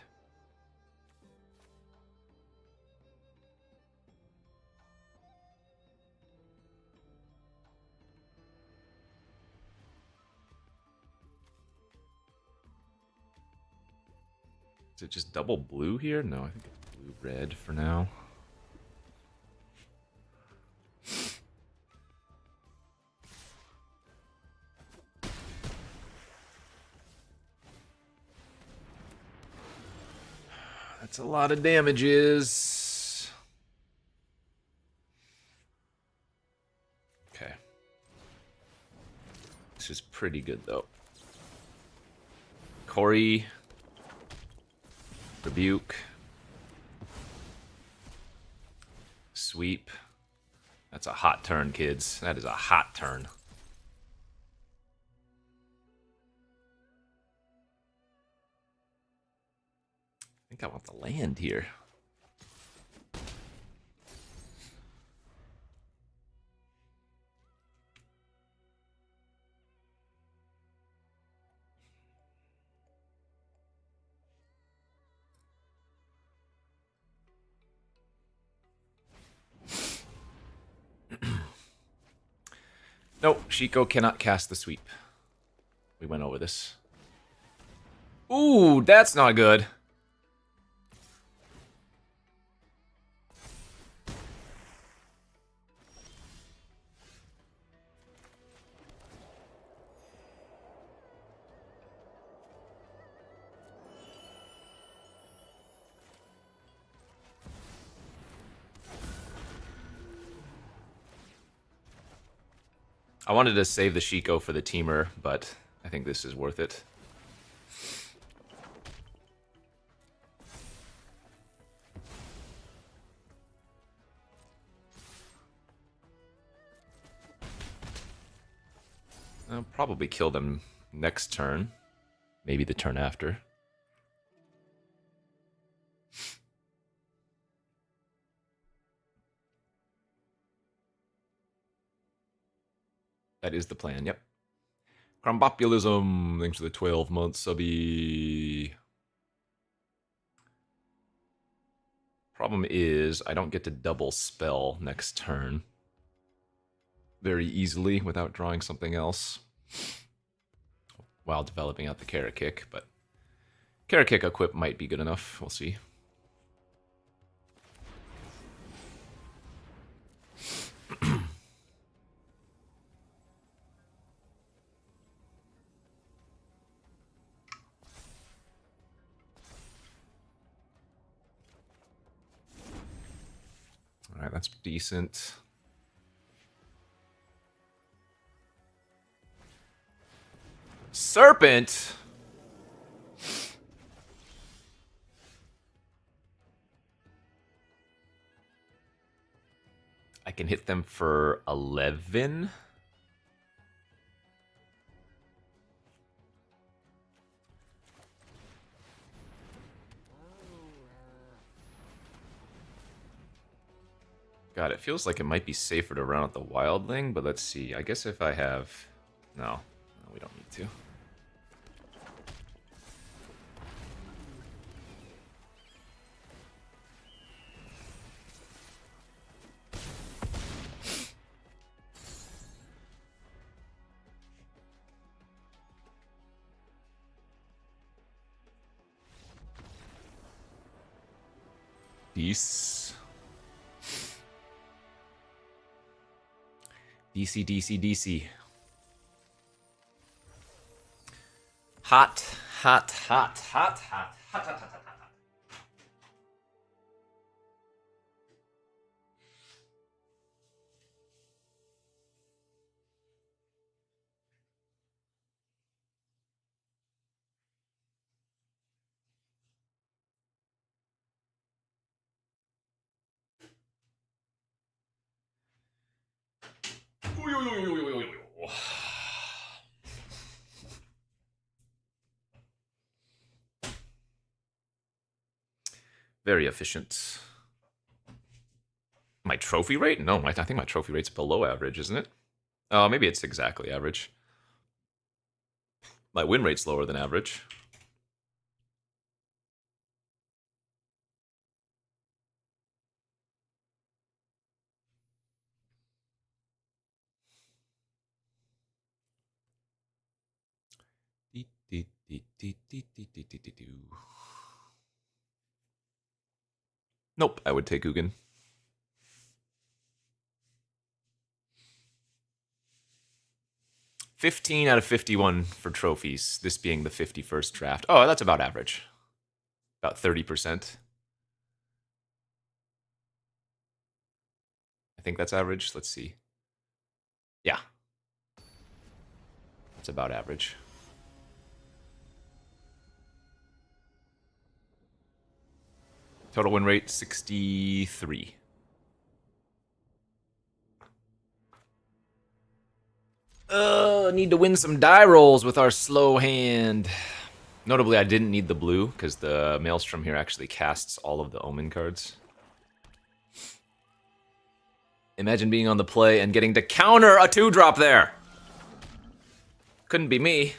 Is it just double blue here? No, I think it's blue-red for now. That's a lot of damages. Okay. This is pretty good, though. Corey. Rebuke. Sweep. That's a hot turn, kids. That is a hot turn. I think I want the land here. No, Shiko cannot cast the sweep. We went over this. Ooh, that's not good. I wanted to save the Shiko for the teamer, but I think this is worth it. I'll probably kill them next turn. Maybe the turn after. That is the plan, yep. Crambopulism, thanks for the 12 months, subby. Problem is, I don't get to double spell next turn very easily without drawing something else while developing out the Carrot Kick, but Carrot Kick equip might be good enough. We'll see. All right, that's decent. Serpent? I can hit them for 11. God, it feels like it might be safer to run out the Wildling, but let's see. I guess if I have... No, we don't need to. DC, DC. Hot. Very efficient. My trophy rate? No, I think my trophy rate's below average, isn't it? Oh, maybe it's exactly average. My win rate's lower than average. Nope, I would take Ugin. $15 out of 51 for trophies, this being the 51st draft. Oh, that's about average. About 30%. I think that's average. Let's see. Yeah. That's about average. Total win rate, 63. Need to win some die rolls with our slow hand. Notably, I didn't need the blue, because the Maelstrom here actually casts all of the Omen cards. Imagine being on the play and getting to counter a 2-drop there. Couldn't be me.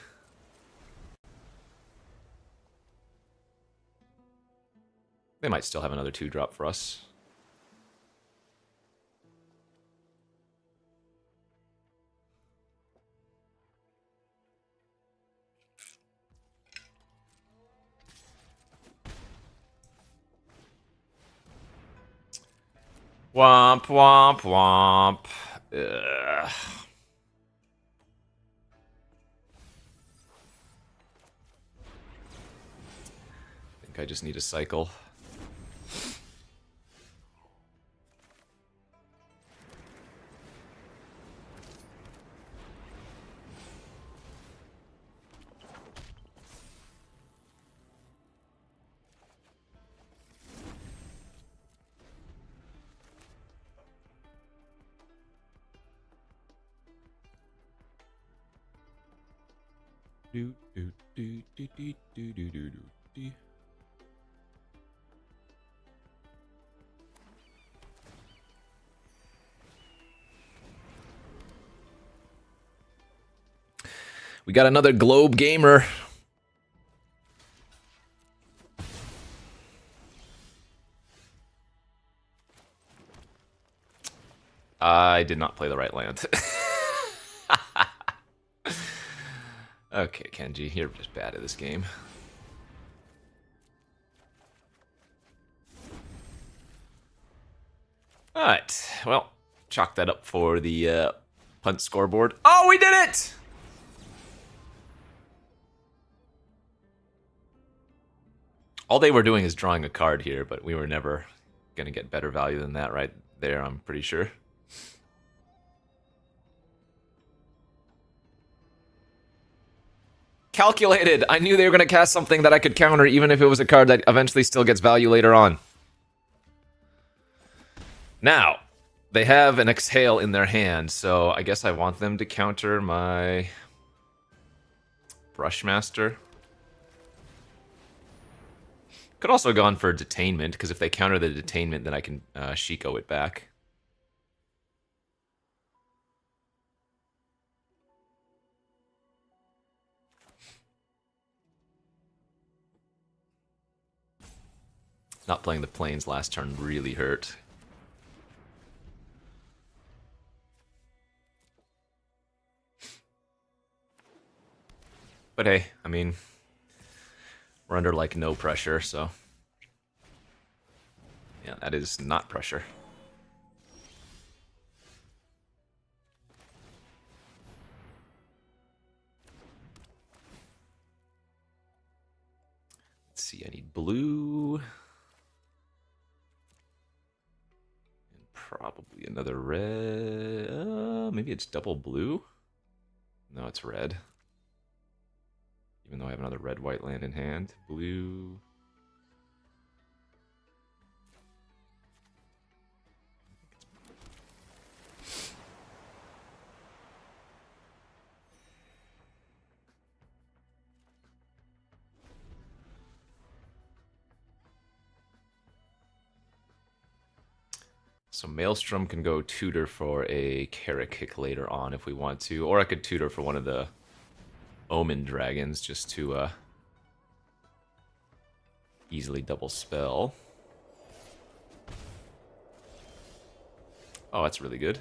They might still have another 2-drop for us. Womp, womp, womp. Ugh. I think I just need a cycle. Do, do, do, do, do, do, do, do, do. We got another Globe Gamer. I did not play the right land. Okay, Kenji, you're just bad at this game. Alright, well, chalk that up for the punt scoreboard. Oh, we did it! All they were doing is drawing a card here, but we were never going to get better value than that right there, I'm pretty sure. Calculated! I knew they were going to cast something that I could counter, even if it was a card that eventually still gets value later on. Now, they have an Exhale in their hand, so I guess I want them to counter my Brushmaster. Could also have gone for Detainment, because if they counter the Detainment, then I can Shiko it back. Not playing the Plains last turn really hurt. But hey, I mean, we're under like no pressure, so yeah, that is not pressure. Let's see, I need blue. And probably another red. Maybe it's double blue? No, it's red. Even though I have another red-white land in hand. Blue. So Maelstrom can go tutor for a Carrot Kick later on if we want to. Or I could tutor for one of the Omen Dragons just to easily double spell. Oh, that's really good.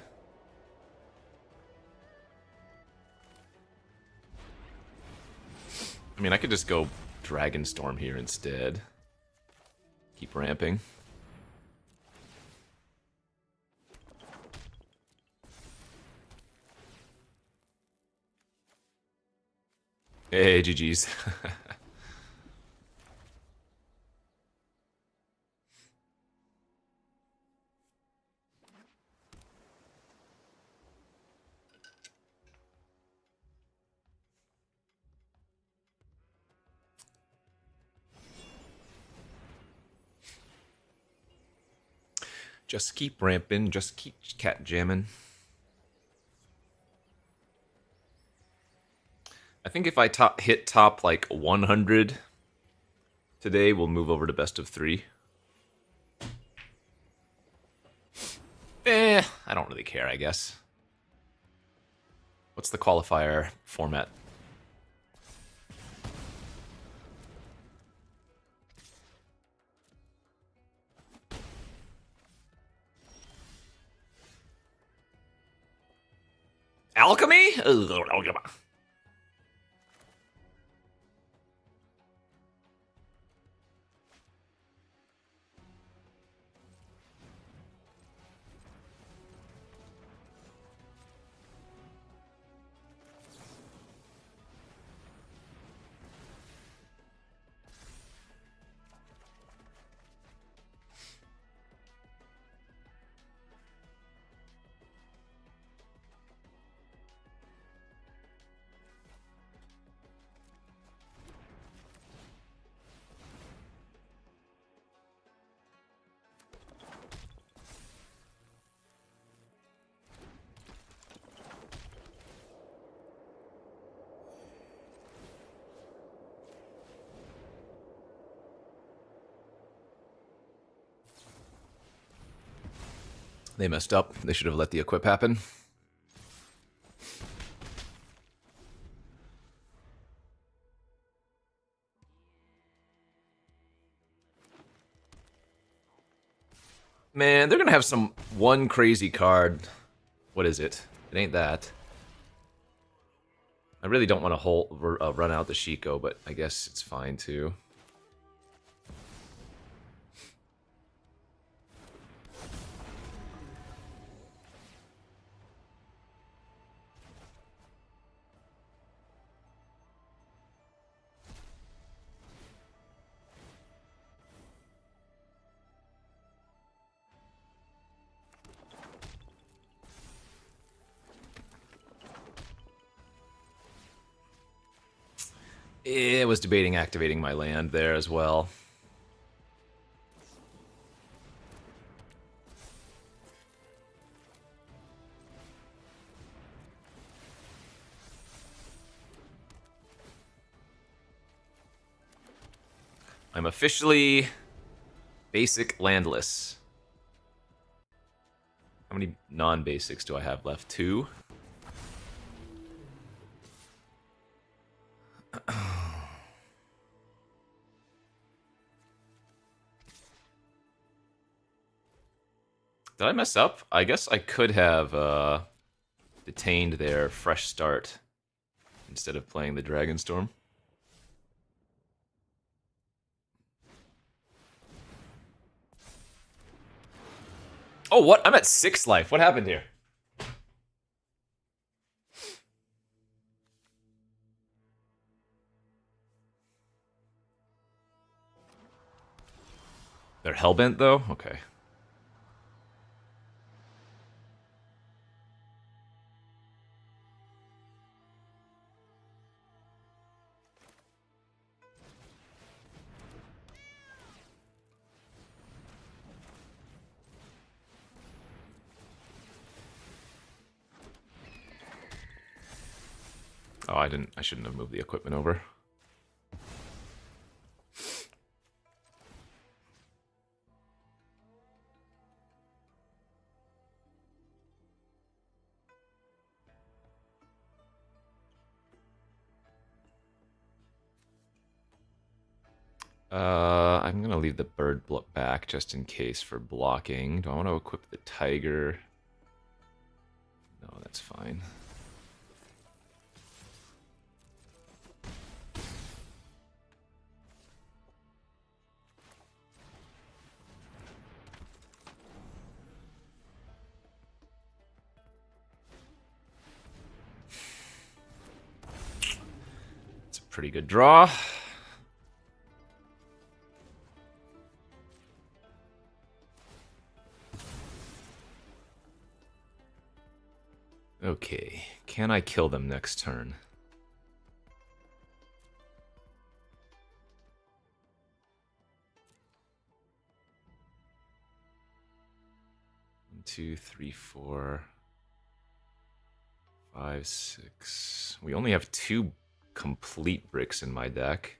I mean, I could just go Dragonstorm here instead. Keep ramping. Hey, GG's. Just keep ramping, just keep cat jamming. I think if I hit top like 100 today, we'll move over to best of 3. I don't really care, I guess. What's the qualifier format? Alchemy? They messed up. They should have let the equip happen. Man, they're gonna have some one crazy card. What is it? It ain't that. I really don't want to run out the Shiko, but I guess it's fine too. I was debating activating my land there as well. I'm officially basic landless. How many non-basics do I have left? 2? Did I mess up? I guess I could have detained their fresh start instead of playing the Dragonstorm. Oh, what? I'm at 6 life. What happened here? They're hellbent, though? Okay. Oh, I shouldn't have moved the equipment over. I'm gonna leave the bird back just in case for blocking. Do I want to equip the tiger? No, that's fine. It's a pretty good draw. Okay, can I kill them next turn? One, 2, 3, 4, 5, 6. We only have 2 complete bricks in my deck.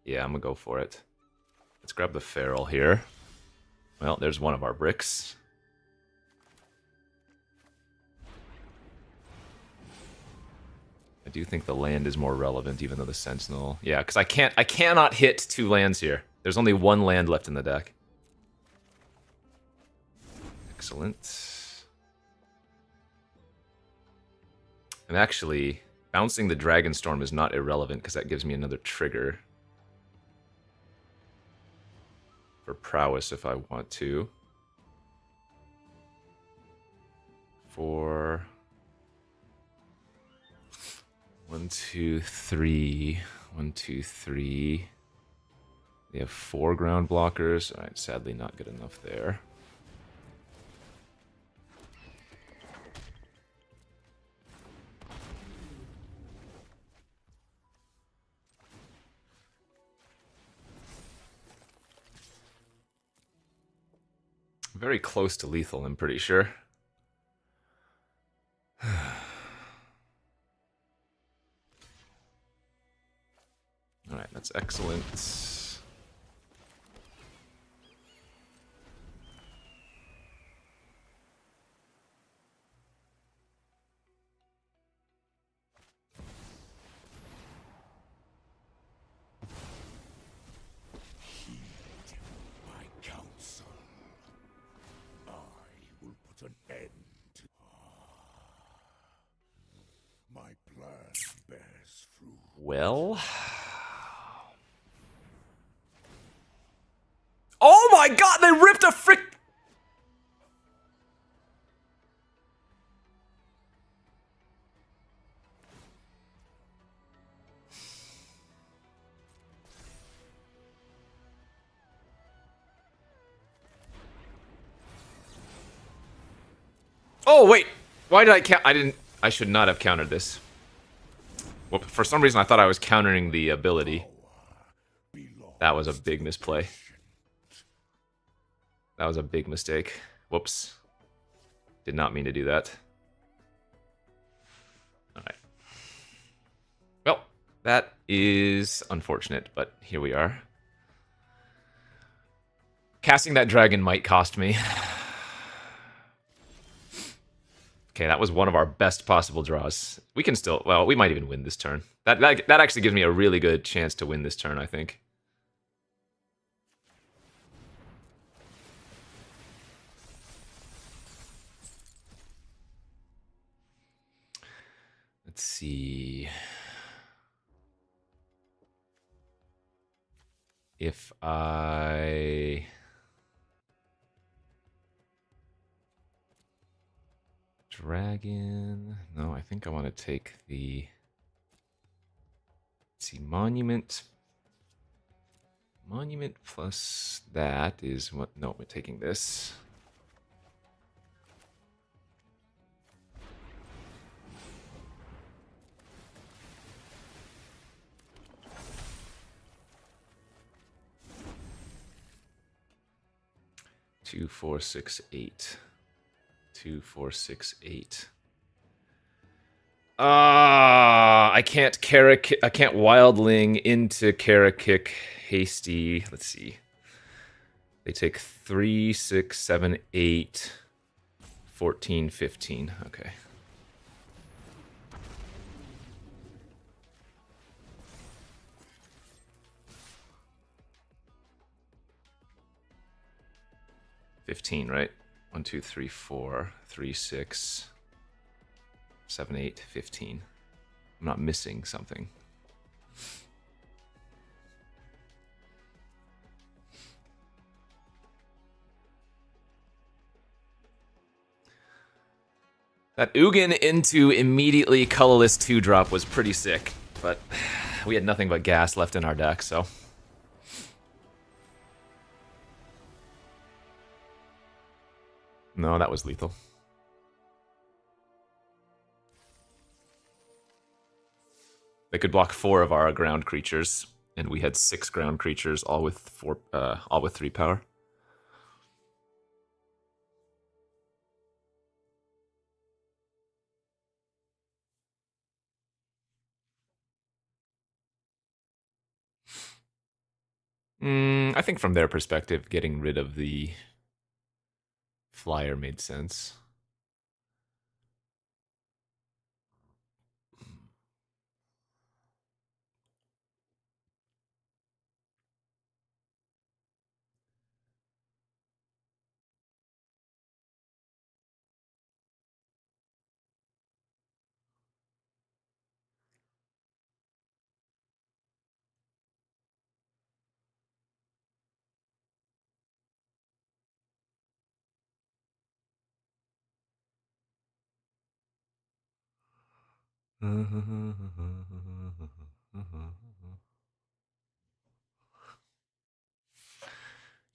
Yeah, I'm gonna go for it. Let's grab the feral here. Well, there's one of our bricks. I do think the land is more relevant, even though the Sentinel. Yeah, because I cannot hit 2 lands here. There's only 1 land left in the deck. Excellent. And actually, bouncing the Dragonstorm is not irrelevant because that gives me another trigger for prowess if I want to. 4. 1, 2, 3. 1, 2, 3. They have 4 ground blockers. Alright, sadly not good enough there. Very close to lethal, I'm pretty sure. Alright, that's excellent. Well... Oh my god, they ripped a frick... Oh, wait. Why did I count? I should not have countered this. Well, for some reason, I thought I was countering the ability. That was a big misplay. That was a big mistake. Whoops. Did not mean to do that. Alright. Well, that is unfortunate, but here we are. Casting that dragon might cost me. Okay, that was one of our best possible draws. We can still... Well, we might even win this turn. That actually gives me a really good chance to win this turn, I think. Let's see... If I... Dragon... No, I think I want to take the... Let's see, Monument... Monument plus that is what... No, we're taking this. Two, 4, 6, 8. 2, 4, 6, 8. I can't I can't wildling into Kara-Kick hasty. Let's see. They take 3, 6, 7, 8, 14, 15. Okay. $15, right? 1, 2, 3, 4, 3, 6, 7, 8, 15. I'm not missing something. That Ugin into immediately colorless 2-drop was pretty sick, but we had nothing but gas left in our deck, so... No, that was lethal. They could block 4 of our ground creatures, and we had 6 ground creatures, all with 3 power. I think from their perspective, getting rid of the flyer made sense.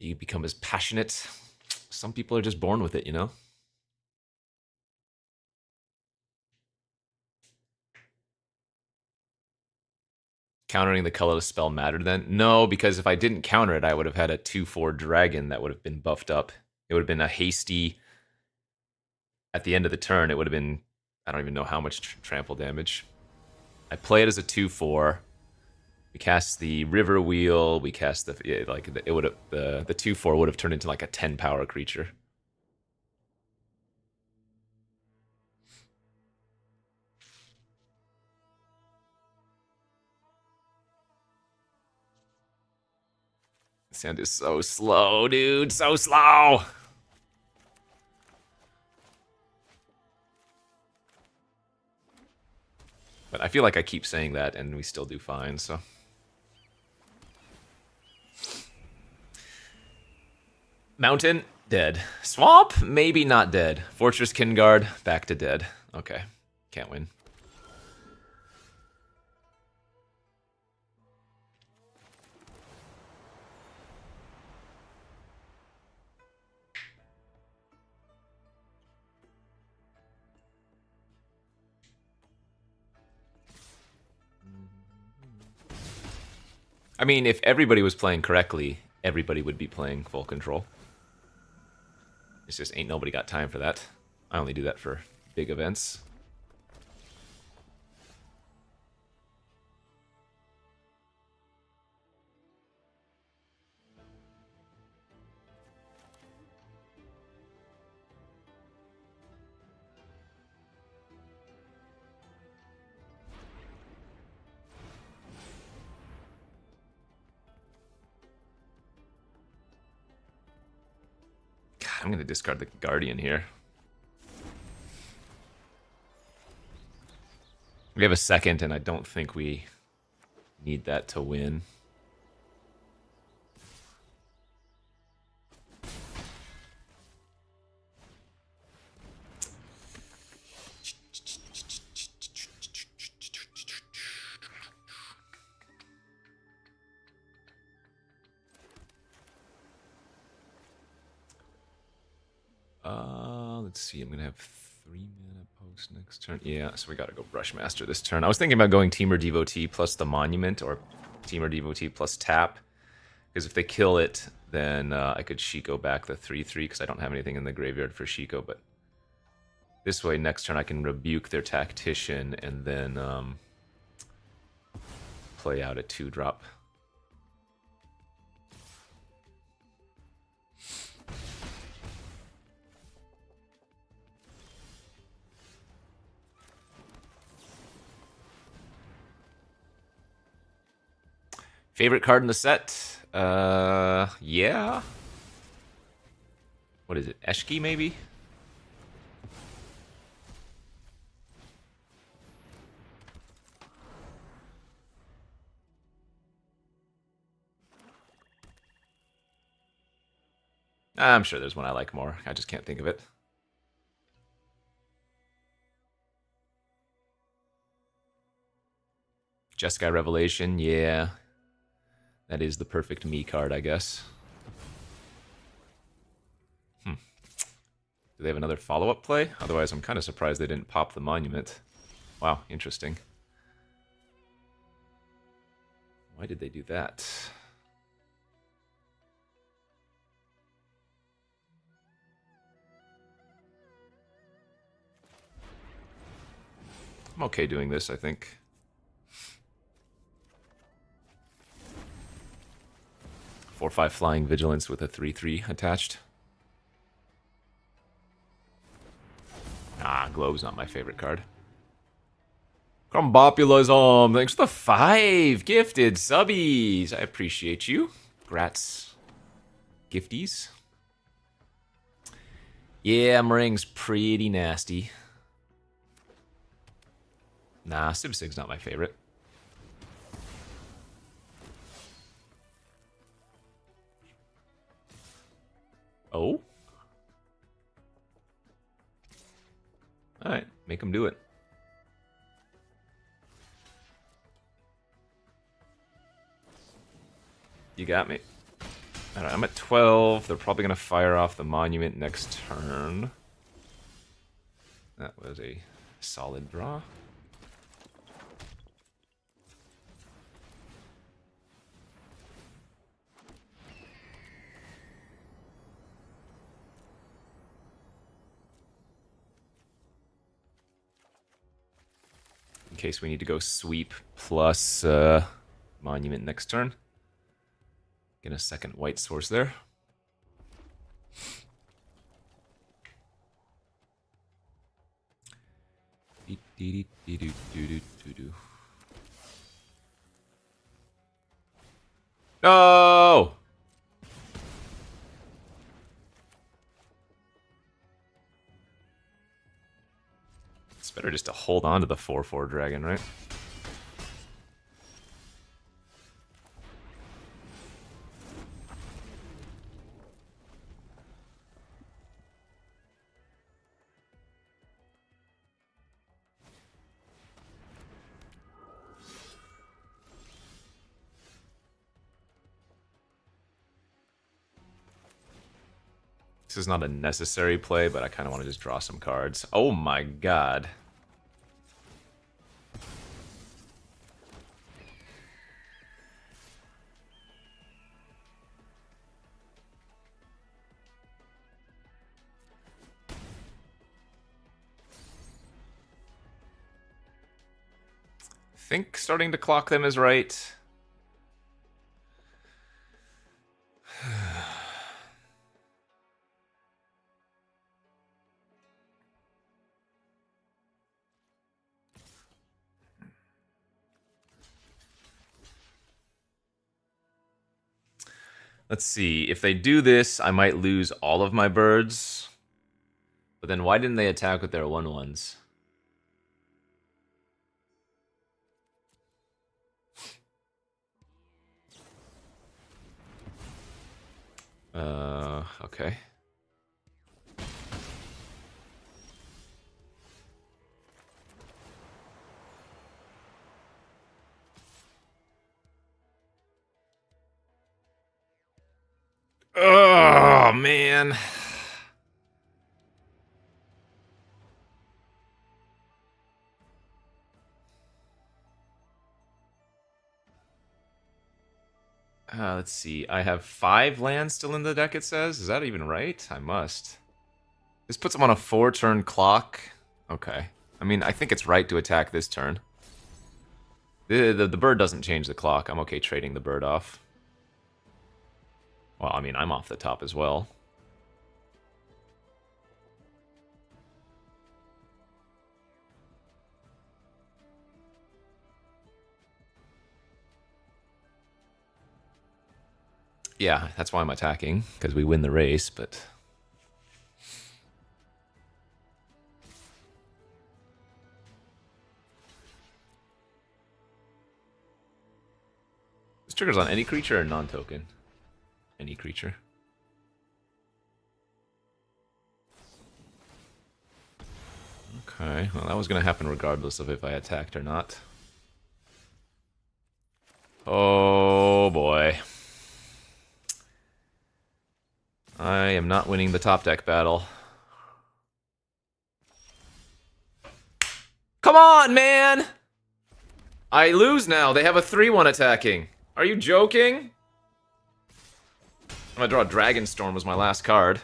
You become as passionate. Some people are just born with it, you know? Countering the colorless spell mattered then? No, because if I didn't counter it, I would have had a 2/4 dragon that would have been buffed up. It would have been a hasty... At the end of the turn, it would have been... I don't even know how much trample damage. I play it as a 2/4. We cast the River Wheel. We cast the... Yeah, like, it would have... The 2/4 would have turned into like a 10 power creature. Sand is so slow, dude. So slow. But I feel like I keep saying that, and we still do fine, so... Mountain, dead. Swamp, maybe not dead. Fortress Kinguard, back to dead. Okay, can't win. I mean, if everybody was playing correctly, everybody would be playing full control. It's just ain't nobody got time for that. I only do that for big events. God, I'm gonna discard the Guardian here. We have a second, and I don't think we need that to win. Let's see. I'm gonna have 3 mana post next turn. Yeah, so we gotta go Brushmaster this turn. I was thinking about going Teamer Devotee plus the Monument, or Teamer Devotee plus tap, because if they kill it, then I could Shiko back the 3/3 because I don't have anything in the graveyard for Shiko. But this way, next turn I can rebuke their Tactician and then play out a 2-drop. Favorite card in the set? Yeah. What is it? Eshki, maybe? I'm sure there's one I like more. I just can't think of it. Jeskai Revelation, yeah. That is the perfect me card, I guess. Do they have another follow-up play? Otherwise, I'm kind of surprised they didn't pop the Monument. Wow, interesting. Why did they do that? I'm okay doing this, I think. Four, 5 Flying Vigilance with a 3/3 attached. Ah, Globe's not my favorite card. Crumbopulous, thanks for the 5 gifted subbies. I appreciate you. Grats. Gifties. Yeah, Meringue's pretty nasty. Nah, Sibsig's not my favorite. Oh? Alright, make him do it. You got me. Alright, I'm at 12. They're probably going to fire off the Monument next turn. That was a solid draw. In case we need to go sweep plus Monument next turn. Get a second white source there. No! It's better just to hold on to the 4/4 dragon, right? This is not a necessary play, but I kind of want to just draw some cards. Oh my god. I think starting to clock them is right. Let's see. If they do this, I might lose all of my birds. But then why didn't they attack with their 1/1s? Okay. Oh, man. Let's see. I have 5 lands still in the deck, it says. Is that even right? I must. This puts them on a 4-turn clock. Okay. I mean, I think it's right to attack this turn. The bird doesn't change the clock. I'm okay trading the bird off. Well, I mean, I'm off the top as well. Yeah, that's why I'm attacking, because we win the race, but... This triggers on any creature or non-token? Any creature. Okay, well that was going to happen regardless of if I attacked or not. Oh boy. I am not winning the top deck battle. Come on, man! I lose now. They have a 3/1 attacking. Are you joking? I'm gonna draw Dragonstorm was my last card.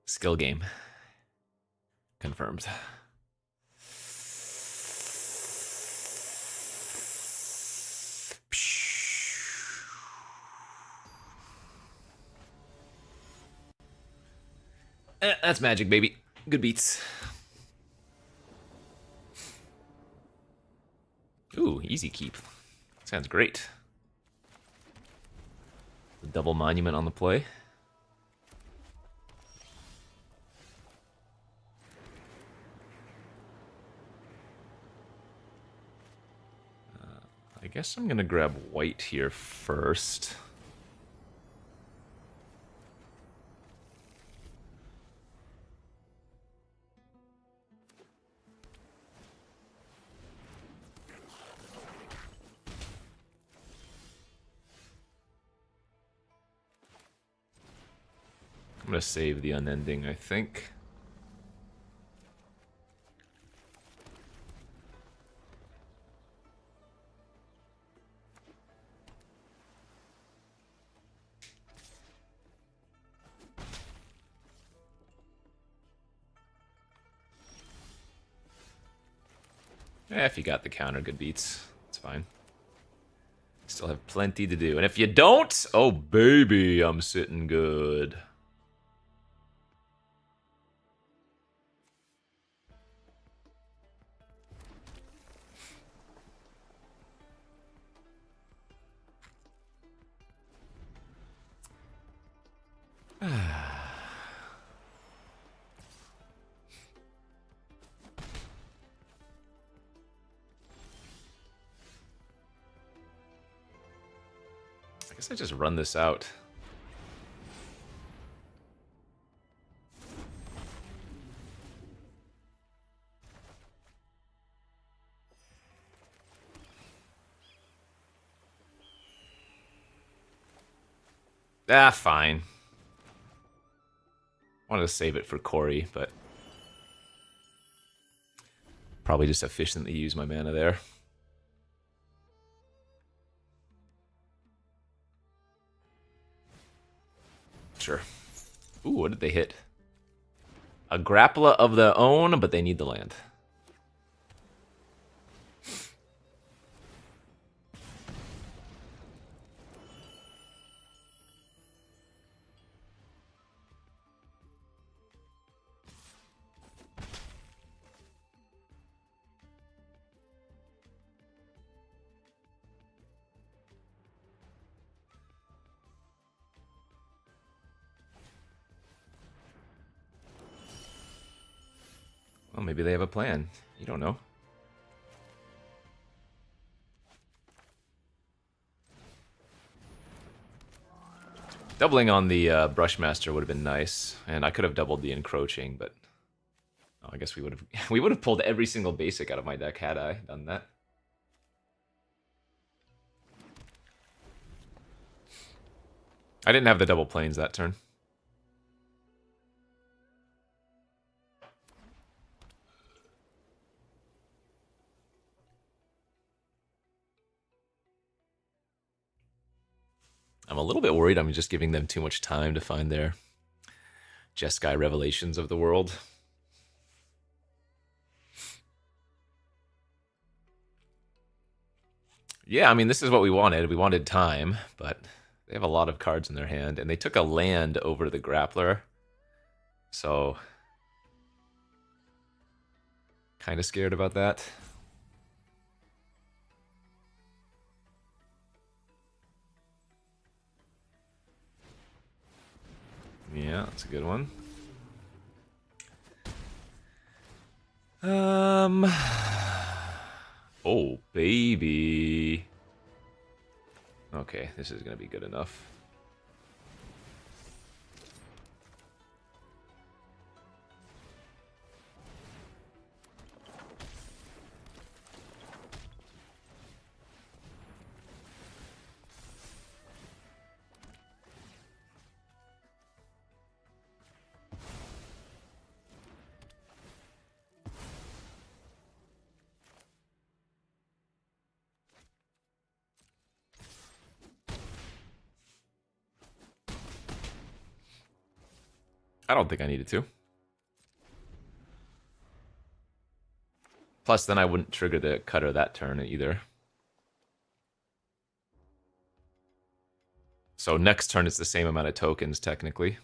Skill game. Confirmed. That's magic, baby. Good beats. Ooh, easy keep. Sounds great. The double monument on the play. I guess I'm gonna grab white here first. I'm gonna save the unending, I think. If you got the counter, good beats. It's fine. Still have plenty to do. And if you don't, oh baby, I'm sitting good. I guess I just run this out. Ah, fine. Wanted to save it for Corey, but probably just efficiently use my mana there. Sure. Ooh, what did they hit? A Grappler of their own, but they need the land. Well, maybe they have a plan. You don't know. Doubling on the Brushmaster would have been nice, and I could have doubled the encroaching, but I guess we would have we would have pulled every single basic out of my deck had I done that. I didn't have the double planes that turn. I'm a little bit worried I'm just giving them too much time to find their Jeskai revelations of the world. Yeah, I mean, this is what we wanted. We wanted time, but they have a lot of cards in their hand, and they took a land over the Grappler. So, kind of scared about that. Yeah, that's a good one. Oh, baby. Okay, this is going to be good enough. I don't think I needed to. Plus, then I wouldn't trigger the cutter that turn either. So next turn it's the same amount of tokens, technically.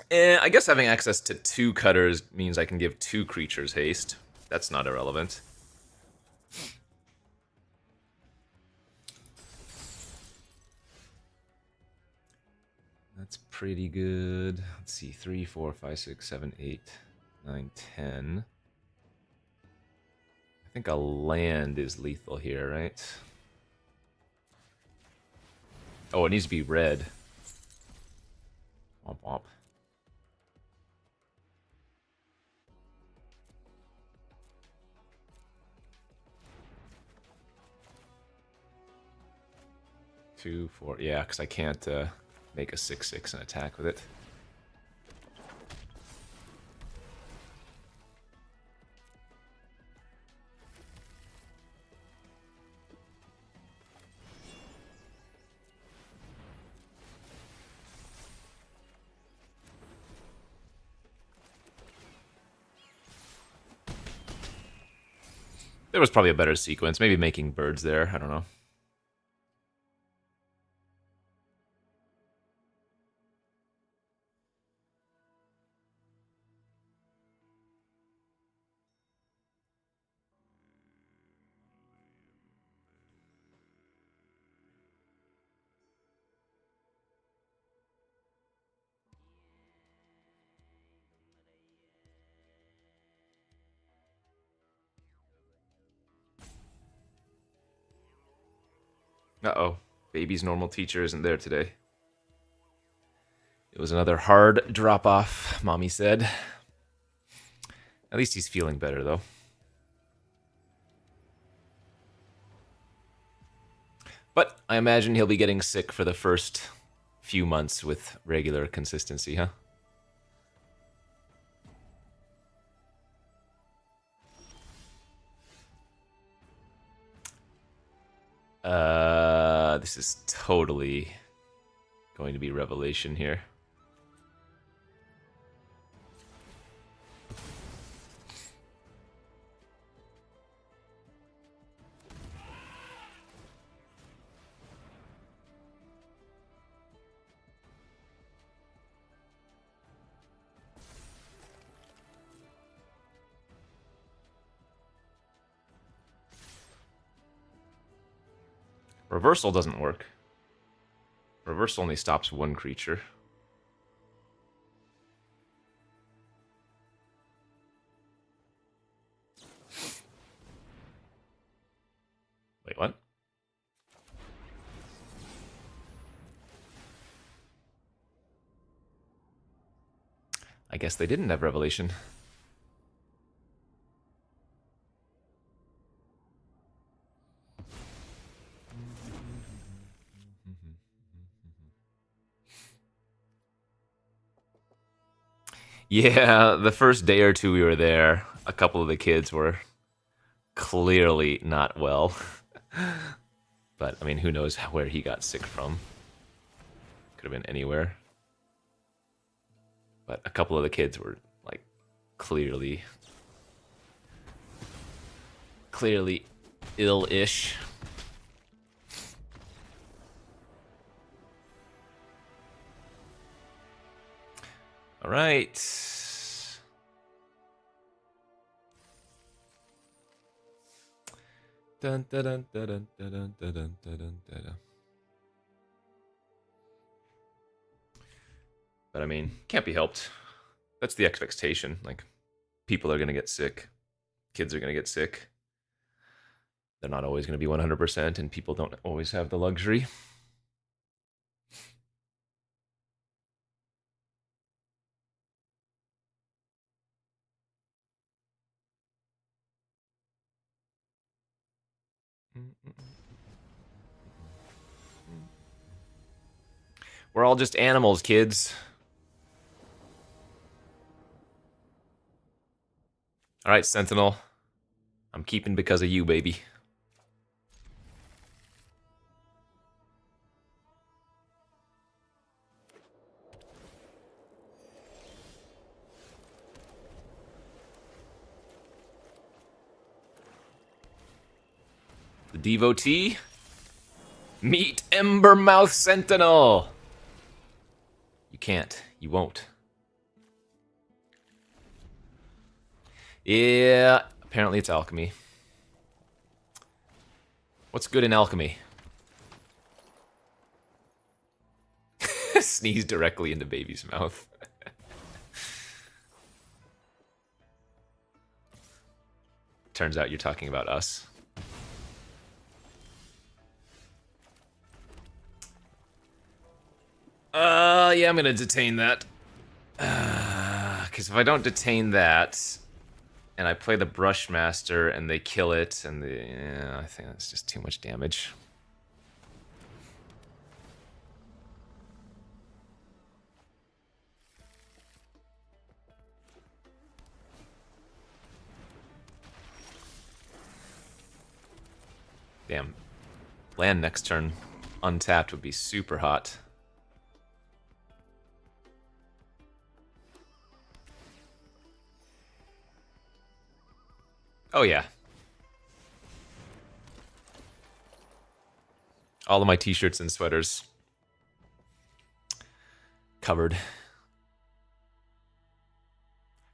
I guess having access to 2 cutters means I can give 2 creatures haste. That's not irrelevant. That's pretty good. Let's see, 3, 4, 5, 6, 7, 8, 9, 10. I think a land is lethal here, right? Oh, it needs to be red. Womp womp. Two, 4. Yeah, because I can't make a 6/6 and attack with it. There was probably a better sequence. Maybe making birds there. I don't know. Uh-oh. Baby's normal teacher isn't there today. It was another hard drop-off, Mommy said. At least he's feeling better, though. But I imagine he'll be getting sick for the first few months with regular consistency, huh? This is totally going to be revelation here. Reversal doesn't work. Reversal only stops one creature. Wait, what? I guess they didn't have revelation. Yeah, the first day or two we were there, a couple of the kids were clearly not well. But, I mean, who knows where he got sick from. Could have been anywhere. But a couple of the kids were, like, clearly ill-ish. All right. Dun, dun, dun, dun, dun, dun, dun, dun, dun, dun. But I mean, can't be helped. That's the expectation. Like, people are gonna get sick. Kids are gonna get sick. They're not always gonna be 100%, and people don't always have the luxury. We're all just animals, kids. All right, Sentinel. I'm keeping because of you, baby. The devotee. Meet Embermouth Sentinel. You can't. You won't. Yeah, apparently it's alchemy. What's good in alchemy? Sneeze directly into baby's mouth. Turns out you're talking about us. Yeah, I'm gonna detain that. Because if I don't detain that, and I play the Brushmaster, and they kill it, and yeah, I think that's just too much damage. Damn. Land next turn untapped would be super hot. Oh yeah. All of my t-shirts and sweaters covered.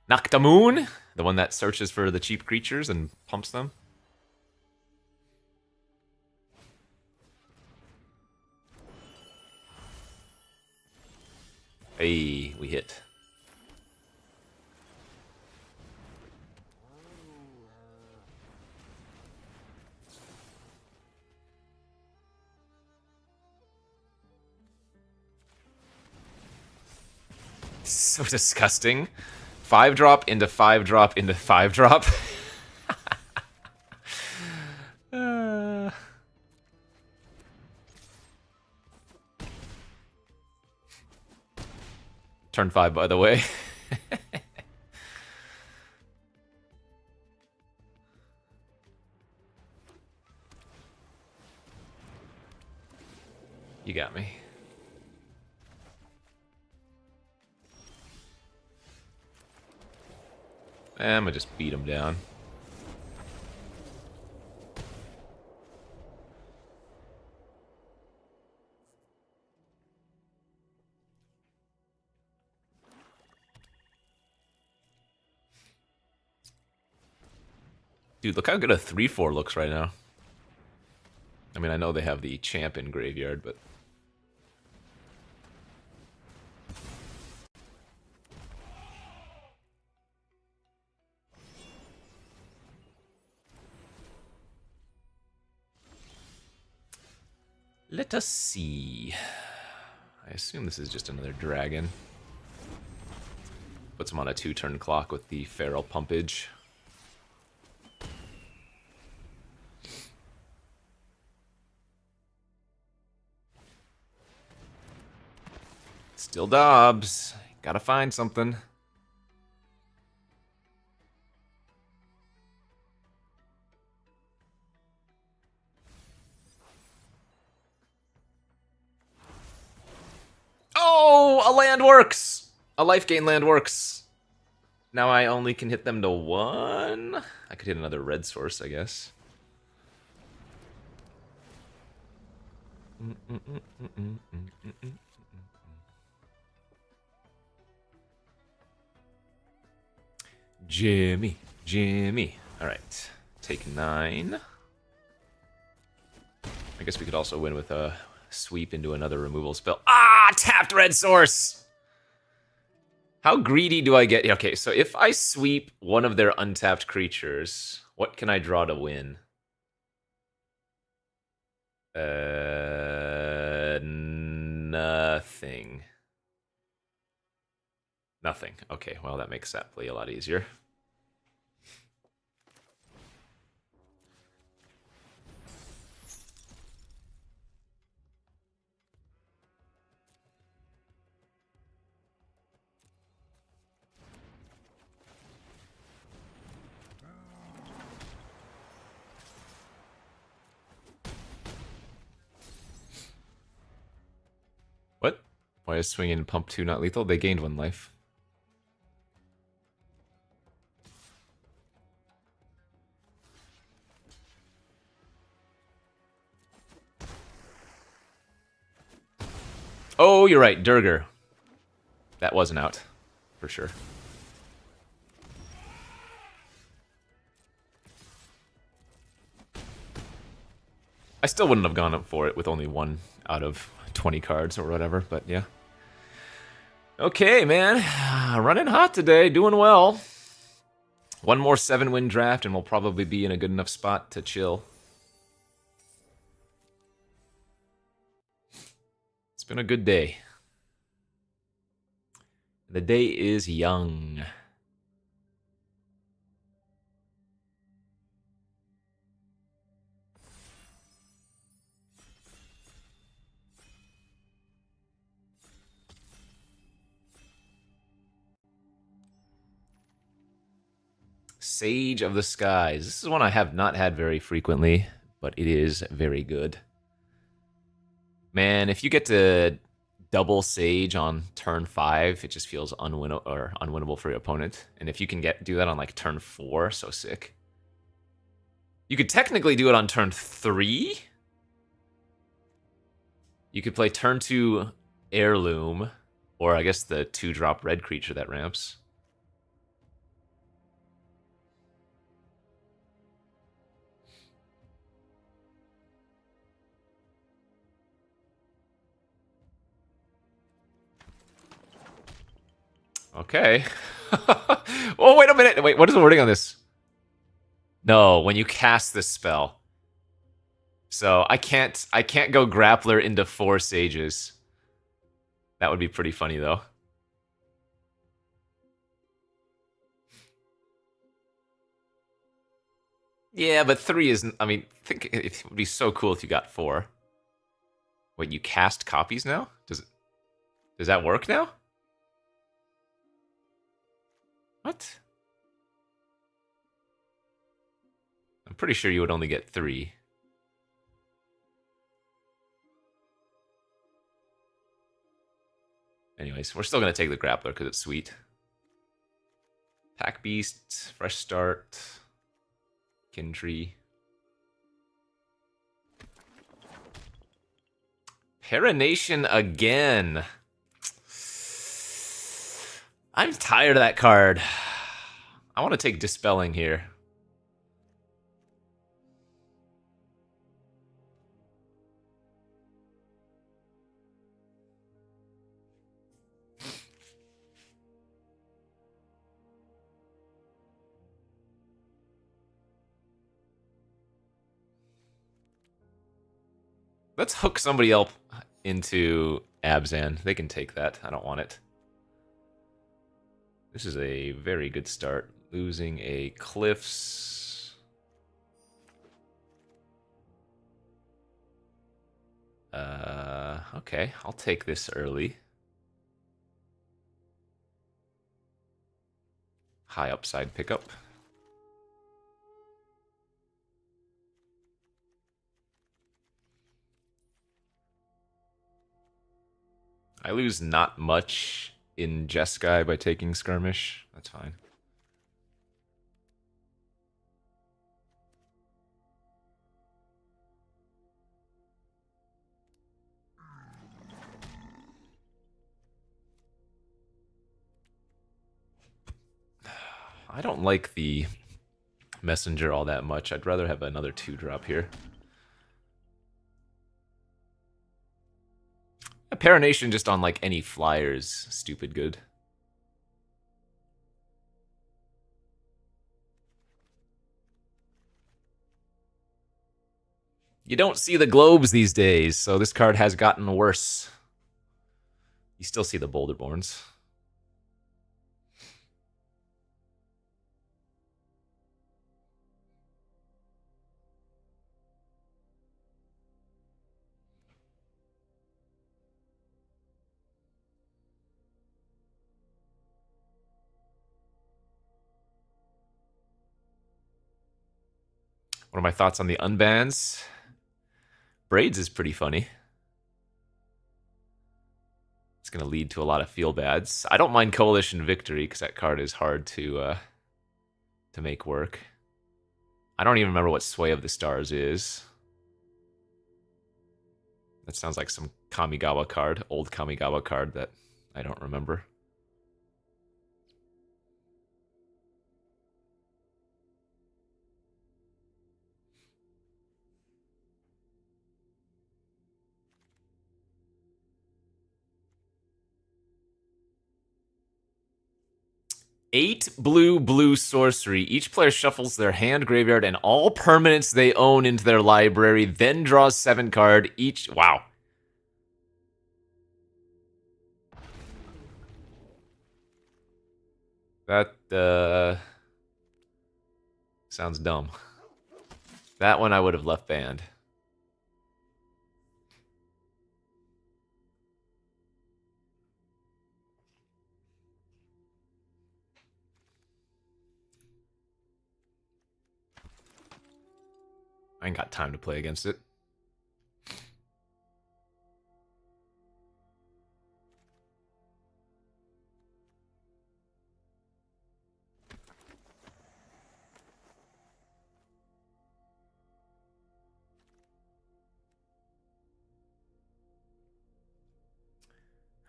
Noctamoon, the one that searches for the cheap creatures and pumps them. Hey, we hit. So disgusting. 5-drop into 5-drop into 5-drop. Turn 5, by the way. You got me. I'm gonna just beat him down. Dude, look how good a 3/4 looks right now. I mean, I know they have the champ in graveyard, but... Let us see. I assume this is just another dragon. Puts him on a 2-turn clock with the feral pumpage. Still Dobbs. Gotta find something. Oh, a land works! A life gain land works. Now I only can hit them to 1. I could hit another red source, I guess. Jimmy, Jimmy. Alright, take 9. I guess we could also win with a sweep into another removal spell. Ah, tapped red source! How greedy do I get? Okay, so if I sweep one of their untapped creatures, what can I draw to win? Nothing. Nothing. Okay, well, that makes that play a lot easier. What? Why is swinging and pump 2 not lethal? They gained 1 life. Oh, you're right, Durger. That wasn't out, for sure. I still wouldn't have gone up for it with only 1 out of 20 cards or whatever, but yeah. Okay, man. Running hot today, doing well. 1 more 7-win draft and we'll probably be in a good enough spot to chill. It's been a good day. The day is young. Sage of the Skies. This is one I have not had very frequently, but it is very good. Man, if you get to double Sage on turn 5, it just feels unwinnable for your opponent. And if you can do that on like turn 4, so sick. You could technically do it on turn 3. You could play turn 2 Heirloom, or I guess the 2-drop red creature that ramps. Okay. Oh, wait a minute. Wait, what is the wording on this? No, when you cast this spell. So I can't go Grappler into 4 Sages. That would be pretty funny though. Yeah, but 3 isn't. I mean, think it would be so cool if you got 4. Wait, you cast copies now? Does that work now? What? I'm pretty sure you would only get 3. Anyways, we're still gonna take the Grappler because it's sweet. Pack Beast, Fresh Start, Kintree. Paranation again. I'm tired of that card. I want to take Dispelling here. Let's hook somebody else into Abzan. They can take that. I don't want it. This is a very good start. Losing a Cliffs. Okay, I'll take this early. High upside pickup. I lose not much in Jeskai by taking Skirmish. That's fine. I don't like the Messenger all that much. I'd rather have another 2-drop here. A Paranation just on like any flyers, stupid good. You don't see the globes these days, so this card has gotten worse. You still see the Boulderborns. What are my thoughts on the unbans? Braids is pretty funny. It's going to lead to a lot of feel-bads. I don't mind Coalition Victory, because that card is hard to make work. I don't even remember what Sway of the Stars is. That sounds like some Kamigawa card, old Kamigawa card that I don't remember. Eight blue sorcery. Each player shuffles their hand, graveyard, and all permanents they own into their library, then draws 7 card each. Wow. That sounds dumb. That one I would have left banned. I ain't got time to play against it.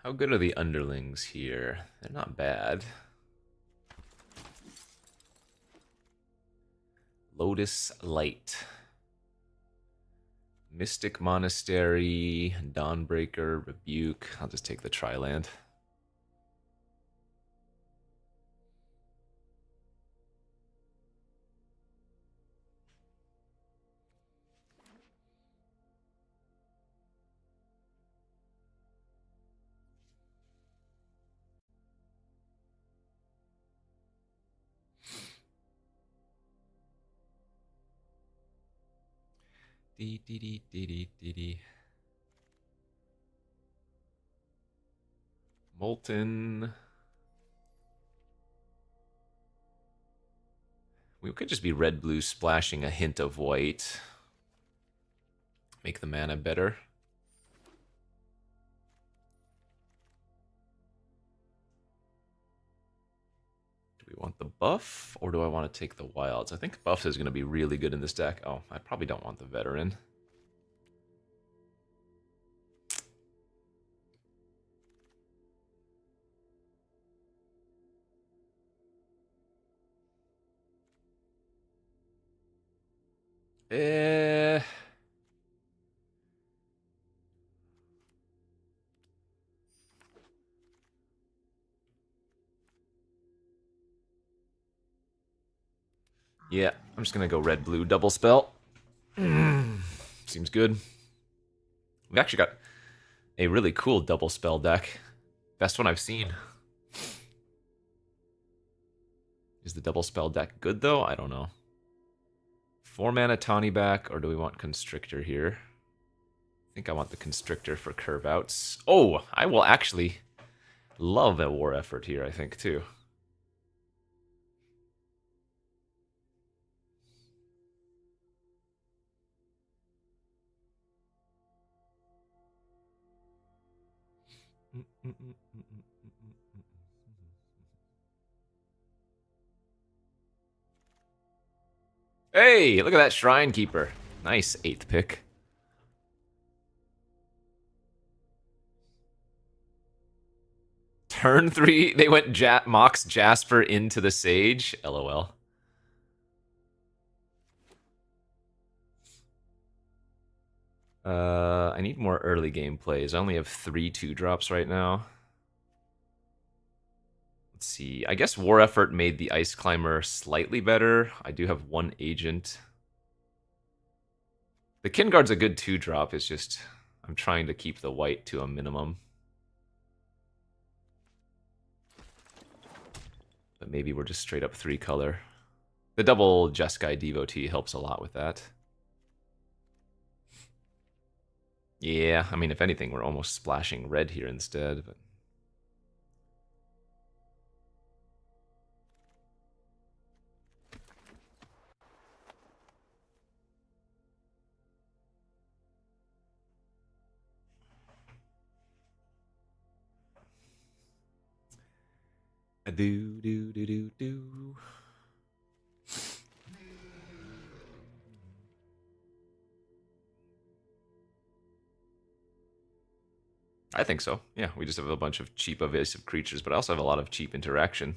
How good are the underlings here? They're not bad. Lotus Light. Mystic Monastery, Dawnbreaker, Rebuke. I'll just take the Triland. Dee dee dee dee dee dee dee. Molten. We could just be red-blue splashing a hint of white. Make the mana better. Do we want the buff, or do I want to take the wilds? I think buff is going to be really good in this deck. Oh, I probably don't want the veteran. Eh... Yeah, I'm just gonna go red-blue double spell. Seems good. We've actually got a really cool double spell deck. Best one I've seen. Is the double spell deck good though? I don't know. 4 mana Tawny back, or do we want Constrictor here? I think I want the Constrictor for curve outs. Oh, I will actually love a war effort here, I think, too. Hey, look at that Shrine Keeper. Nice 8th pick. Turn 3, they went Mox Jasper into the Sage. LOL. I need more early game plays. I only have 3 2-drops right now. Let's see. I guess War Effort made the Ice Climber slightly better. I do have 1 agent. The Kinguard's a good 2-drop. It's just I'm trying to keep the white to a minimum. But maybe we're just straight up 3-color. The double Jeskai Devotee helps a lot with that. Yeah, I mean, if anything, we're almost splashing red here instead. But do do do do do. I think so. Yeah, we just have a bunch of cheap evasive creatures, but I also have a lot of cheap interaction.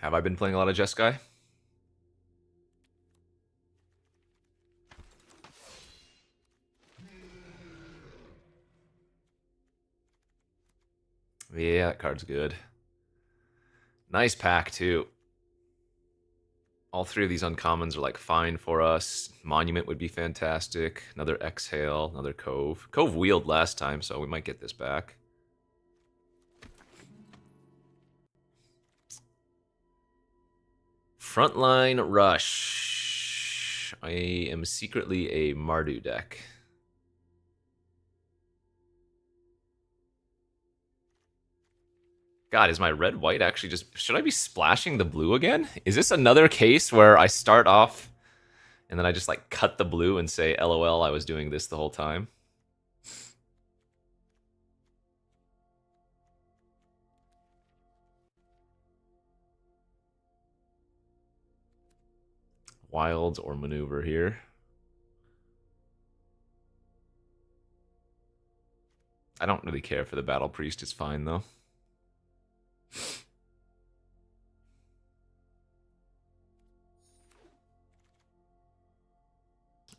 Have I been playing a lot of Jeskai? Yeah, that card's good. Nice pack, too. All 3 of these uncommons are like fine for us. Monument would be fantastic. Another Exhale, another Cove. Cove wheeled last time, so we might get this back. Frontline Rush. I am secretly a Mardu deck. God, is my red-white actually just... Should I be splashing the blue again? Is this another case where I start off and then I just like cut the blue and say, LOL, I was doing this the whole time? Wilds or maneuver here. I don't really care for the Battle Priest. It's fine, though.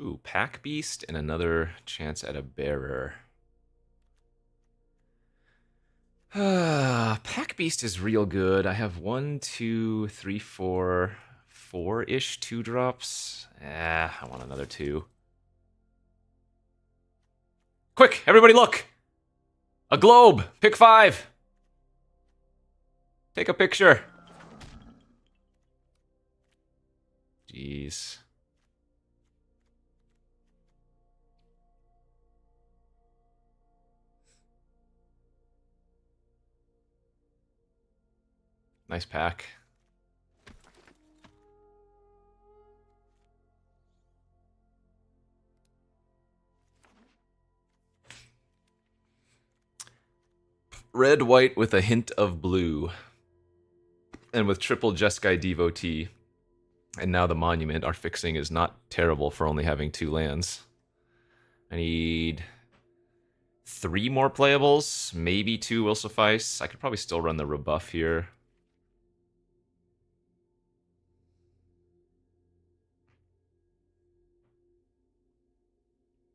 Ooh, Pack Beast and another chance at a Bearer. Pack Beast is real good. I have 1, 2, 3, 4, 4-ish 2-drops. I want another 2. Quick, everybody look! A globe! Pick 5! Take a picture. Jeez. Nice pack. Red, white with a hint of blue. And with triple Jeskai Devotee. And now the Monument, our fixing is not terrible for only having 2 lands. I need 3 more playables. Maybe 2 will suffice. I could probably still run the rebuff here.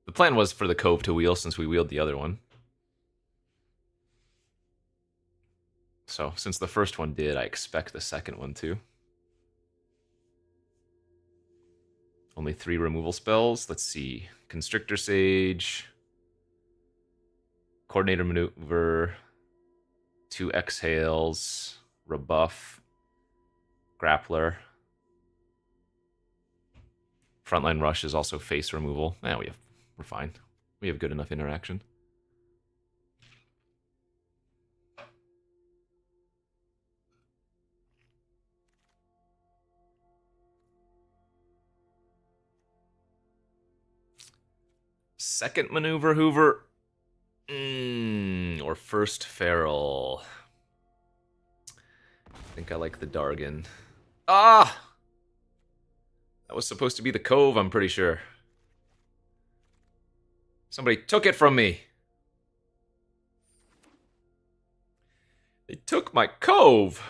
The plan was for the Cove to wheel since we wheeled the other one. So, since the first one did, I expect the second one to. Only 3 removal spells. Let's see. Constrictor Sage. Coordinator Maneuver. 2 Exhales. Rebuff. Grappler. Frontline Rush is also face removal. We're fine. We have good enough interaction. Second Maneuver Hoover. Or first Feral. I think I like the Dargon. Ah! That was supposed to be the Cove, I'm pretty sure. Somebody took it from me. They took my Cove.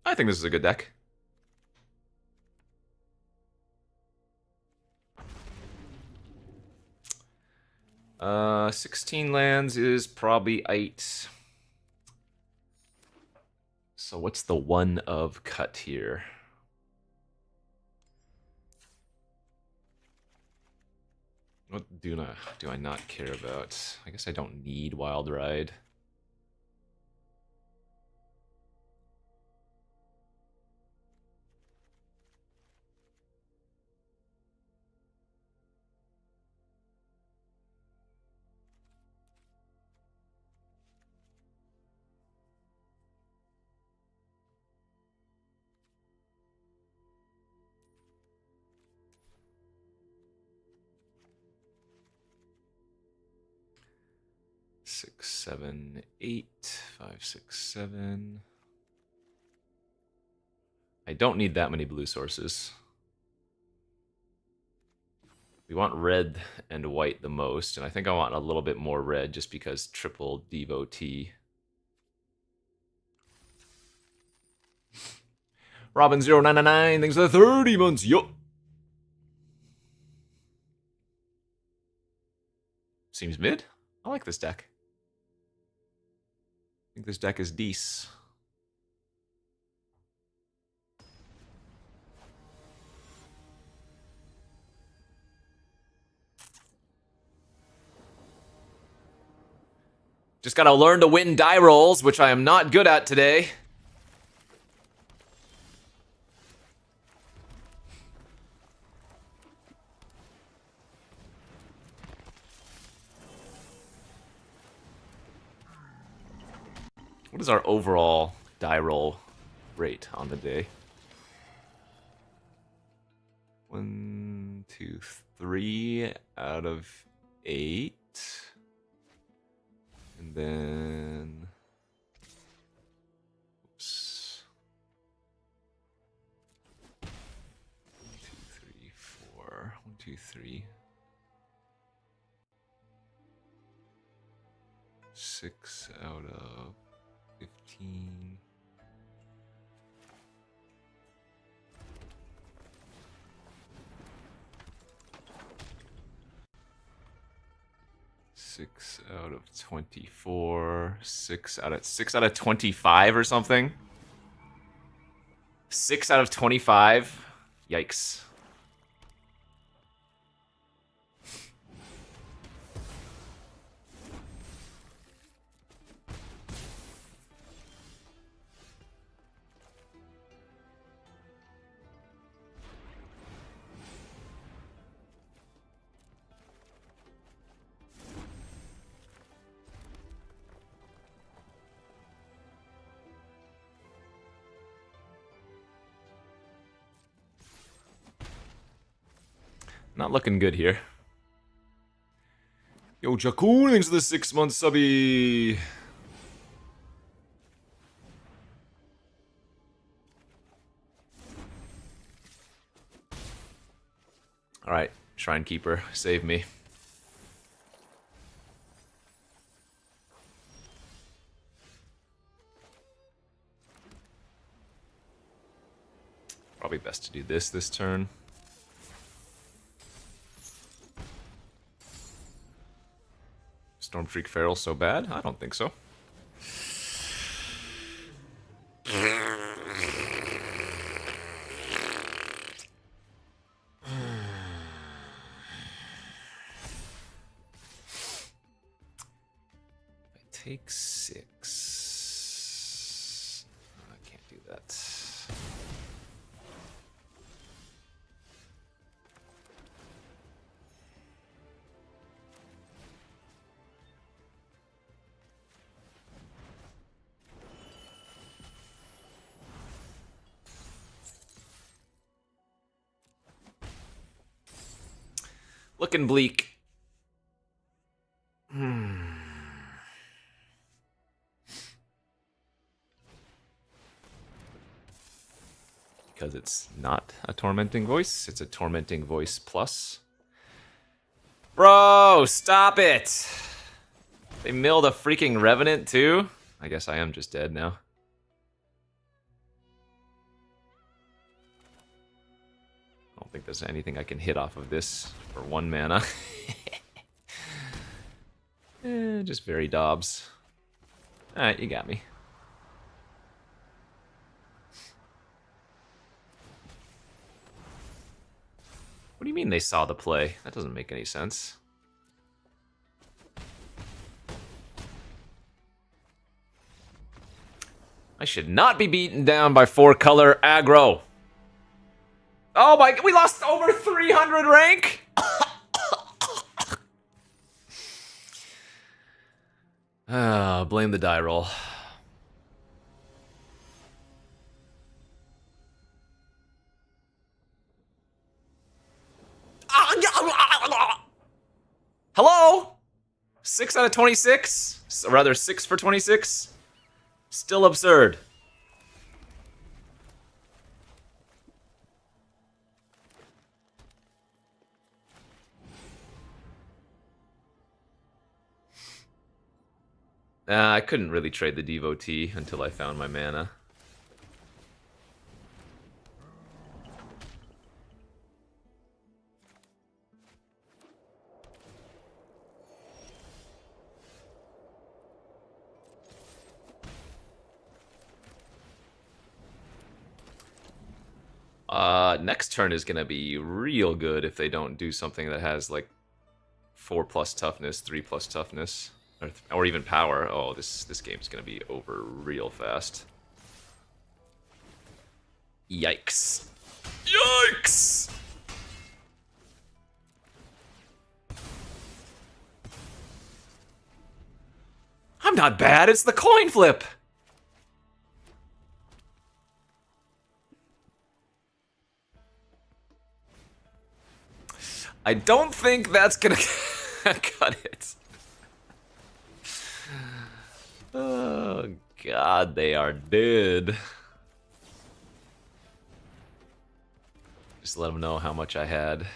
I think this is a good deck. Uh, 16 lands is probably 8. So what's the 1 of cut here? What do I not care about? I guess I don't need Wild Ride. Six, 7, 8, 5, 6, 7. I don't need that many blue sources. We want red and white the most, and I think I want a little bit more red just because triple Devotee. Robin0999, thanks for the 30 months, yo! Seems mid. I like this deck. I think this deck is decent. Just gotta learn to win die rolls, which I am not good at today. What is our overall die roll rate on the day? 1, 2, 3 out of 8. And then... Oops. 2, 3. 6 out of 15. Six out of 24. 6 out of 25 or something. 6 out of 25. Yikes. Not looking good here. Yo, Jakun, thanks for the 6-month subby. Alright, Shrine Keeper, save me. Probably best to do this turn. Stormstreak Feral so bad? I don't think so. I take 6. I can't do that. Looking bleak. Because it's not a Tormenting Voice. It's a Tormenting Voice plus. Bro, stop it! They milled a freaking Revenant too? I guess I am just dead now. I don't think there's anything I can hit off of this for 1 mana. Just very Dobbs. Alright, you got me. What do you mean they saw the play? That doesn't make any sense. I should not be beaten down by 4-color aggro. Oh my, we lost over 300 rank? Blame the die roll. Hello? 6 out of 26? Or rather, 6 for 26? Still absurd. I couldn't really trade the Devotee until I found my mana. Next turn is gonna be real good if they don't do something that has like 4+ toughness, 3+ toughness, or even power. Oh, this game's gonna be over real fast. Yikes! Yikes! I'm not bad. It's the coin flip. I don't think that's gonna cut it. Oh god, they are dead. Just let them know how much I had.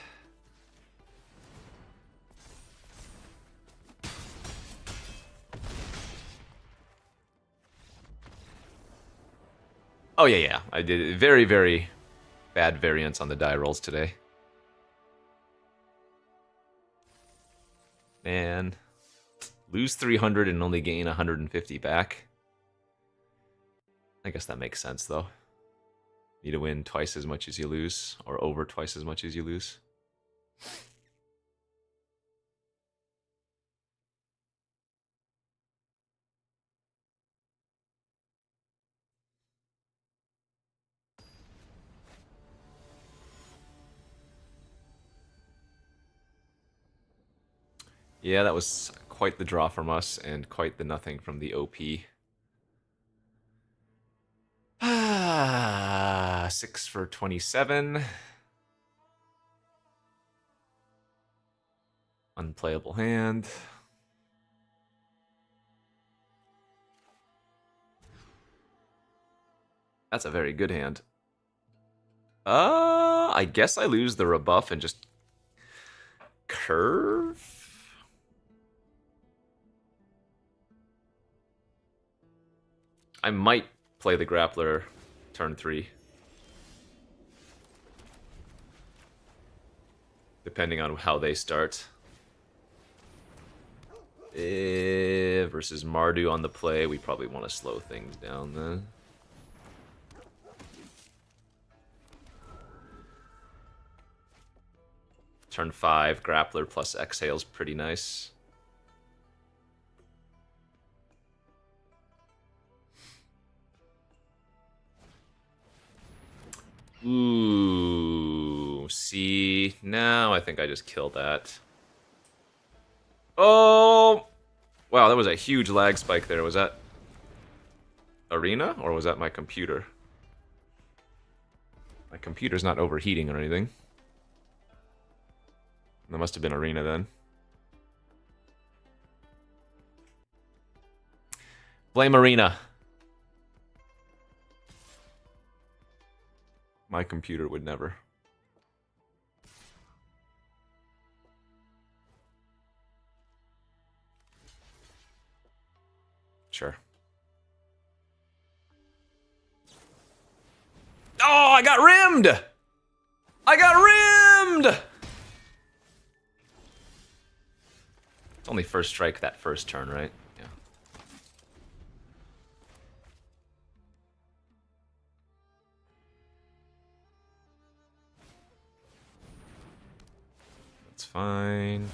Oh, yeah, yeah. I did very, very bad variance on the die rolls today. Man. Lose 300 and only gain 150 back. I guess that makes sense, though. Need to win twice as much as you lose, or over twice as much as you lose. Yeah, that was quite the draw from us, and quite the nothing from the OP. 6 for 27. Unplayable hand. That's a very good hand. I guess I lose the rebuff and just curve? I might play the grappler turn 3. Depending on how they start. Versus Mardu on the play, we probably want to slow things down then. Turn 5, grappler plus exhale's pretty nice. Ooh, see, now I think I just killed that. Oh, wow, that was a huge lag spike there. Was that Arena, or was that my computer? My computer's not overheating or anything. That must have been Arena then. Blame Arena. My computer would never. Sure. Oh, I got rimmed! I got rimmed! It's only first strike that first turn, right? Yeah. That's fine.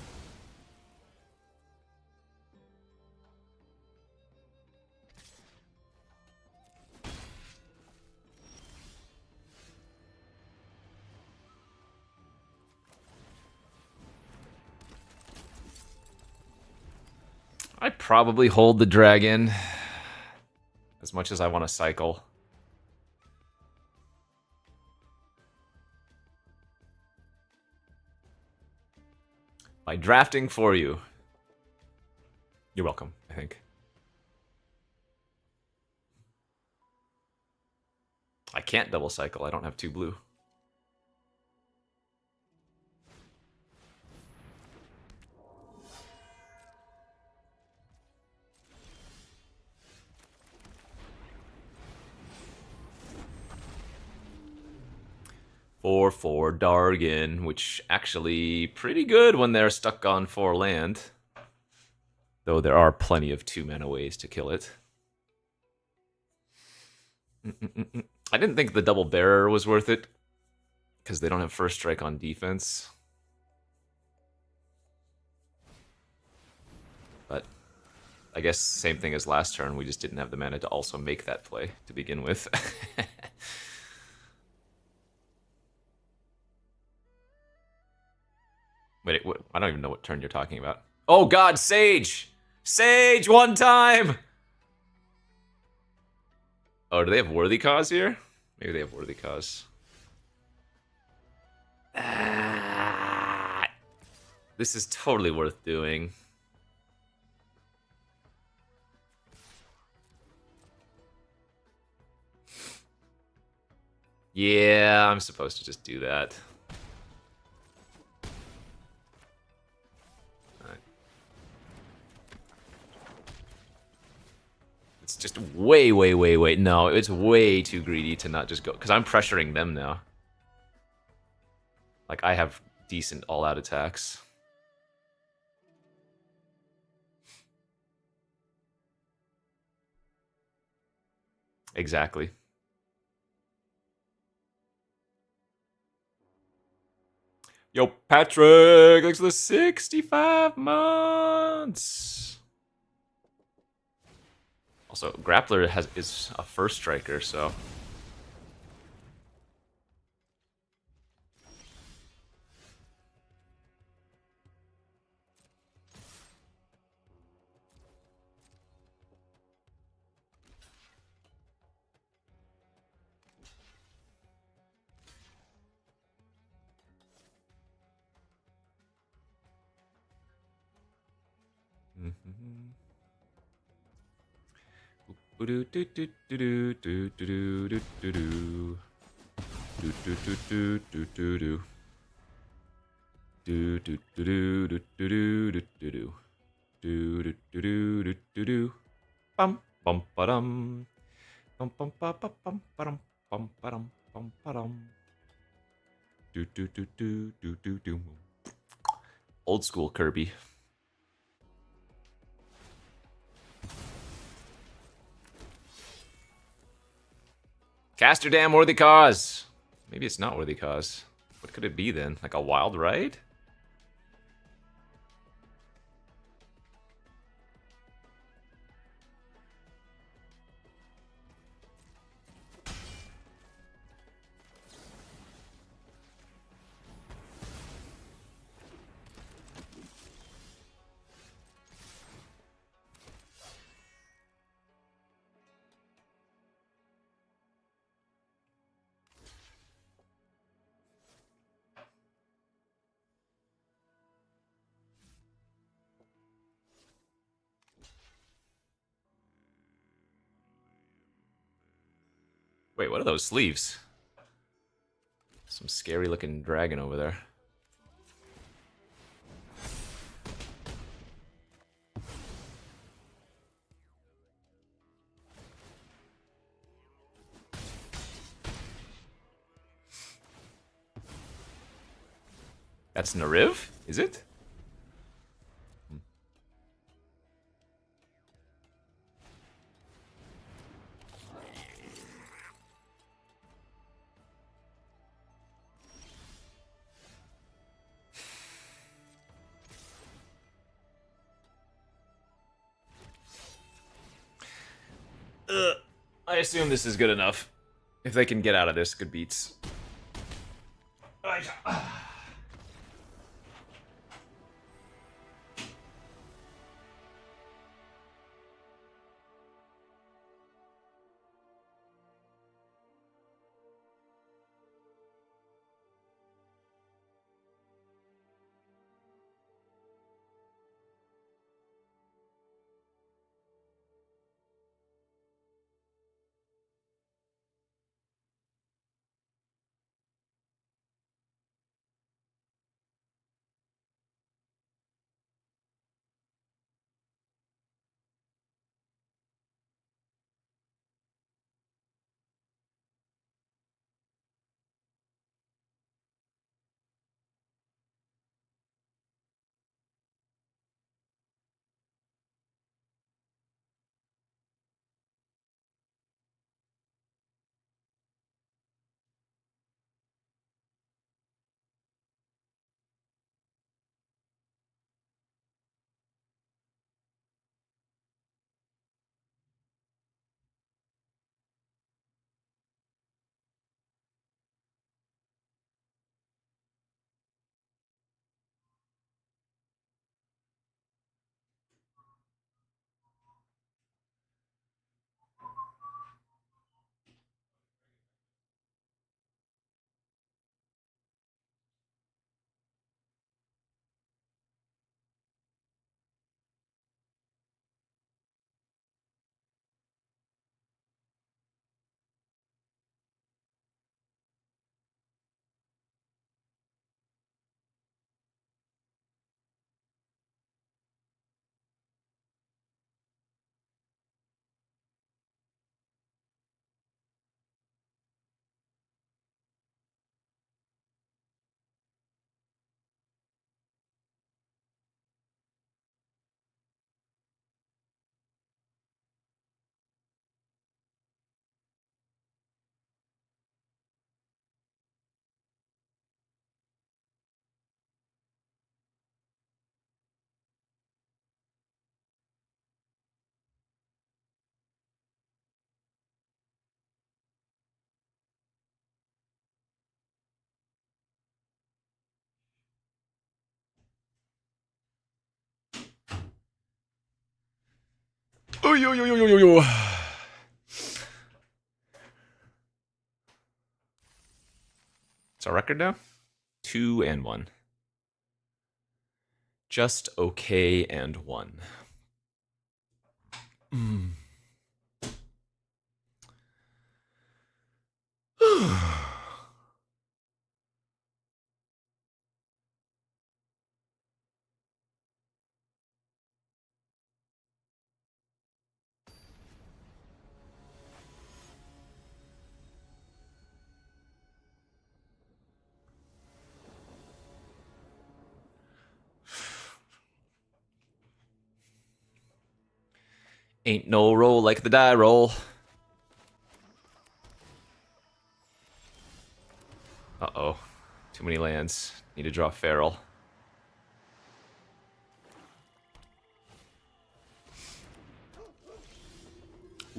I probably hold the dragon as much as I want to cycle. By drafting for you. You're welcome, I think. I can't double cycle. I don't have 2 blue. For Dargan, which actually pretty good when they're stuck on 4 land. Though there are plenty of 2-mana ways to kill it. I didn't think the double bearer was worth it, because they don't have first strike on defense. But I guess same thing as last turn, we just didn't have the mana to also make that play to begin with. Wait, what? I don't even know what turn you're talking about. Oh god, Sage! Sage, one time! Oh, do they have Worthy Cause here? Maybe they have Worthy Cause. This is totally worth doing. Yeah, I'm supposed to just do that. just way, way, way, way. No, it's way too greedy to not just go. Because I'm pressuring them now. Like, I have decent all-out attacks. Exactly. Yo, Patrick! Thanks for the 65 months! Also, Grappler is a first striker, so... Bum bum ba-dum. Bum bum ba ba bum ba-dum. Bum ba-dum bum ba-dum. Do do do do do do do. Old school Kirby. Caster Dam worthy cause. Maybe it's not worthy cause. What could it be then? Like a wild ride? Wait, what are those sleeves? Some scary looking dragon over there. That's Nariv? Is it? I assume this is good enough. If they can get out of this, good beats. yo, yo, yo, yo, yo. What's our record now? 2-1. Just okay and 1. Ain't no roll like the die roll. Uh-oh. Too many lands. Need to draw Feral.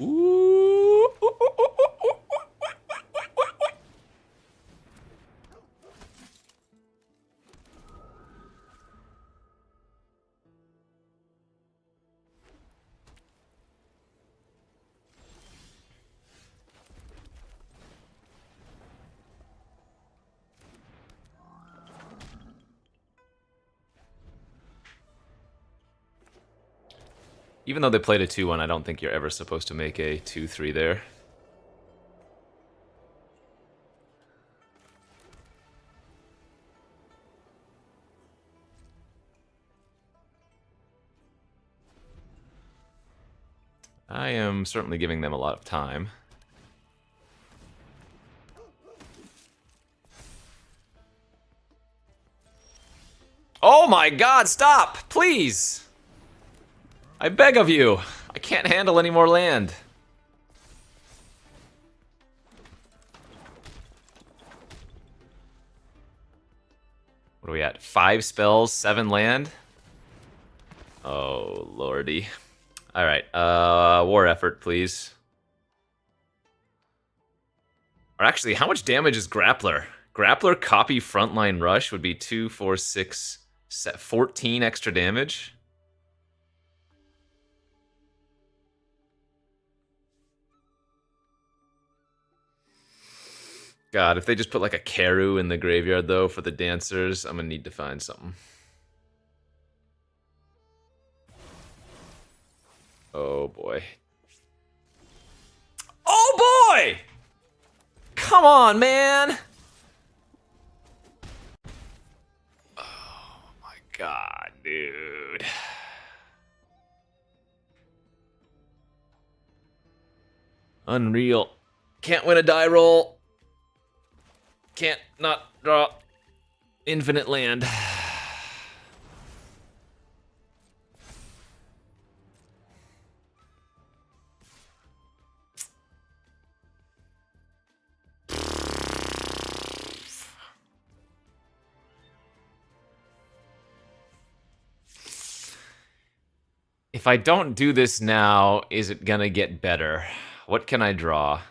Ooh. Even though they played a 2-1, I don't think you're ever supposed to make a 2-3 there. I am certainly giving them a lot of time. Oh my god, stop! Please! I beg of you! I can't handle any more land. What are we at? 5 spells, 7 land? Oh, lordy. Alright, war effort, please. Or actually, how much damage is Grappler? Grappler copy frontline rush would be 2, 4, 6, 14 extra damage? God, if they just put like a Karu in the graveyard though for the dancers, I'm gonna need to find something. Oh boy. Oh boy! Come on, man! Oh my god, dude. Unreal. Can't win a die roll. Can't not draw infinite land. If I don't do this now, is it gonna get better? What can I draw?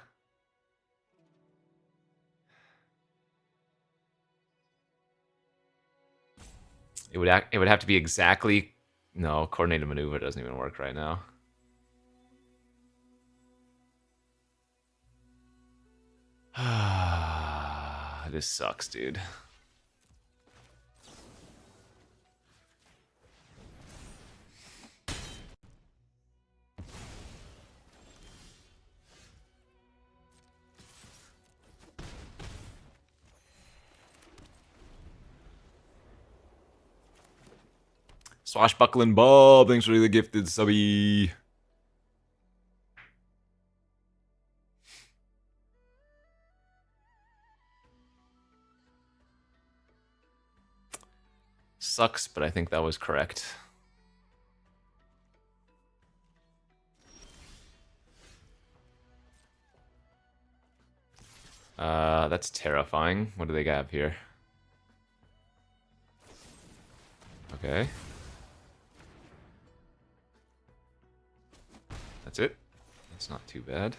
It would have to be exactly... No, coordinated maneuver doesn't even work right now. This sucks, dude. Swashbuckling Bob, thanks for the gifted subby. Sucks, but I think that was correct. That's terrifying. What do they have here? Okay. That's it. That's not too bad.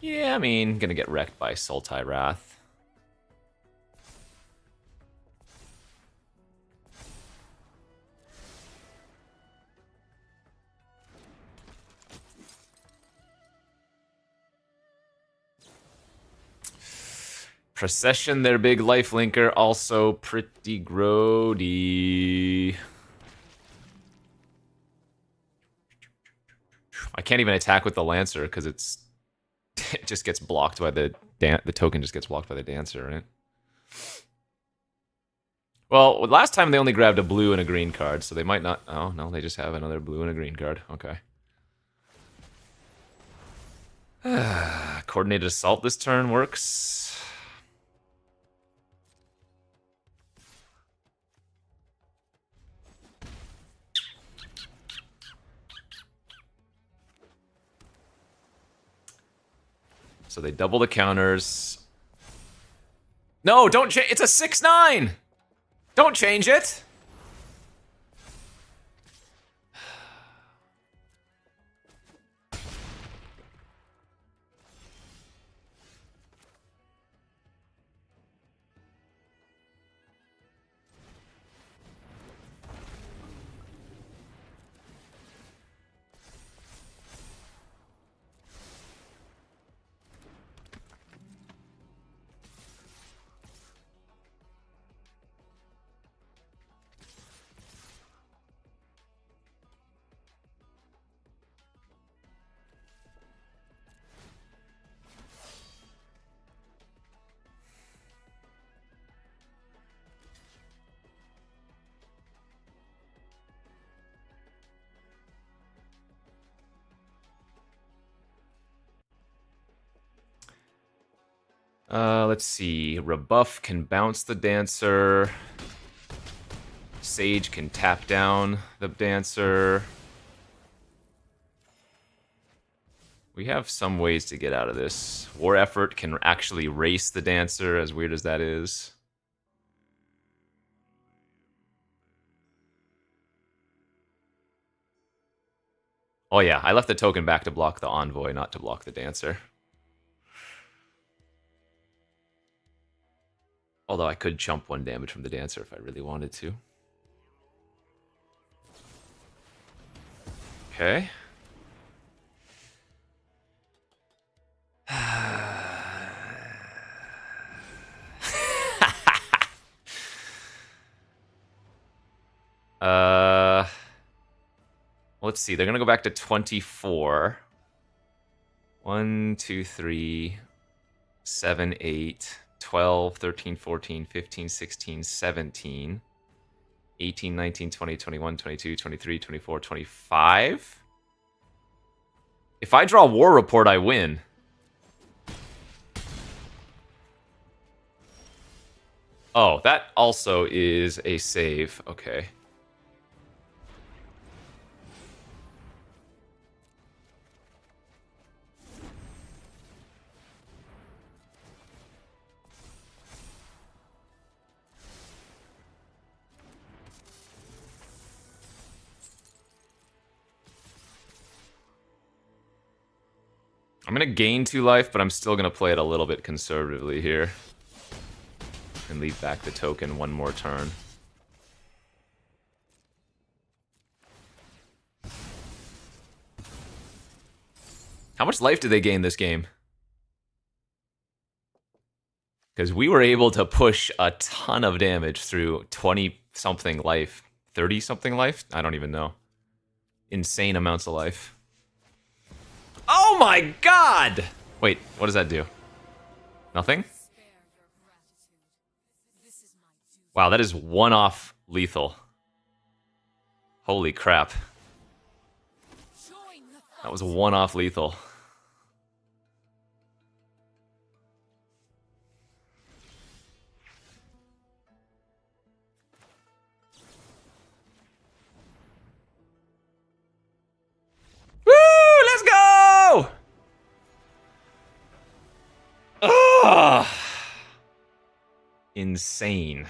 Yeah, I mean, gonna get wrecked by Sultai Wrath. Procession, their big life linker, also pretty grody. I can't even attack with the Lancer because it just gets blocked by the token just gets blocked by the Dancer, right? Well, last time they only grabbed a blue and a green card, so they might not. Oh no, they just have another blue and a green card. Okay. Coordinated assault this turn works. So they double the counters. No, don't change. It's a 6/9. Don't change it. Let's see. Rebuff can bounce the Dancer. Sage can tap down the Dancer. We have some ways to get out of this. War Effort can actually race the Dancer, as weird as that is. Oh yeah, I left the token back to block the Envoy, not to block the Dancer. Although I could chump 1 damage from the Dancer if I really wanted to. Okay. Let's see. They're gonna go back to 24. 1, 2, 3, 7, 8, 12, 13, 14, 15, 16, 17, 18, 19, 20, 21, 22, 23, 24, 25. If I draw War Report, I win. Oh, that also is a save. Okay. I'm going to gain 2 life, but I'm still going to play it a little bit conservatively here. And leave back the token 1 more turn. How much life did they gain this game? Because we were able to push a ton of damage through 20-something life. 30-something life? I don't even know. Insane amounts of life. Oh my god! Wait, what does that do? Nothing? Wow, that is 1-off lethal. Holy crap. That was 1-off lethal. Woo! Let's go! Ugh. Insane.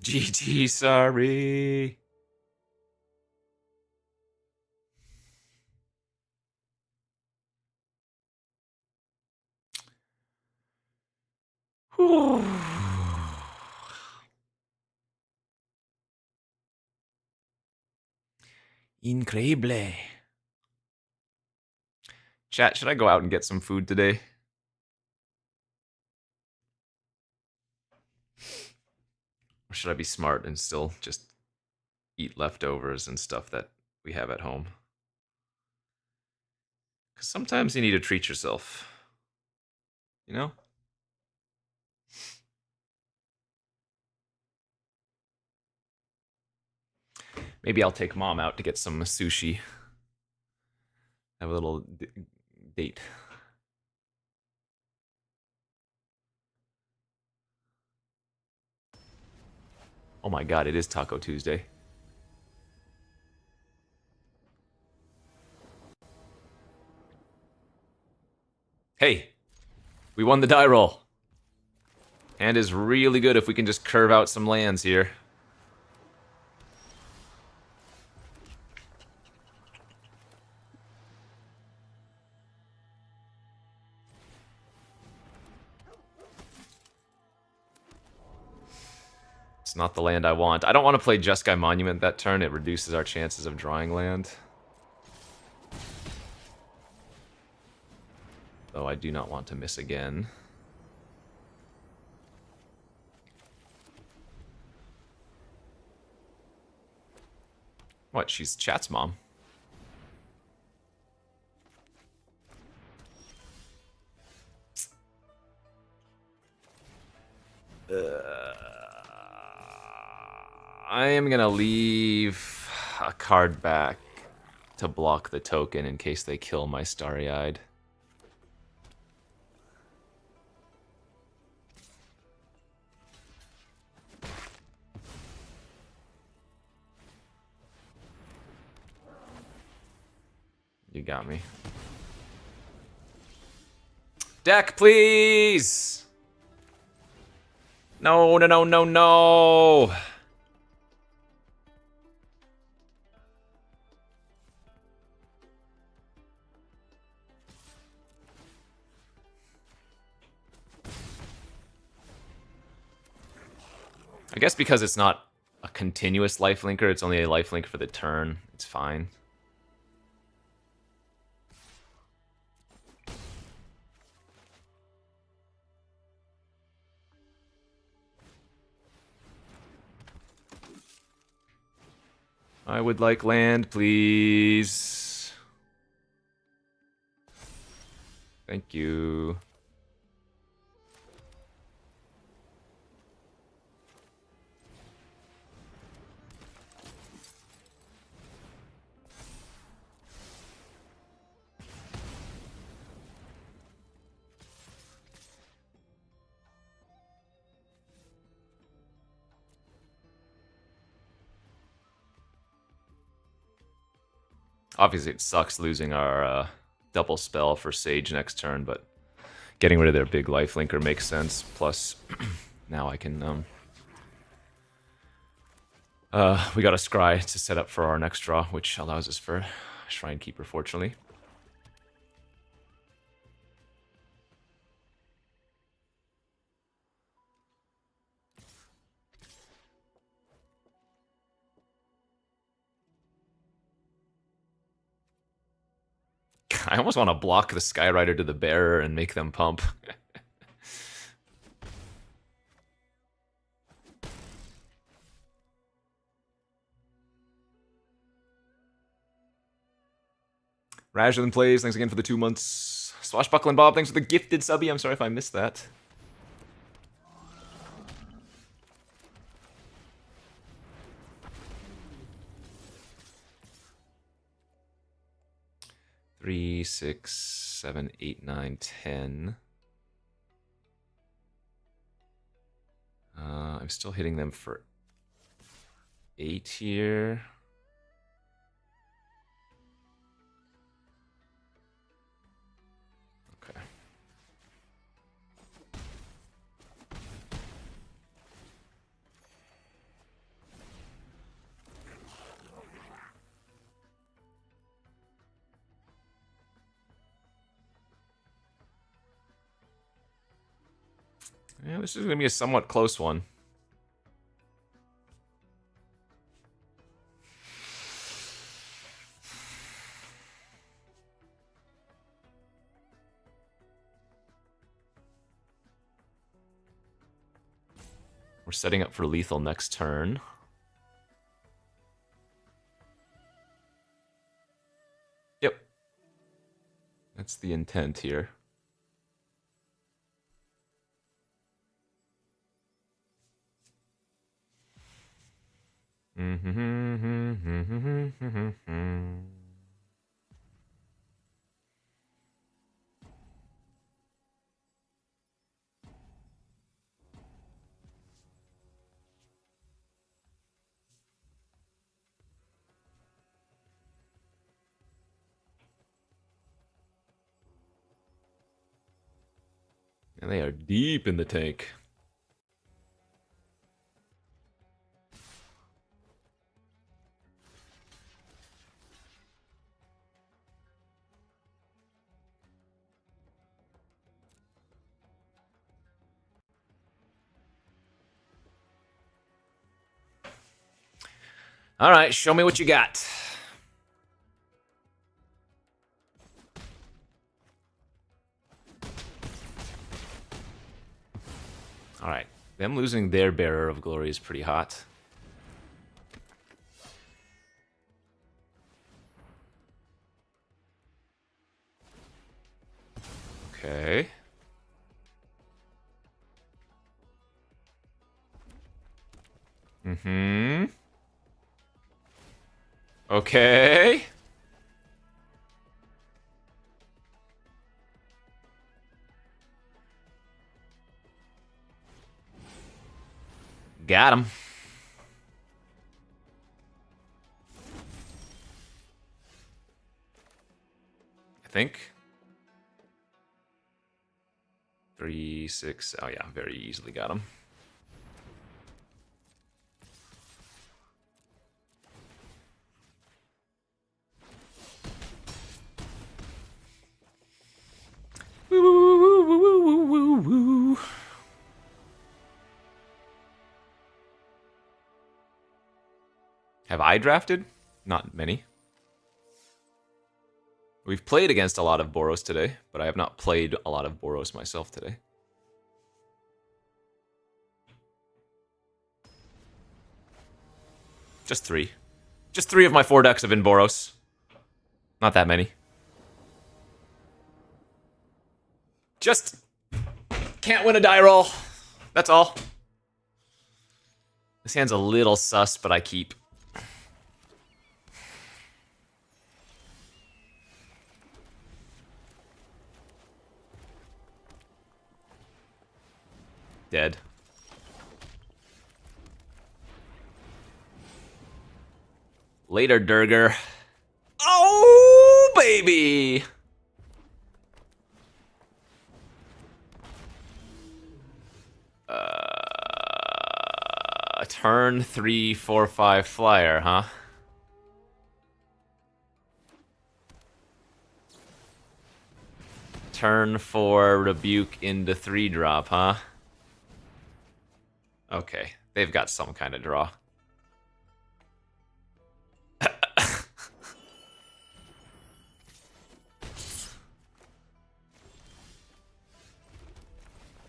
GG, sorry. Whew. Increíble. Chat, should I go out and get some food today? Or should I be smart and still just eat leftovers and stuff that we have at home? Because sometimes you need to treat yourself. You know? Maybe I'll take mom out to get some sushi. Have a little date. Oh my god, it is Taco Tuesday. Hey, we won the die roll. And is really good if we can just curve out some lands here. It's not the land I want. I don't want to play Jeskai Monument that turn. It reduces our chances of drawing land. Though I do not want to miss again. What? She's Chat's mom. I am gonna leave a card back to block the token in case they kill my Starry-Eyed. You got me. Deck, please! No, no, no, no, no! I guess because it's not a continuous lifelinker, it's only a lifelink for the turn. It's fine. I would like land, please. Thank you. Obviously, it sucks losing our double spell for Sage next turn, but getting rid of their big lifelinker makes sense. Plus, now I can... we got a Scry to set up for our next draw, which allows us for Shrine Keeper, fortunately. I almost want to block the Skyrider to the Bearer and make them pump. Rajlan plays, thanks again for the 2 months. Swashbuckling Bob, thanks for the gifted subby. I'm sorry if I missed that. Three, 6, 7, 8, 9, 10. I'm still hitting them for 8 here. Okay. Yeah, this is going to be a somewhat close one. We're setting up for lethal next turn. Yep. That's the intent here. And they are deep in the tank. All right, show me what you got. All right, them losing their Bearer of Glory is pretty hot. Okay. Mm-hmm. Okay. Got him. I think. 3, 6. Oh, yeah, very easily got him. Woo, woo, woo, woo, woo, woo, woo. Have I drafted? Not many. We've played against a lot of Boros today, but I have not played a lot of Boros myself today. Just 3. Just 3 of my 4 decks have been Boros. Not that many. Just can't win a die roll. That's all. This hand's a little sus, but I keep. Dead. Later, Durger. Oh, baby! Turn 3, 4, 5 flyer, huh? Turn 4 rebuke into 3 drop, huh? Okay, they've got some kind of draw.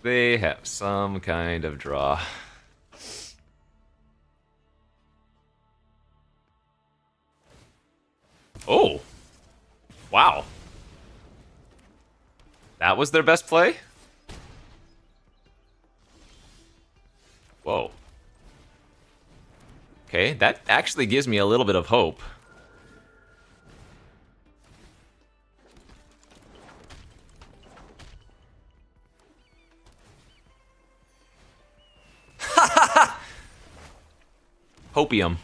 They have some kind of draw. Oh. Wow. That was their best play? Whoa. Okay, that actually gives me a little bit of hope. Hopium.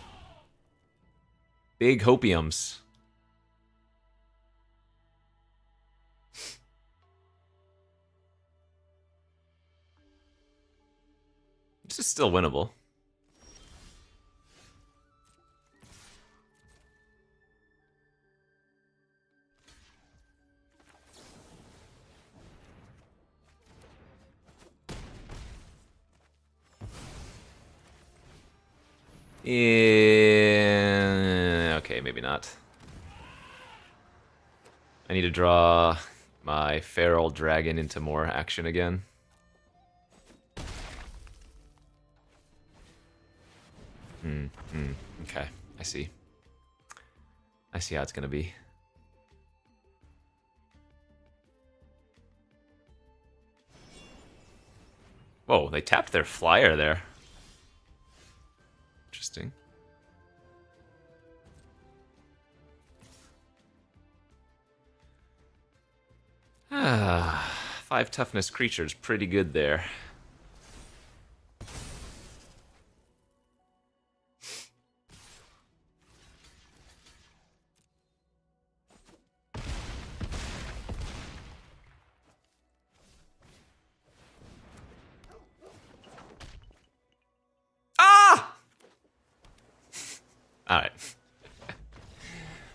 Big hopiums. This is still winnable. Yeah, okay, maybe not. I need to draw my feral dragon into more action again. Okay, I see. I see how it's gonna be. Whoa, they tapped their flyer there. Interesting. Ah, 5 toughness creatures, pretty good there. Ah! Alright.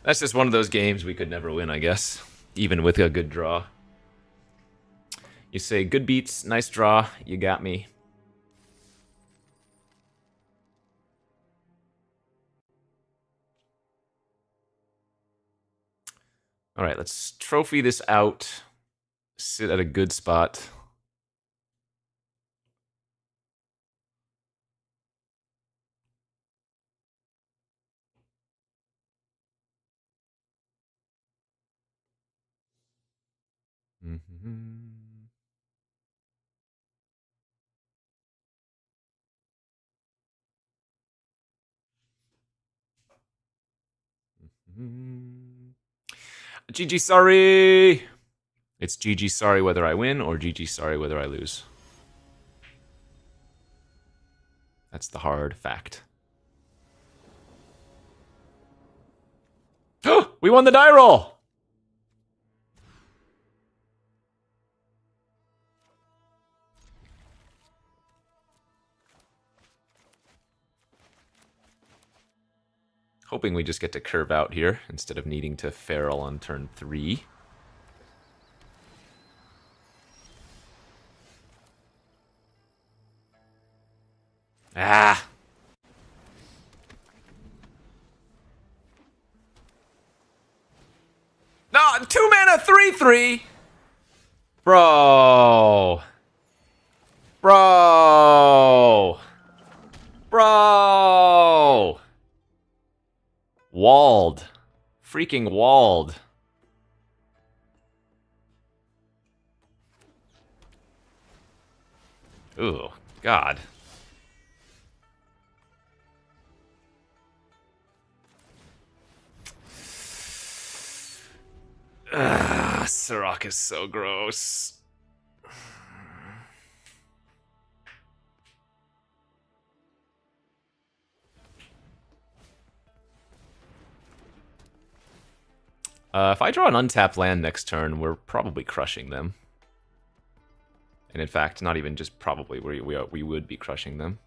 That's just one of those games we could never win, I guess. Even with a good draw. You say, good beats, nice draw, you got me. Alright, let's trophy this out. Sit at a good spot. GG sorry! It's GG sorry whether I win or GG sorry whether I lose. That's the hard fact. We won the die roll! Hoping we just get to curve out here instead of needing to feral on turn 3. Ah! No, 2 mana, 3/3! Bro! Bro! Bro! Walled. Freaking walled. Ooh, God. Sirach is so gross. If I draw an untapped land next turn, we're probably crushing them. And in fact, not even just probably, we would be crushing them.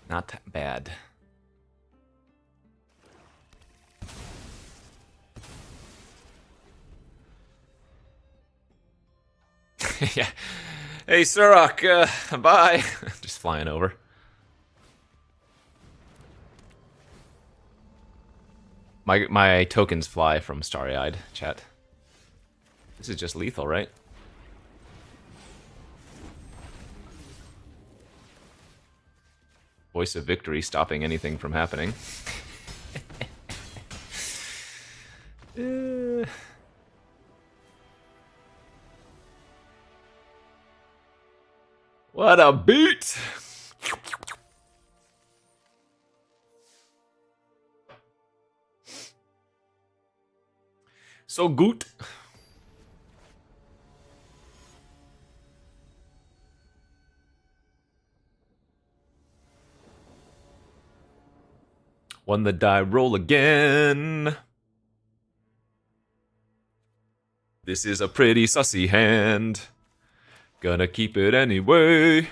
Not bad. Yeah. Hey, Sirach, bye. Just flying over. My tokens fly from Starry-Eyed, chat. This is just lethal, right? Voice of victory stopping anything from happening. What a beat! So good. Won the die roll again. This is a pretty sussy hand. Gonna keep it anyway.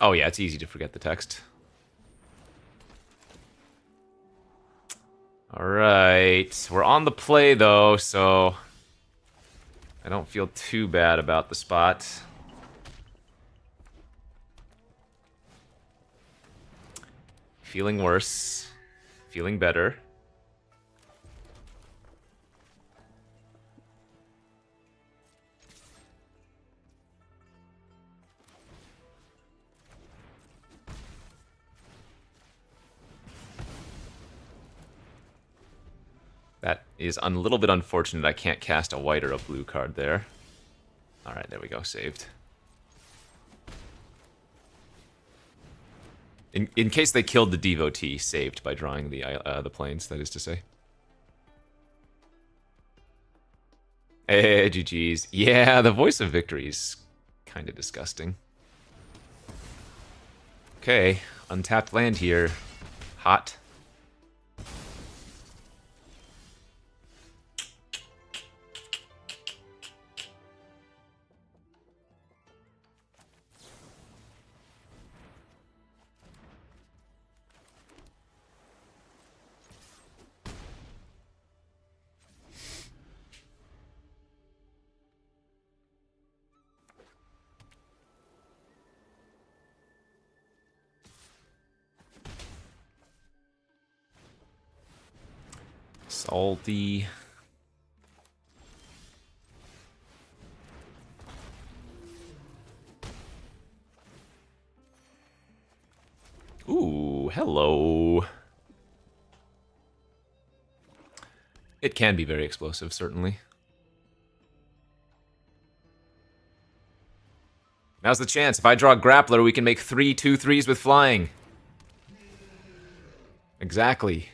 Oh yeah, it's easy to forget the text. Alright, we're on the play though, so I don't feel too bad about the spot. Feeling worse. Feeling better. That is a little bit unfortunate. I can't cast a white or a blue card there. Alright, there we go. Saved. In case they killed the devotee, saved by drawing the planes, that is to say. Hey, GG's. Yeah, the voice of victory is kind of disgusting. Okay, untapped land here. Hot. Salty. Ooh, hello. It can be very explosive, certainly. Now's the chance. If I draw Grappler, we can make 3 2/3s with flying. Exactly.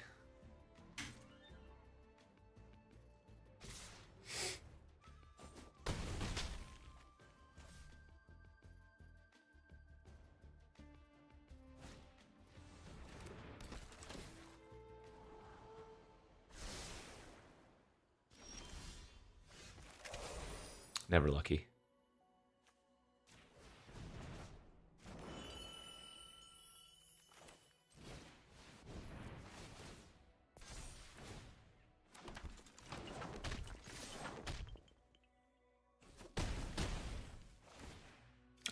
Never lucky.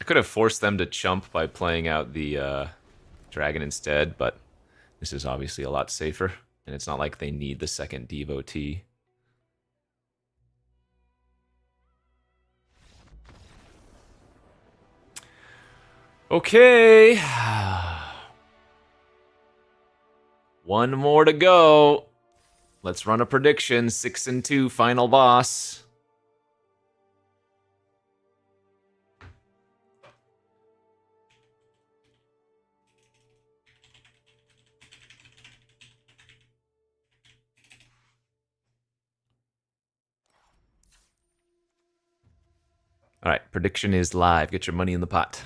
I could have forced them to chump by playing out the dragon instead, but this is obviously a lot safer, and it's not like they need the second devotee. Okay. One more to go. Let's run a prediction. 6 and 2, final boss. All right, prediction is live. Get your money in the pot.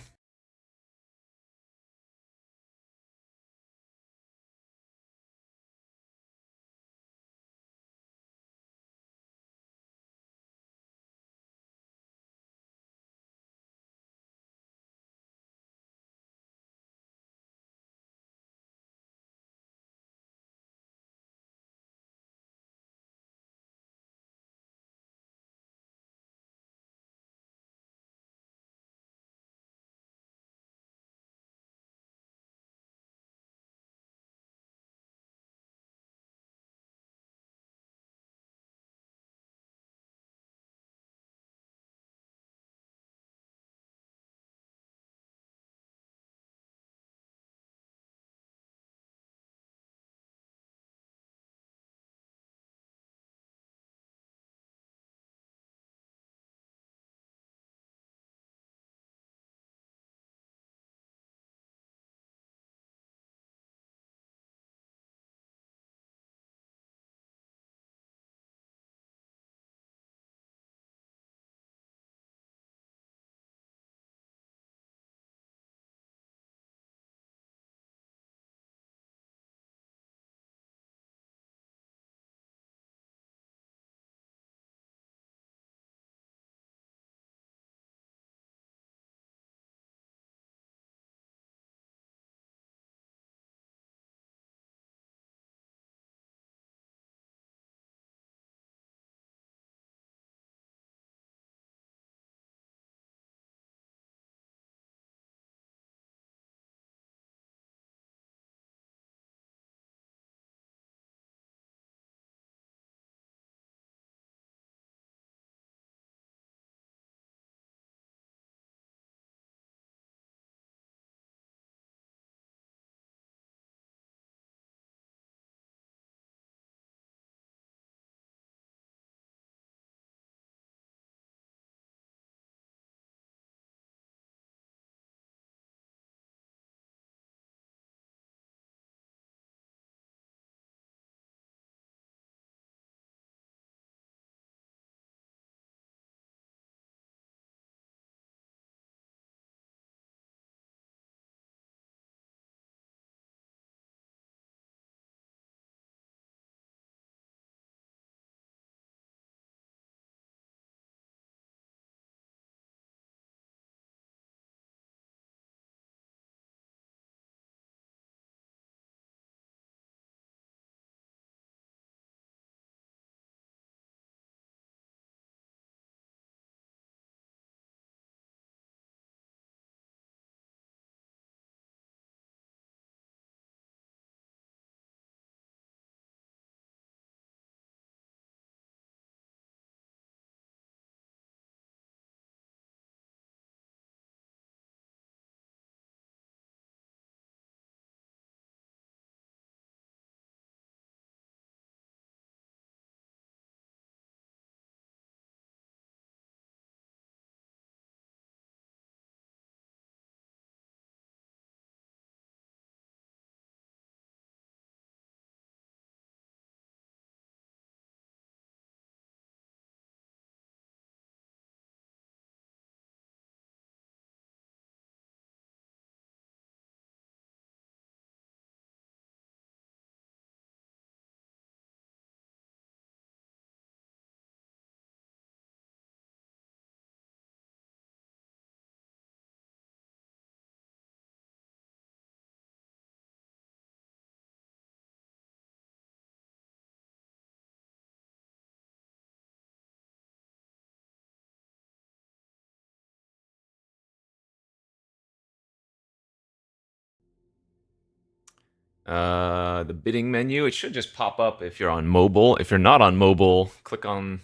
The bidding menu, it should just pop up if you're on mobile. If you're not on mobile, click on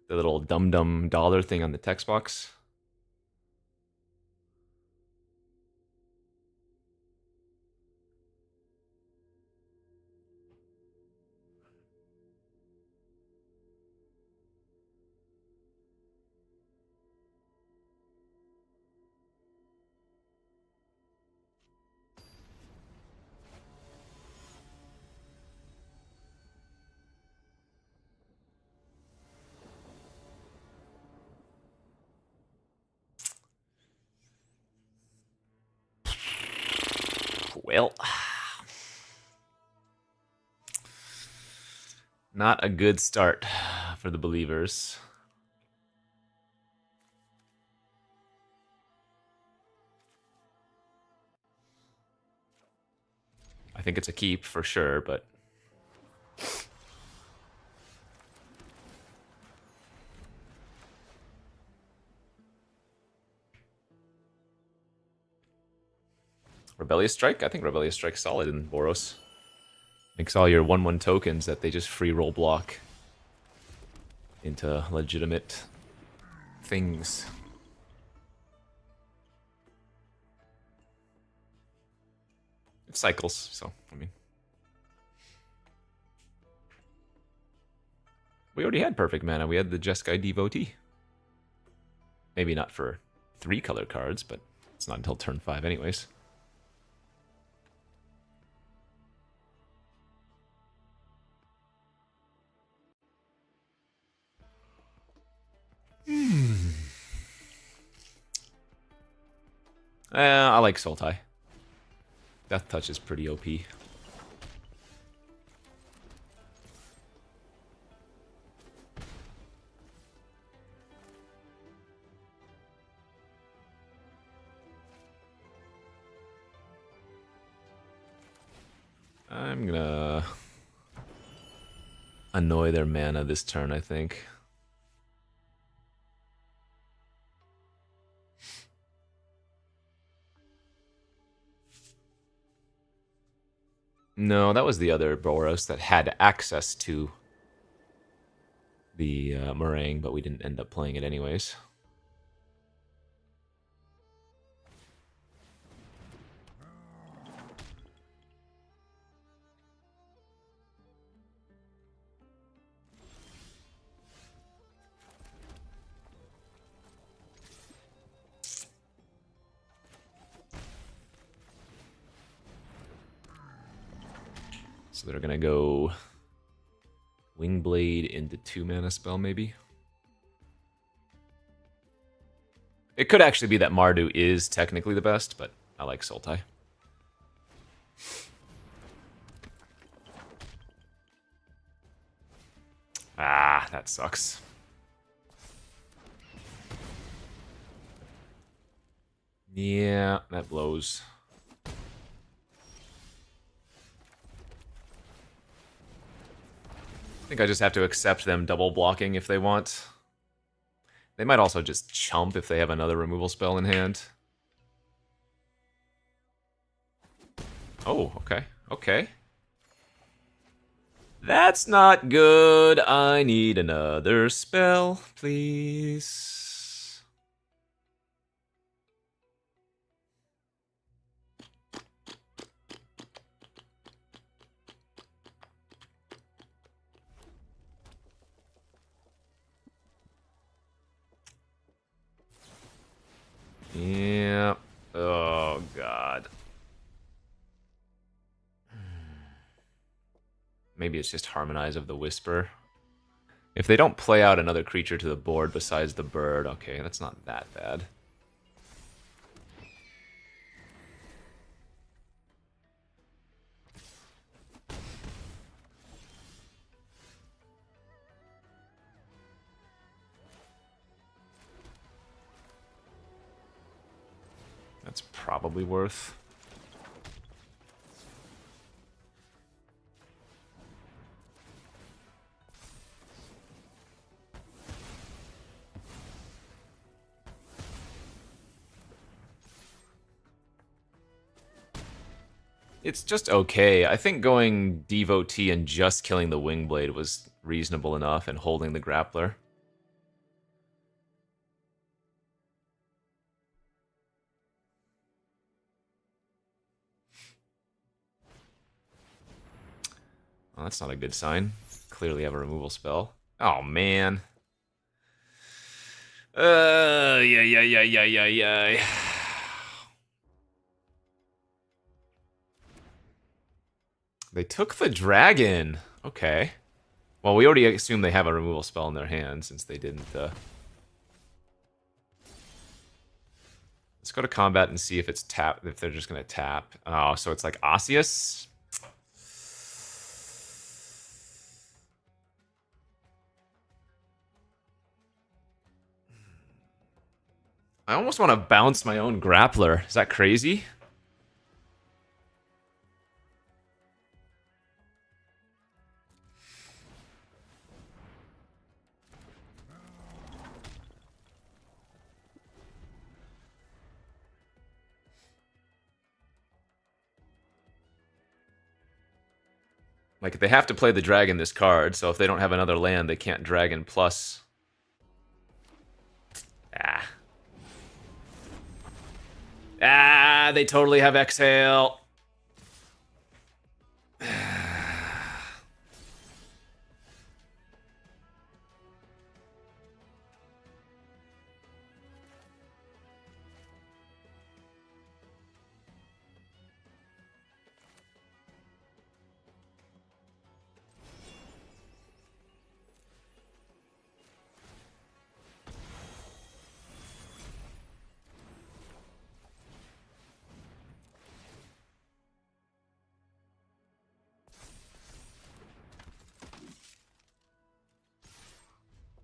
the little dum-dum dollar thing on the text box. Well, not a good start for the believers. I think it's a keep for sure, but Rebellious Strike? I think Rebellious Strike's solid in Boros. Makes all your 1/1 tokens that they just free roll block into legitimate things. It cycles, so, I mean. We already had perfect mana. We had the Jeskai Devotee. Maybe not for 3 color cards, but it's not until turn 5 anyways. I like Sultai. Death Touch is pretty OP. I'm gonna annoy their mana this turn, I think. No, that was the other Boros that had access to the meringue, but we didn't end up playing it anyways. So they're gonna go Wingblade into 2 mana spell, maybe. It could actually be that Mardu is technically the best, but I like Sultai. Ah, that sucks. Yeah, that blows. I think I just have to accept them double blocking if they want. They might also just chump if they have another removal spell in hand. Oh, okay. Okay. That's not good. I need another spell, please. Yeah. Oh, God. Maybe it's just Harmonize of the Whisper. If they don't play out another creature to the board besides the bird, okay, that's not that bad. That's probably worth. It's just okay. I think going Devotee and just killing the Wingblade was reasonable enough and holding the Grappler. Well, that's not a good sign. Clearly have a removal spell. Oh, man. Yeah. They took the dragon. Okay. Well, we already assume they have a removal spell in their hand since they didn't. Let's go to combat and see if it's tap. If they're just gonna tap. Oh, so it's like Osseous. I almost want to bounce my own grappler. Is that crazy? Like, they have to play the dragon this card, so if they don't have another land, they can't dragon plus. Ah. Ah, they totally have exhale.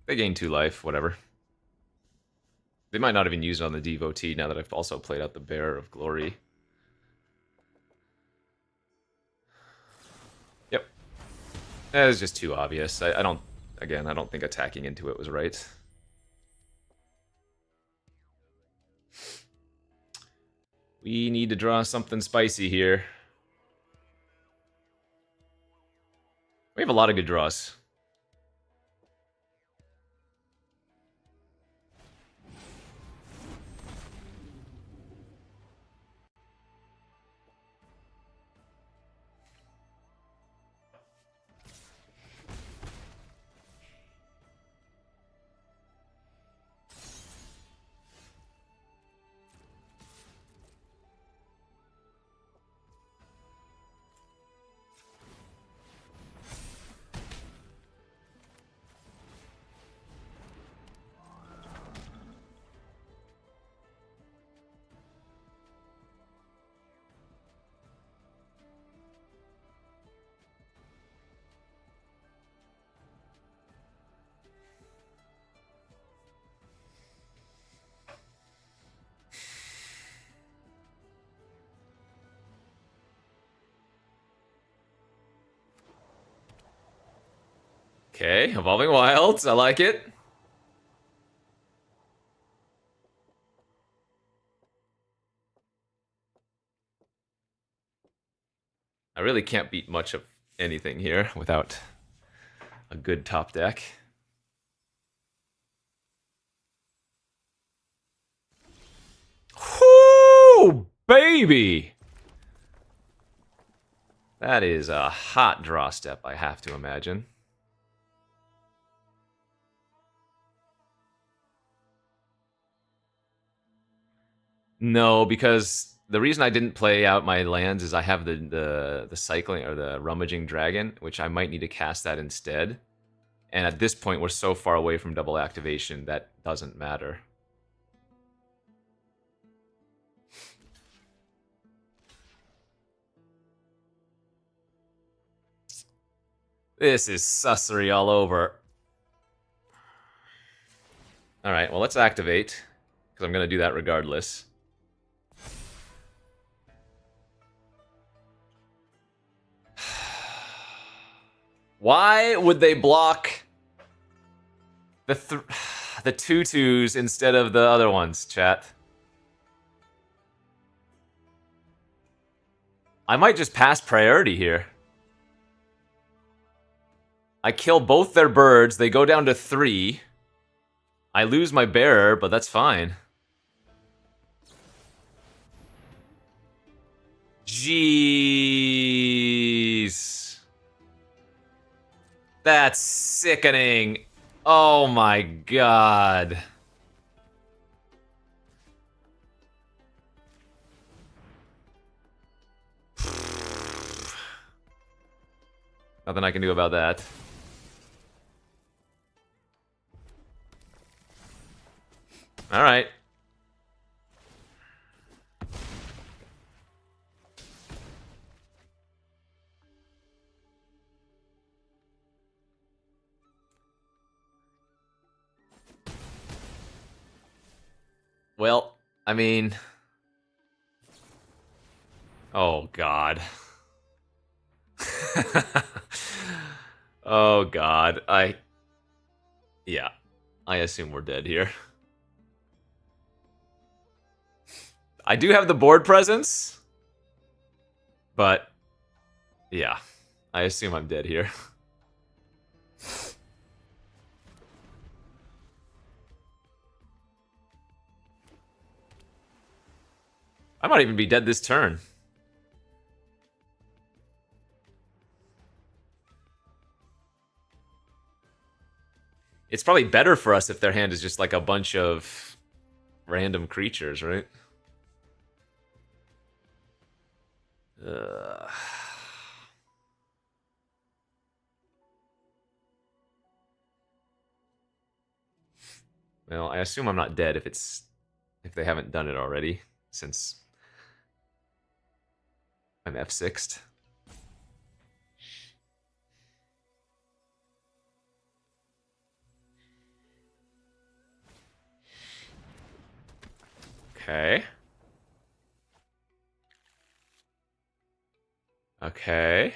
They gain 2 life, whatever. They might not even use it on the Devotee now that I've also played out the Bearer of Glory. Yep. That is just too obvious. I don't... Again, I don't think attacking into it was right. We need to draw something spicy here. We have a lot of good draws. Okay, Evolving Wilds. I like it. I really can't beat much of anything here without a good top deck. Whoo, baby! That is a hot draw step, I have to imagine. No, because the reason I didn't play out my lands is I have the cycling or the rummaging dragon, which I might need to cast that instead. And at this point, we're so far away from double activation that doesn't matter. This is sussery all over. Alright, well, let's activate, because I'm going to do that regardless. Why would they block the 2/2s instead of the other ones, chat? I might just pass priority here. I kill both their birds. They go down to 3. I lose my bearer, but that's fine. Jeez. That's sickening. Oh my god. Nothing I can do about that. Alright. Well, I mean... Oh, God. Oh, God. Yeah. I assume we're dead here. I do have the board presence. But... Yeah. I assume I'm dead here. I might even be dead this turn. It's probably better for us if their hand is just like a bunch of random creatures, right? Well, I assume I'm not dead if they haven't done it already, since I'm F6'd. Okay. Okay.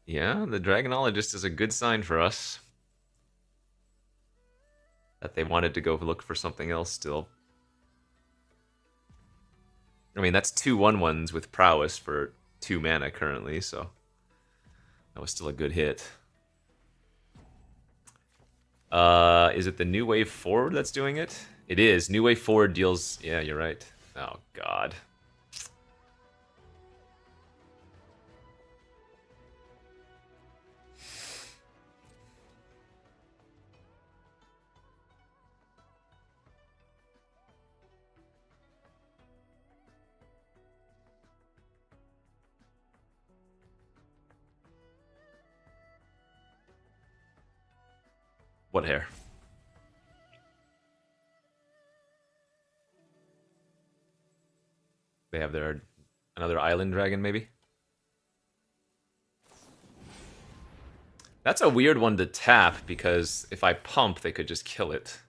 Yeah, the Dragonologist is a good sign for us. That they wanted to go look for something else still. I mean, that's 2 1/1s with prowess for 2 mana currently, so that was still a good hit. Is it the New Wave Forward that's doing it? It is. New Wave Forward deals... Yeah, you're right. Oh, God. What hair? They have another island dragon, maybe? That's a weird one to tap, because if I pump, they could just kill it.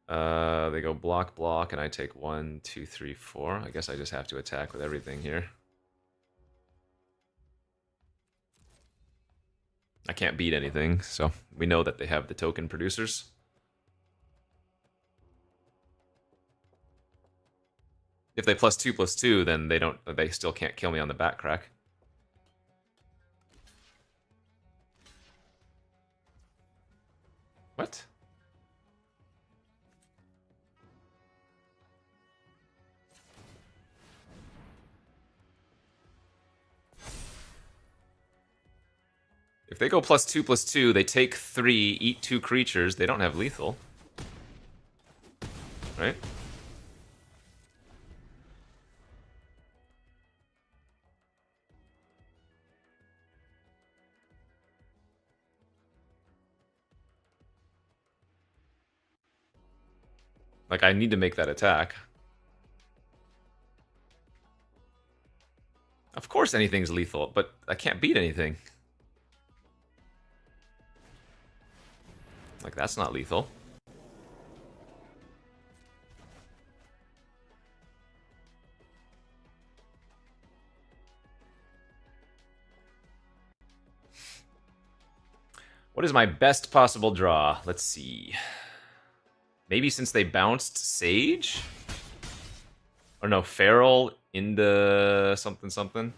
They go block, block, and I take 1, 2, 3, 4. I guess I just have to attack with everything here. I can't beat anything, so we know that they have the token producers. If they +2/+2, then they still can't kill me on the back crack. What? If they go +2/+2, they take 3, eat 2 creatures. They don't have lethal. Right? Like, I need to make that attack. Of course anything's lethal, but I can't beat anything. Like, that's not lethal. What is my best possible draw? Let's see. Maybe since they bounced Sage? Or no, Feral into something something.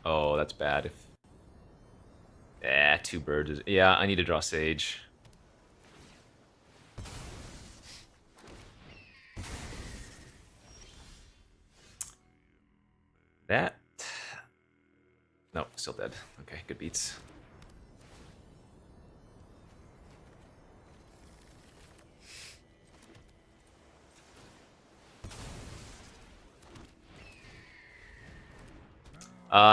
Oh, that's bad. Two birds is... Yeah, I need to draw Sage. That... No, still dead. Okay, good beats.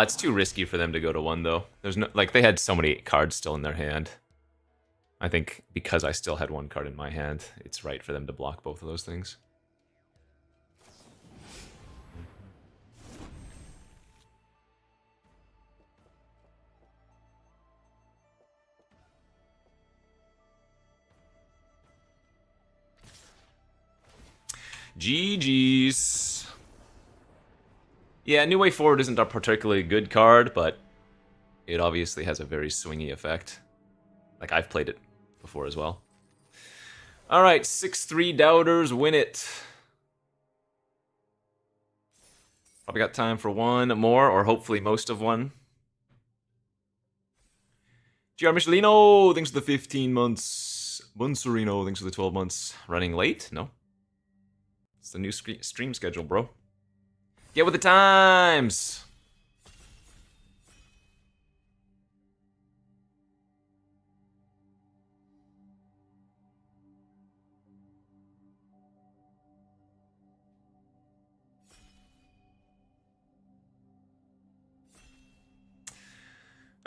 It's too risky for them to go to 1, though. There's no... Like, they had so many cards still in their hand. I think because I still had 1 card in my hand, it's right for them to block both of those things. GG's. Yeah, New Way Forward isn't a particularly good card, but it obviously has a very swingy effect. Like, I've played it before as well. Alright, 6-3 Doubters win it. Probably got time for one more, or hopefully most of one. GR Michelino, thanks for the 15 months. Bunsurino, thanks for the 12 months. Running late? No. It's the new stream schedule, bro. Get with the times!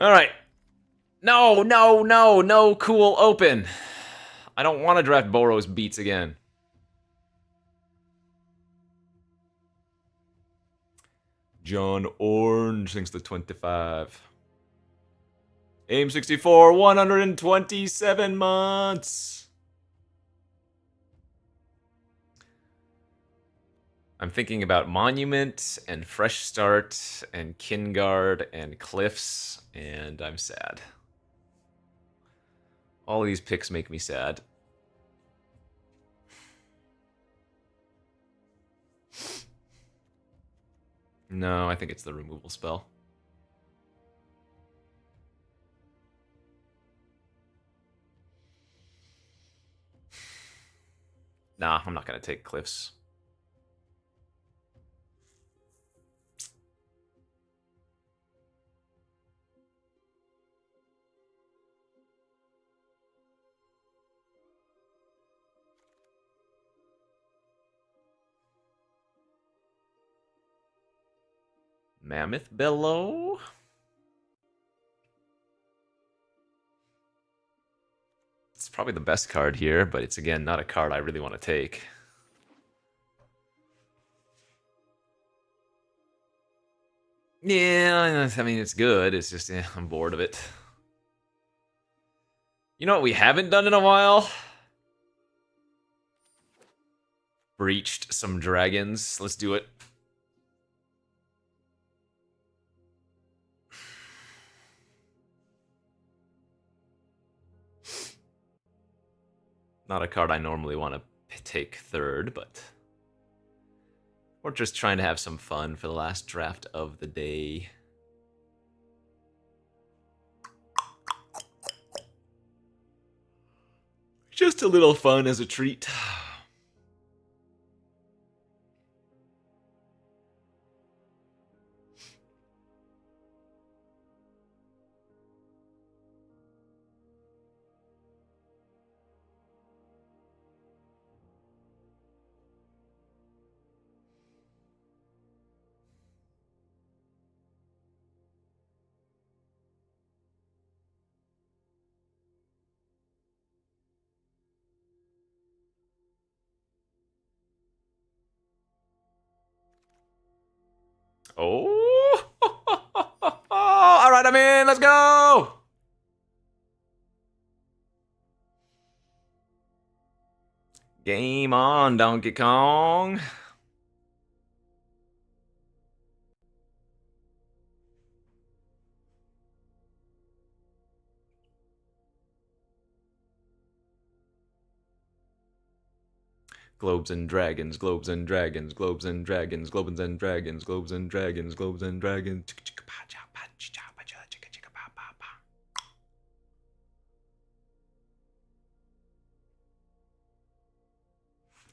Alright. No cool open. I don't want to draft Boros Beats again. John Orange, thanks to 25. Aim 64, 127 months. I'm thinking about Monument and Fresh Start and Kingard and Cliffs, and I'm sad. All of these picks make me sad. No, I think it's the removal spell. Nah, I'm not going to take Cliffs. Mammoth Bellow? It's probably the best card here, but it's, again, not a card I really want to take. Yeah, I mean, it's good. It's just, I'm bored of it. You know what we haven't done in a while? Breached some dragons. Let's do it. Not a card I normally want to take third, but we're just trying to have some fun for the last draft of the day. Just a little fun as a treat. Oh! All right, I'm in. Let's go! Game on, Donkey Kong. Globes and dragons, globes and dragons, globes and dragons, globes and dragons, globes and dragons, globes and dragons.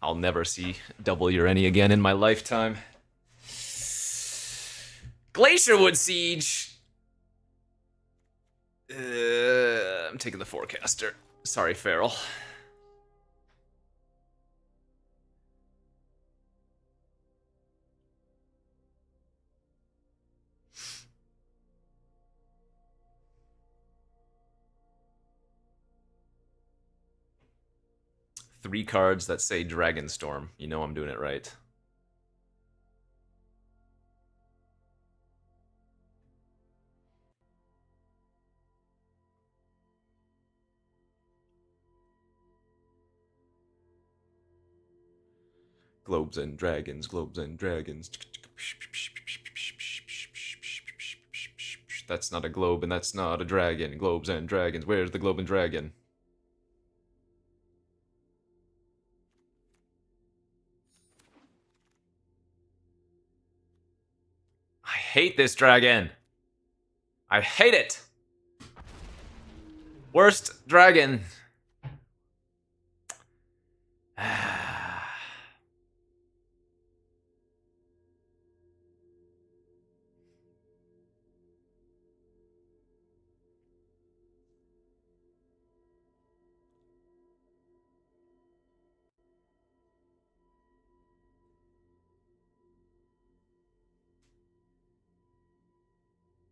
I'll never see double Urani again in my lifetime. Glacierwood Siege! I'm taking the Forecaster. Sorry, Feral. Three cards that say Dragonstorm. You know I'm doing it right. Globes and dragons, globes and dragons. That's not a globe and that's not a dragon. Globes and dragons. Where's the globe and dragon? I hate this dragon. I hate it. Worst dragon.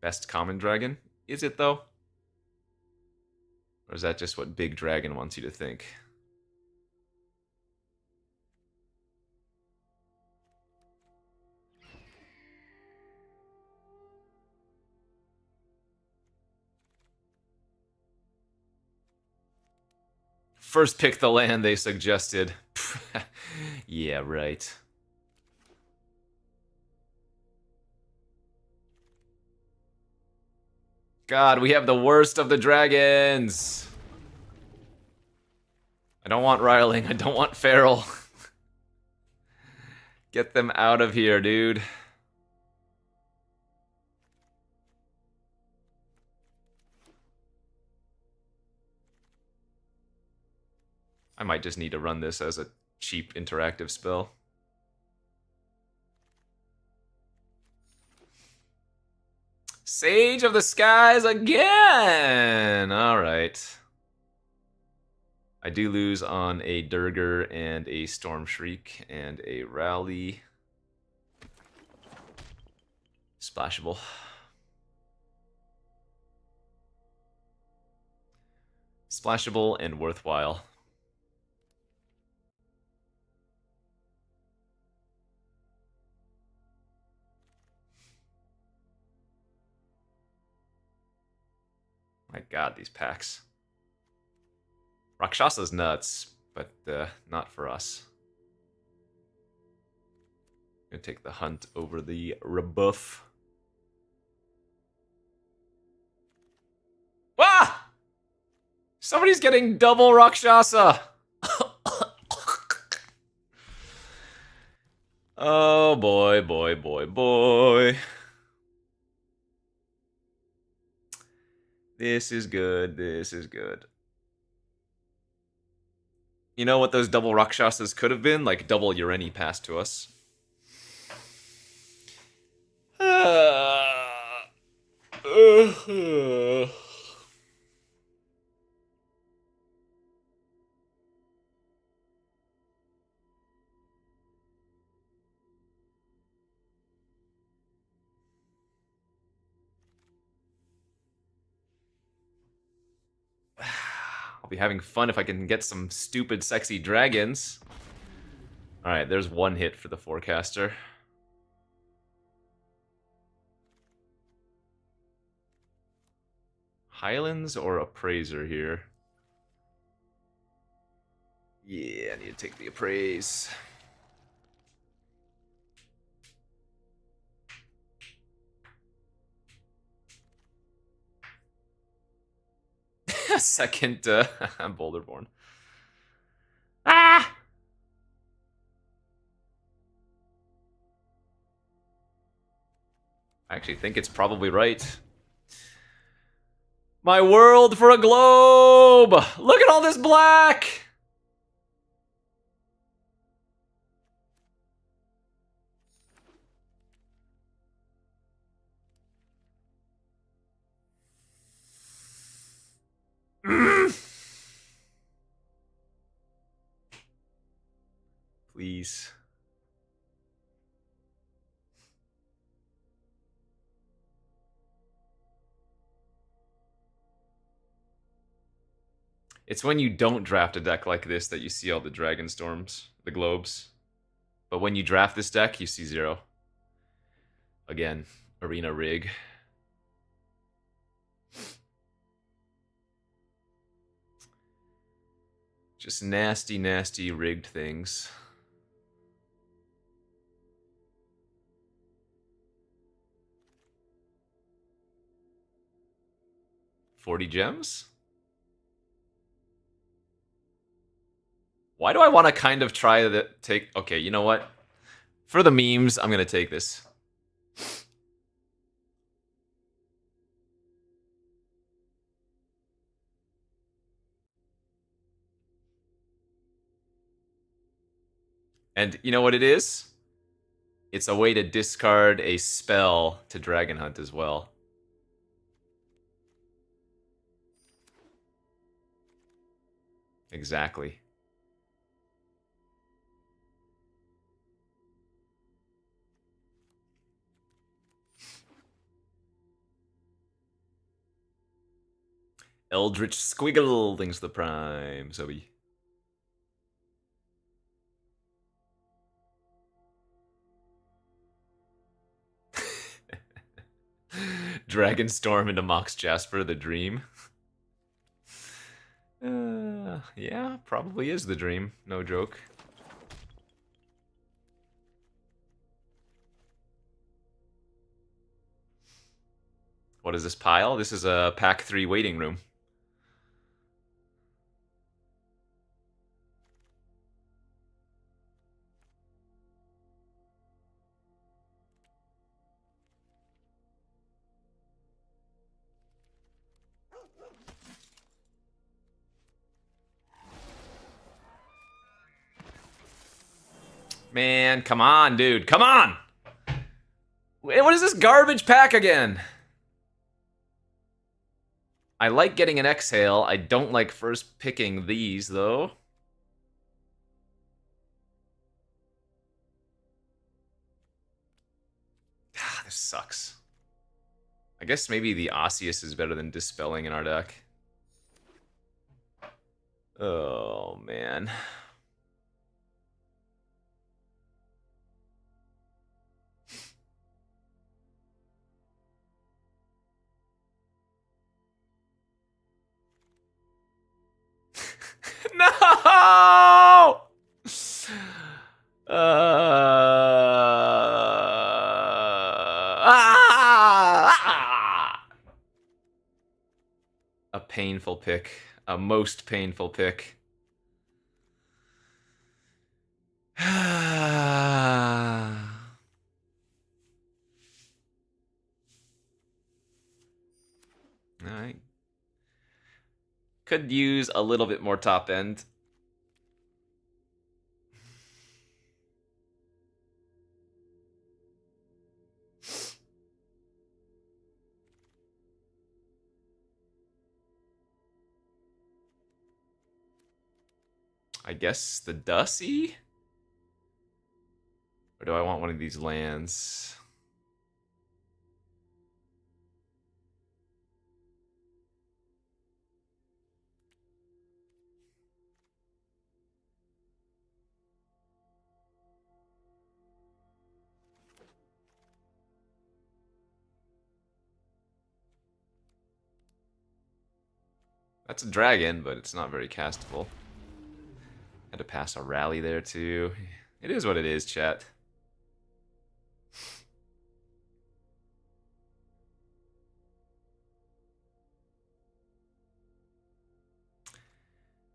Best common dragon? Is it though? Or is that just what Big Dragon wants you to think? First pick the land they suggested. Yeah, right. God, we have the worst of the dragons. I don't want Riling. I don't want Feral. Get them out of here, dude. I might just need to run this as a cheap interactive spell. Sage of the Skies again! Alright. I do lose on a Durger and a Storm Shriek and a Rally. Splashable. Splashable and worthwhile. My god, these packs. Rakshasa's nuts, but not for us. Gonna take the hunt over the rebuff. Ah! Somebody's getting double Rakshasa! Oh boy, boy, boy, boy. This is good, this is good. You know what those double Rakshasas could have been? Like double Urani passed to us. I'll be having fun if I can get some stupid, sexy dragons. Alright, there's one hit for the Forecaster. Highlands or Appraiser here? Yeah, I need to take the Appraise. Second Boulderborn. Ah! actually think it's probably right. My world for a globe! Look at all this black! Please. It's when you don't draft a deck like this that you see all the Dragon Storms, the globes. But when you draft this deck, you see 0. Again, arena rig. Just nasty, nasty rigged things. $40 gems? Why do I want to kind of try to take... Okay, you know what? For the memes, I'm going to take this. And you know what it is? It's a way to discard a spell to Dragon Hunt as well. Exactly. Eldritch Squiggle, thanks the prime, Sobi. Dragon Storm into Mox Jasper, the dream. Yeah, probably is the dream. No joke. What is this pile? This is a pack 3 waiting room. Man, come on, dude. Come on! What is this garbage pack again? I like getting an exhale. I don't like first picking these, though. This sucks. I guess maybe the Osseous is better than Dispelling in our deck. Oh, man. No! A painful pick. A most painful pick. Alright. Could use a little bit more top end. I guess the Dussy? Or do I want one of these lands? That's a dragon, but it's not very castable. Had to pass a rally there, too. It is what it is, chat.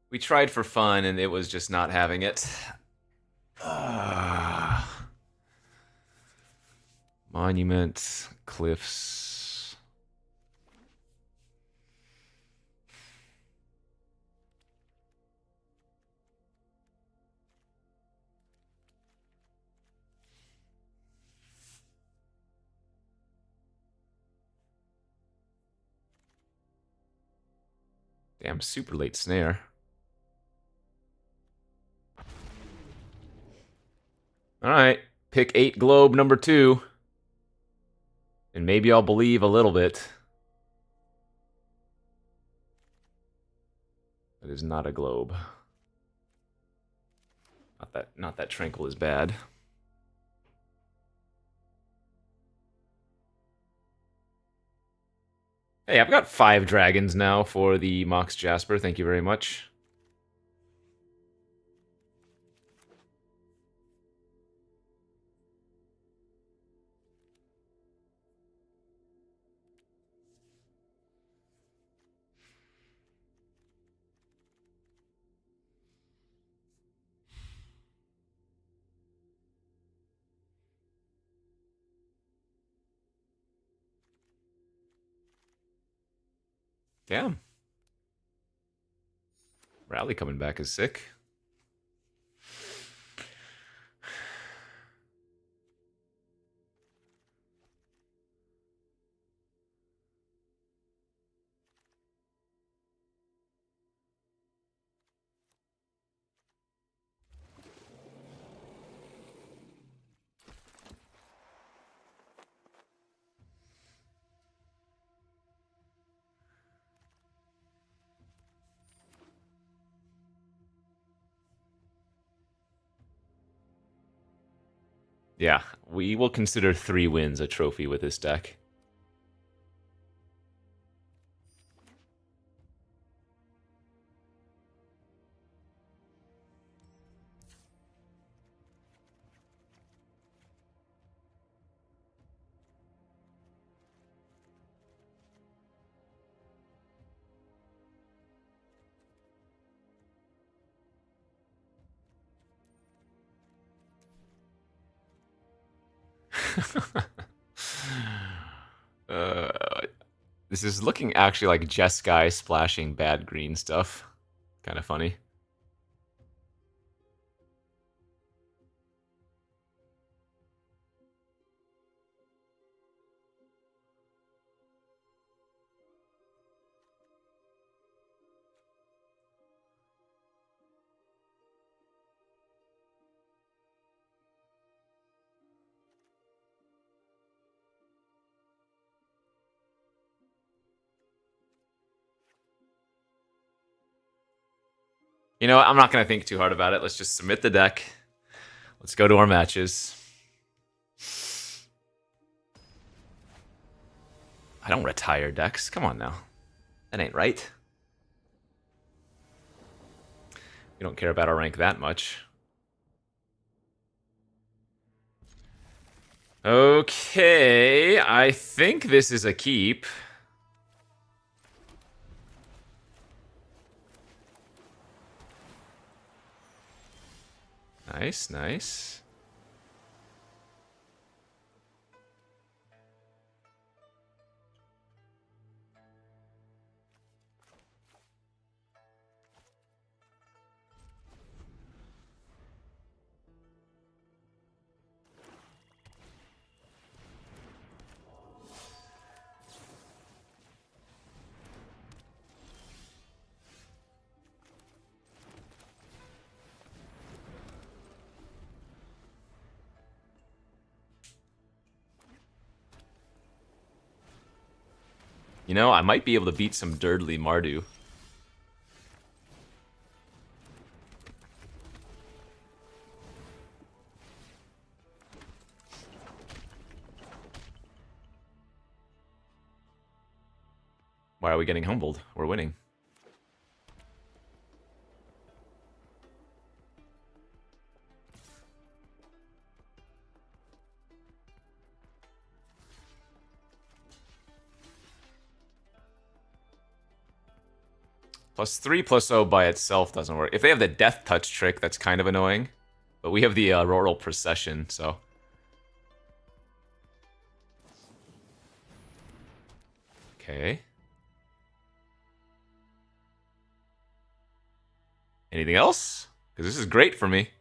We tried for fun, and it was just not having it. Monument, cliffs. Damn, super late snare. Alright, pick 8 globe number 2. And maybe I'll believe a little bit. It is not a globe. Not that tranquil is bad. Hey, I've got 5 dragons now for the Mox Jasper. Thank you very much. Damn. Rally coming back is sick. Yeah, we will consider 3 wins a trophy with this deck. uh, this is looking actually like Jeskai splashing bad green stuff. Kind of funny. You know what? I'm not going to think too hard about it. Let's just submit the deck. Let's go to our matches. I don't retire decks. Come on now. That ain't right. We don't care about our rank that much. Okay, I think this is a keep. Nice, nice. You know, I might be able to beat some Durdly Mardu. Why are we getting humbled? We're winning. +3/+0 by itself doesn't work. If they have the Death Touch trick, that's kind of annoying. But we have the Auroral Procession, so... Okay. Anything else? Because this is great for me.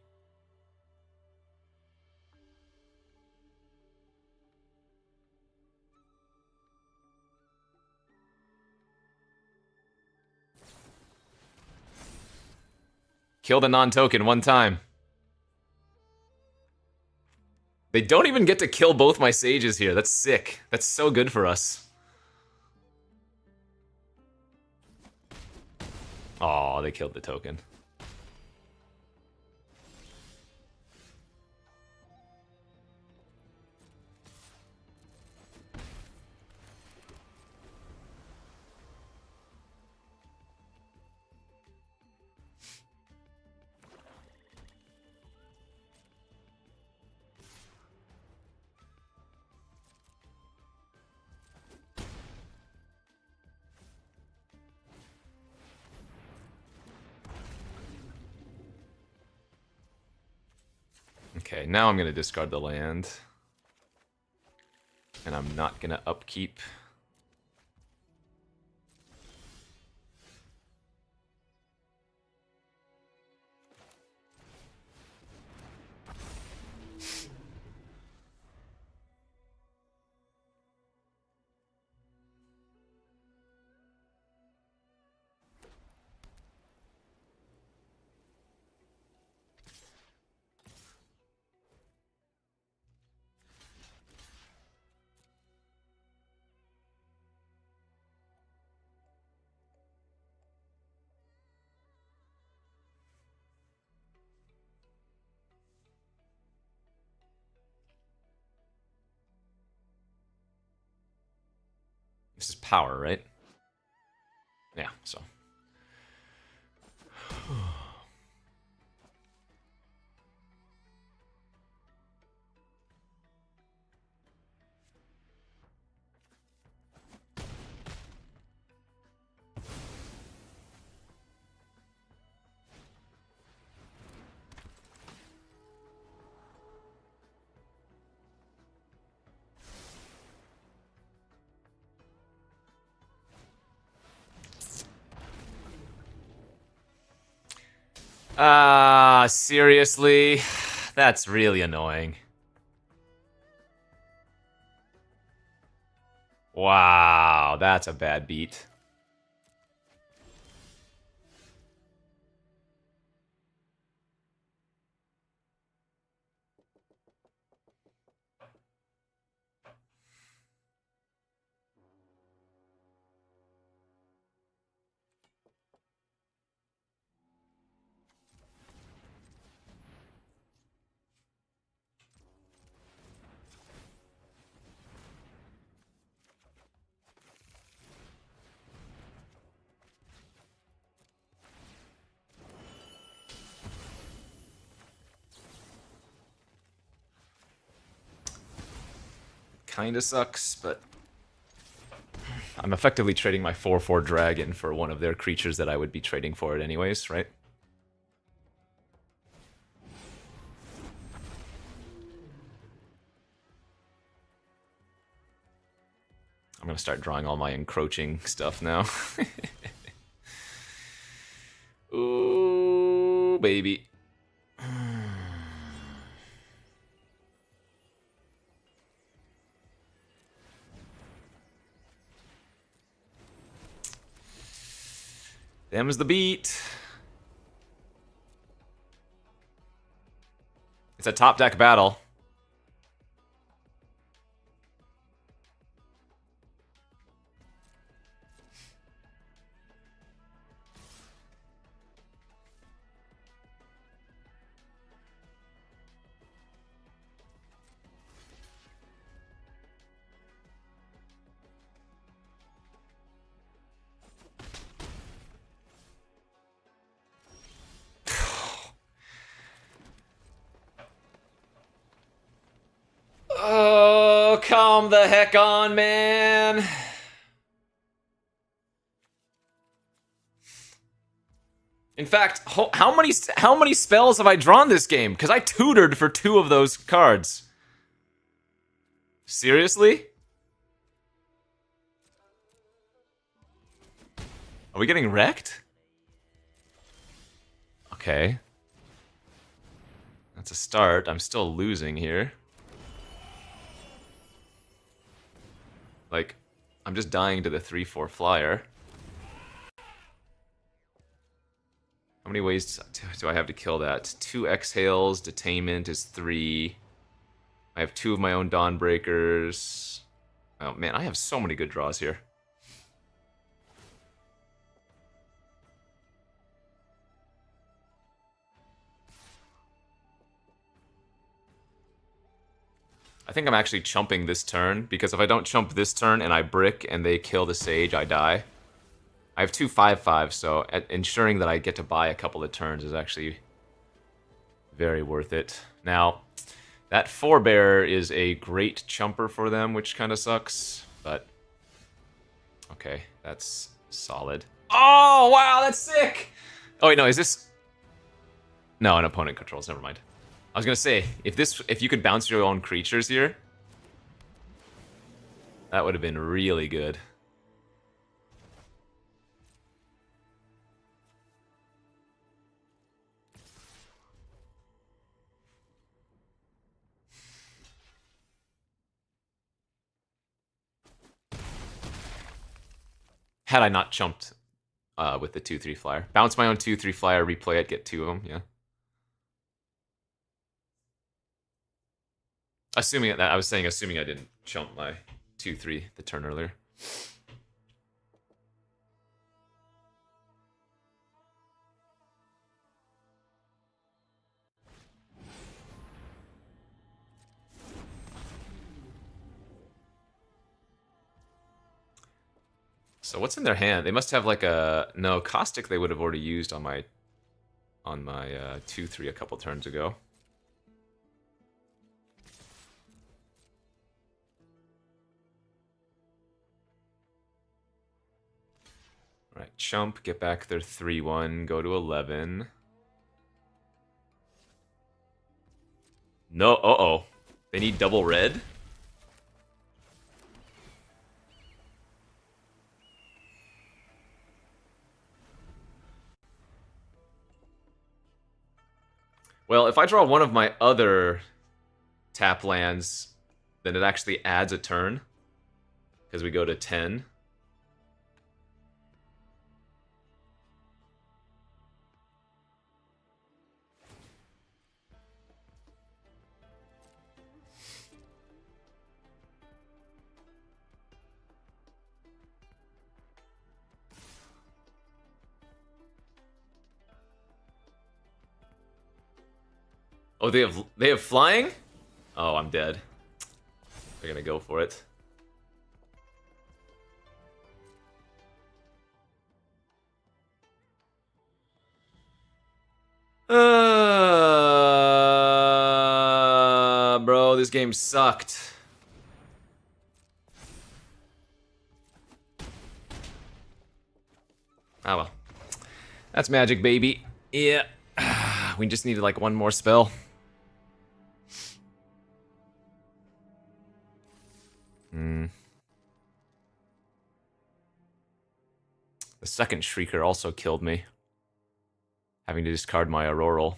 Kill the non-token one time. They don't even get to kill both my sages here. That's sick. That's so good for us. Oh, they killed the token. Okay, now I'm going to discard the land. And I'm not going to upkeep. This is power, right? Yeah, so. Seriously? That's really annoying. Wow, that's a bad beat. Kinda sucks, but I'm effectively trading my 4/4 dragon for one of their creatures that I would be trading for it anyways, right? I'm gonna start drawing all my encroaching stuff now. Ooh, baby. Them's the beat. It's a top deck battle. Oh, come the heck on, man. In fact, how many spells have I drawn this game? Because I tutored for 2 of those cards. Seriously? Are we getting wrecked? Okay. That's a start. I'm still losing here. Like, I'm just dying to the 3/4 flyer. How many ways do I have to kill that? 2 exhales, detainment is 3. I have 2 of my own Dawnbreakers. Oh man, I have so many good draws here. I think I'm actually chumping this turn, because if I don't chump this turn and I brick and they kill the Sage, I die. I have 2 5/5, so ensuring that I get to buy a couple of turns is actually very worth it. Now, that Forebear is a great chumper for them, which kind of sucks, but okay, that's solid. Oh, wow, that's sick! Oh, wait, no, is this... No, an opponent controls, never mind. I was gonna say, if you could bounce your own creatures here, that would have been really good. Had I not chumped with the 2/3 flyer. Bounce my own 2/3 flyer, replay it, get 2 of them, yeah. Assuming that, I was saying assuming I didn't chump my 2/3 the turn earlier. So what's in their hand? They must have like a... No, Caustic they would have already used on my 2/3 a couple turns ago. Alright, chump, get back their 3/1, go to 11. No, uh-oh. They need double red? Well, if I draw one of my other tap lands, then it actually adds a turn, because we go to 10. Oh, they have flying? Oh, I'm dead. They're gonna go for it. Bro, this game sucked. Oh well. That's Magic, baby. Yeah. We just needed like one more spell. The second Shrieker also killed me. Having to discard my Auroral.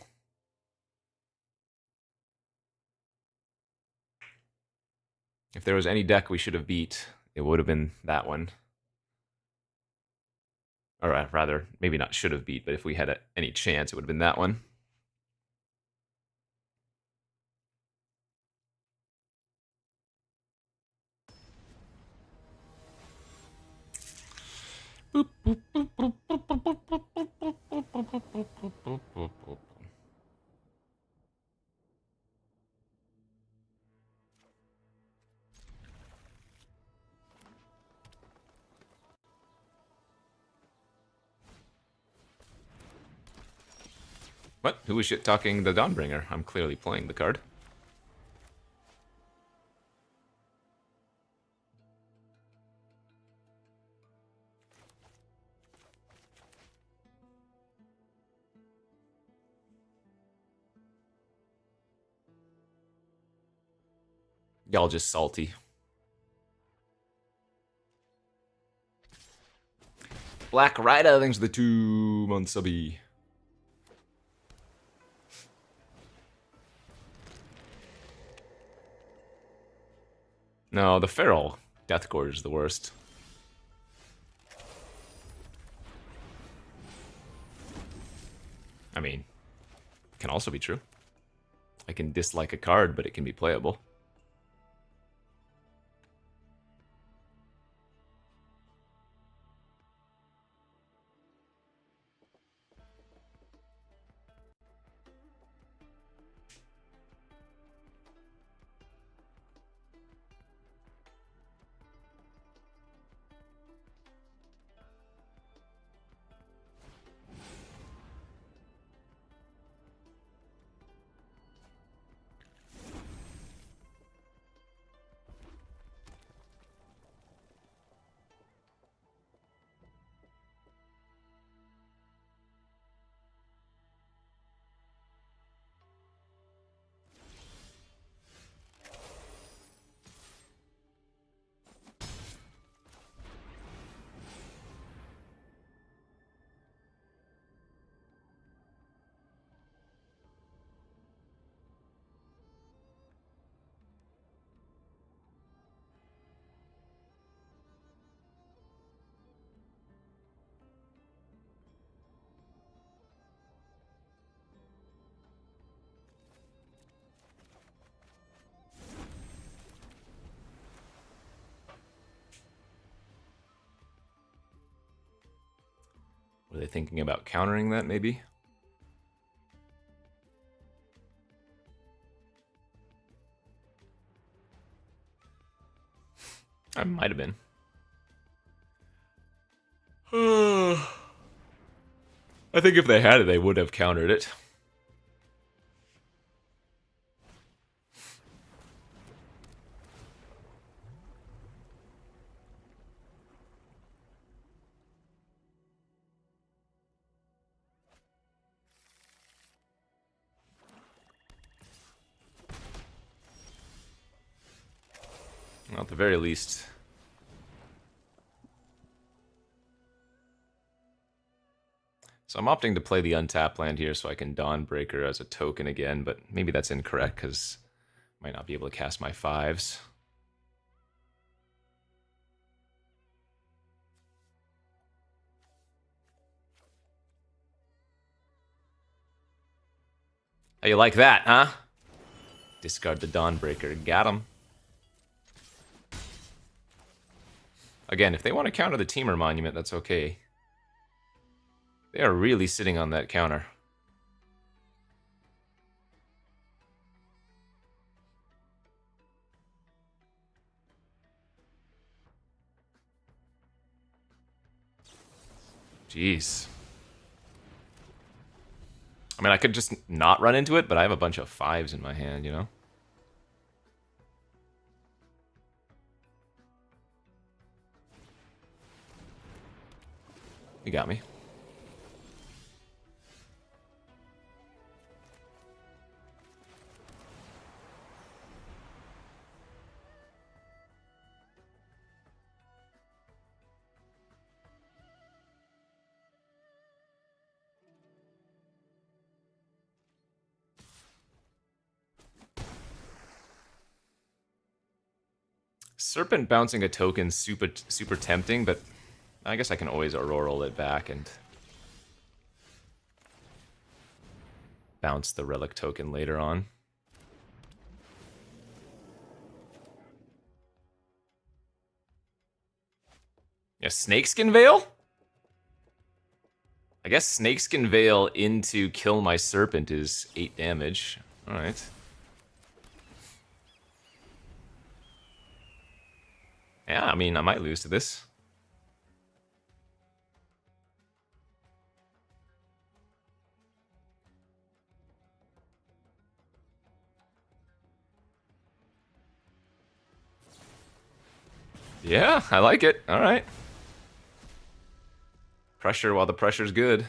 If there was any deck we should have beat, it would have been that one. Or rather, maybe not should have beat, but if we had any chance, it would have been that one. What? Who was shit talking the Dawnbringer? I'm clearly playing the card. Y'all just salty. Black Rider, thanks for the 2-month subby. No, the Feral Death Gorge is the worst. I mean, it can also be true. I can dislike a card, but it can be playable. Were they thinking about countering that, maybe? I might have been. I think if they had it, they would have countered it. Well, at the very least. So I'm opting to play the untap land here so I can Dawnbreaker as a token again, but maybe that's incorrect because I might not be able to cast my 5s. How you like that, huh? Discard the Dawnbreaker. Got him. Again, if they want to counter the Teamer Monument, that's okay. They are really sitting on that counter. Jeez. I mean, I could just not run into it, but I have a bunch of 5s in my hand, you know? You got me. Serpent bouncing a token super tempting, but I guess I can always Auroral it back and bounce the Relic token later on. Yeah, Snakeskin Veil? I guess Snakeskin Veil into kill my Serpent is 8 damage. Alright. Yeah, I mean, I might lose to this. Yeah, I like it. Alright. Pressure while the pressure's good.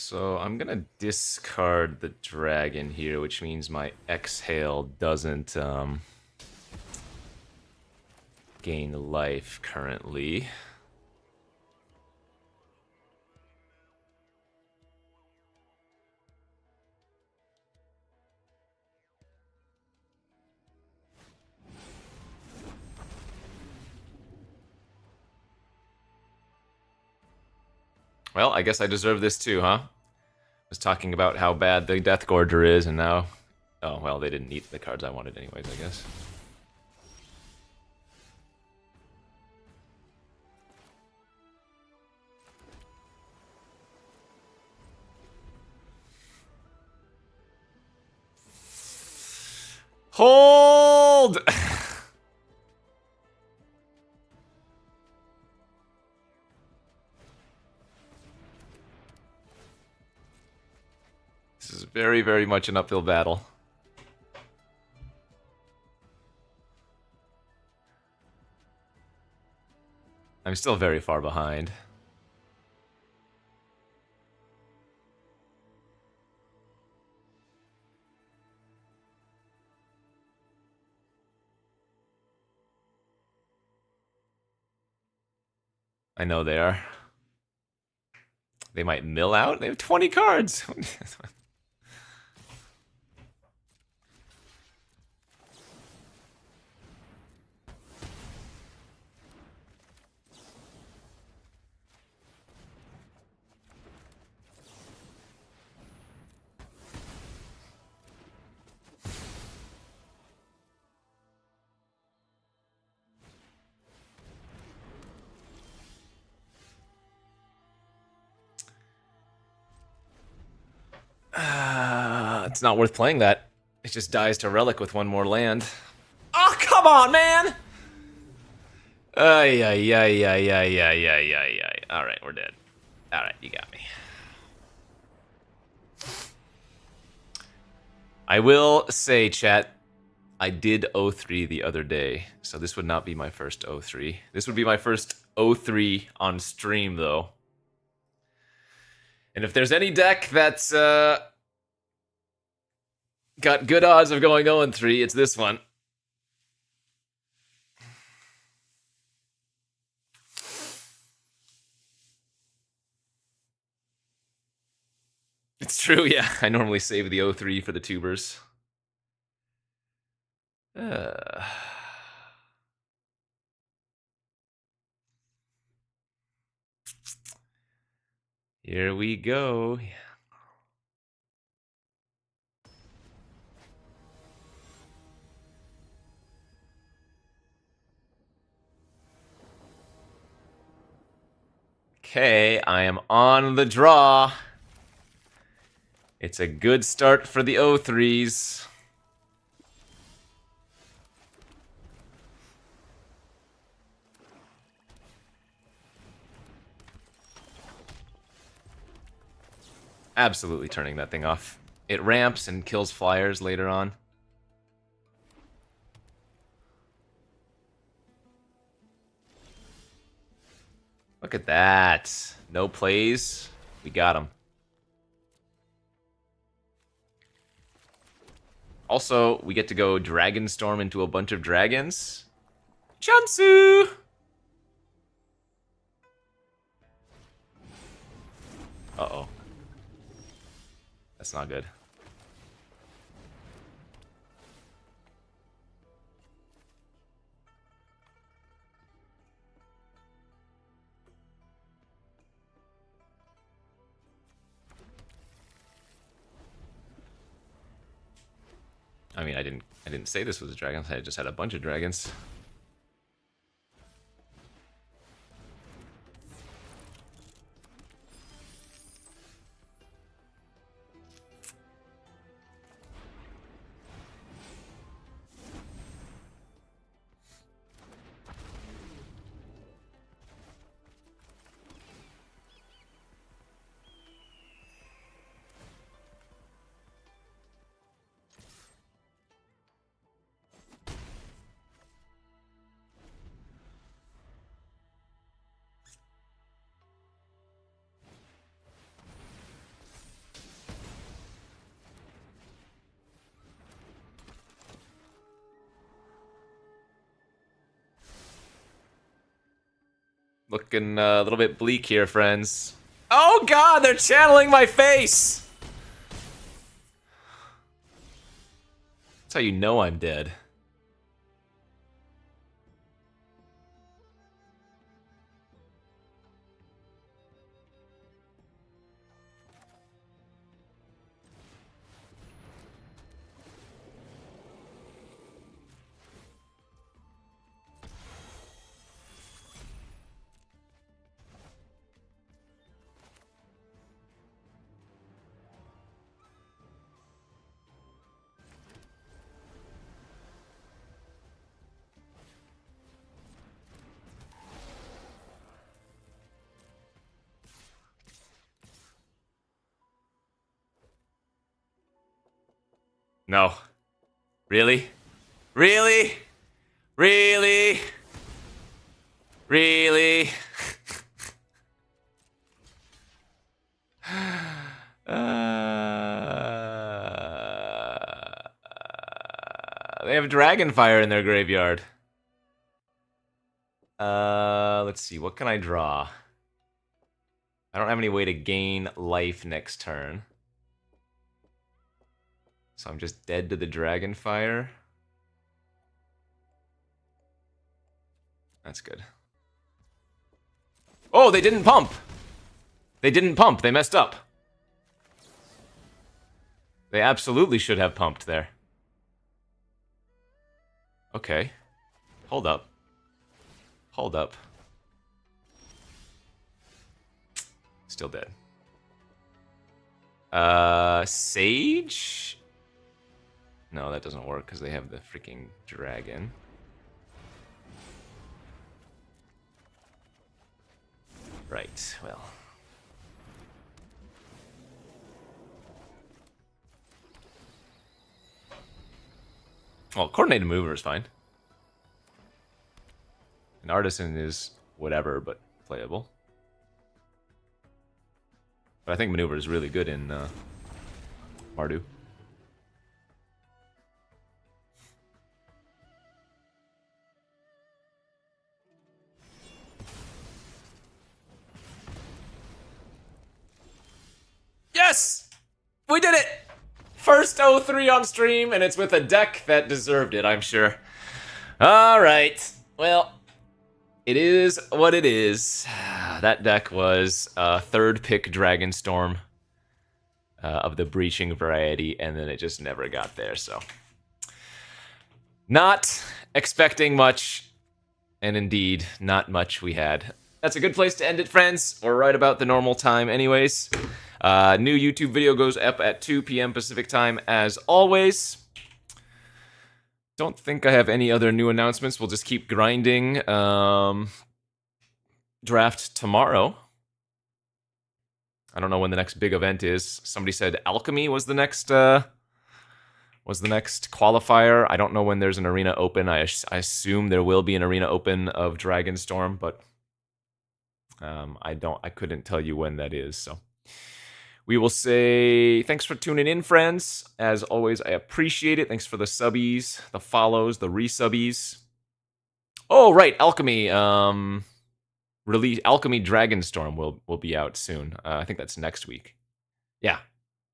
So I'm gonna discard the dragon here, which means my exhale doesn't gain life currently. Well, I guess I deserve this too, huh? Was talking about how bad the Death Gorger is, and now... Oh, well, they didn't eat the cards I wanted anyways, I guess. Hold! This is very, very much an uphill battle. I'm still very far behind. I know they are. They might mill out. They have 20 cards. It's not worth playing that. It just dies to Relic with one more land. Oh, come on, man! Ay, ay, ay, ay, ay, ay, ay, ay, ay. Alright, we're dead. Alright, you got me. I will say, chat, I did 0-3 the other day, so this would not be my first 0-3. This would be my first 0-3 on stream, though. And if there's any deck that's got good odds of going 0-3, it's this one. It's true, yeah. I normally save the 0-3 for the tubers. Here we go. Okay, I am on the draw. It's a good start for the 0-3s. Absolutely turning that thing off. It ramps and kills flyers later on. Look at that. No plays. We got him. Also, we get to go Dragonstorm into a bunch of dragons. Chansu! Uh-oh. That's not good. I mean, I didn't say this was a dragon. I just had a bunch of dragons. looking a little bit bleak here, friends. Oh god, they're channeling my face! That's how you know I'm dead. No. Really? Really? Really? Really? They have Dragonfire in their graveyard. Let's see. What can I draw? I don't have any way to gain life next turn. So I'm just dead to the Dragonfire. That's good. Oh, they didn't pump! They didn't pump. They messed up. They absolutely should have pumped there. Okay. Hold up. Hold up. Still dead. Sage? No, that doesn't work because they have the freaking dragon. Right, well. Well, coordinated mover is fine. An artisan is whatever, but playable. But I think maneuver is really good in Mardu. Yes! We did it! First 03 on stream, and it's with a deck that deserved it, I'm sure. Alright. Well, it is what it is. That deck was third pick Dragonstorm of the Breaching variety, and then it just never got there, so. Not expecting much, and indeed, not much we had. That's a good place to end it, friends. We're right about the normal time anyways. New YouTube video goes up at 2 p.m. Pacific time, as always. Don't think I have any other new announcements. We'll just keep grinding. Draft tomorrow. I don't know when the next big event is. Somebody said Alchemy was the next qualifier. I don't know when there's an arena open. I assume there will be an arena open of Dragonstorm, but I couldn't tell you when that is. So we will say thanks for tuning in, friends. As always, I appreciate it. Thanks for the subbies, the follows, the resubbies. Oh, right, Alchemy. Release Alchemy Dragonstorm will be out soon. I think that's next week. Yeah,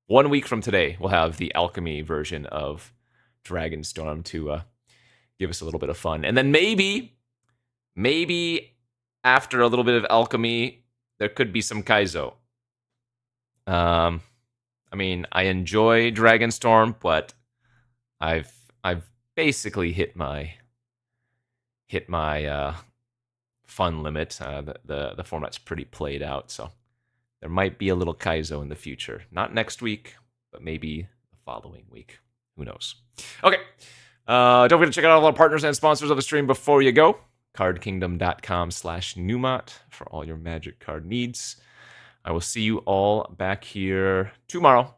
1 week from today, we'll have the Alchemy version of Dragonstorm to give us a little bit of fun. And then maybe after a little bit of Alchemy, there could be some Kaizo. I mean, I enjoy Dragonstorm, but I've basically hit my fun limit. The format's pretty played out, so there might be a little Kaizo in the future. Not next week, but maybe the following week. Who knows? Okay. Don't forget to check out all our partners and sponsors of the stream before you go. cardkingdom.com/Newmont for all your Magic card needs. I will see you all back here tomorrow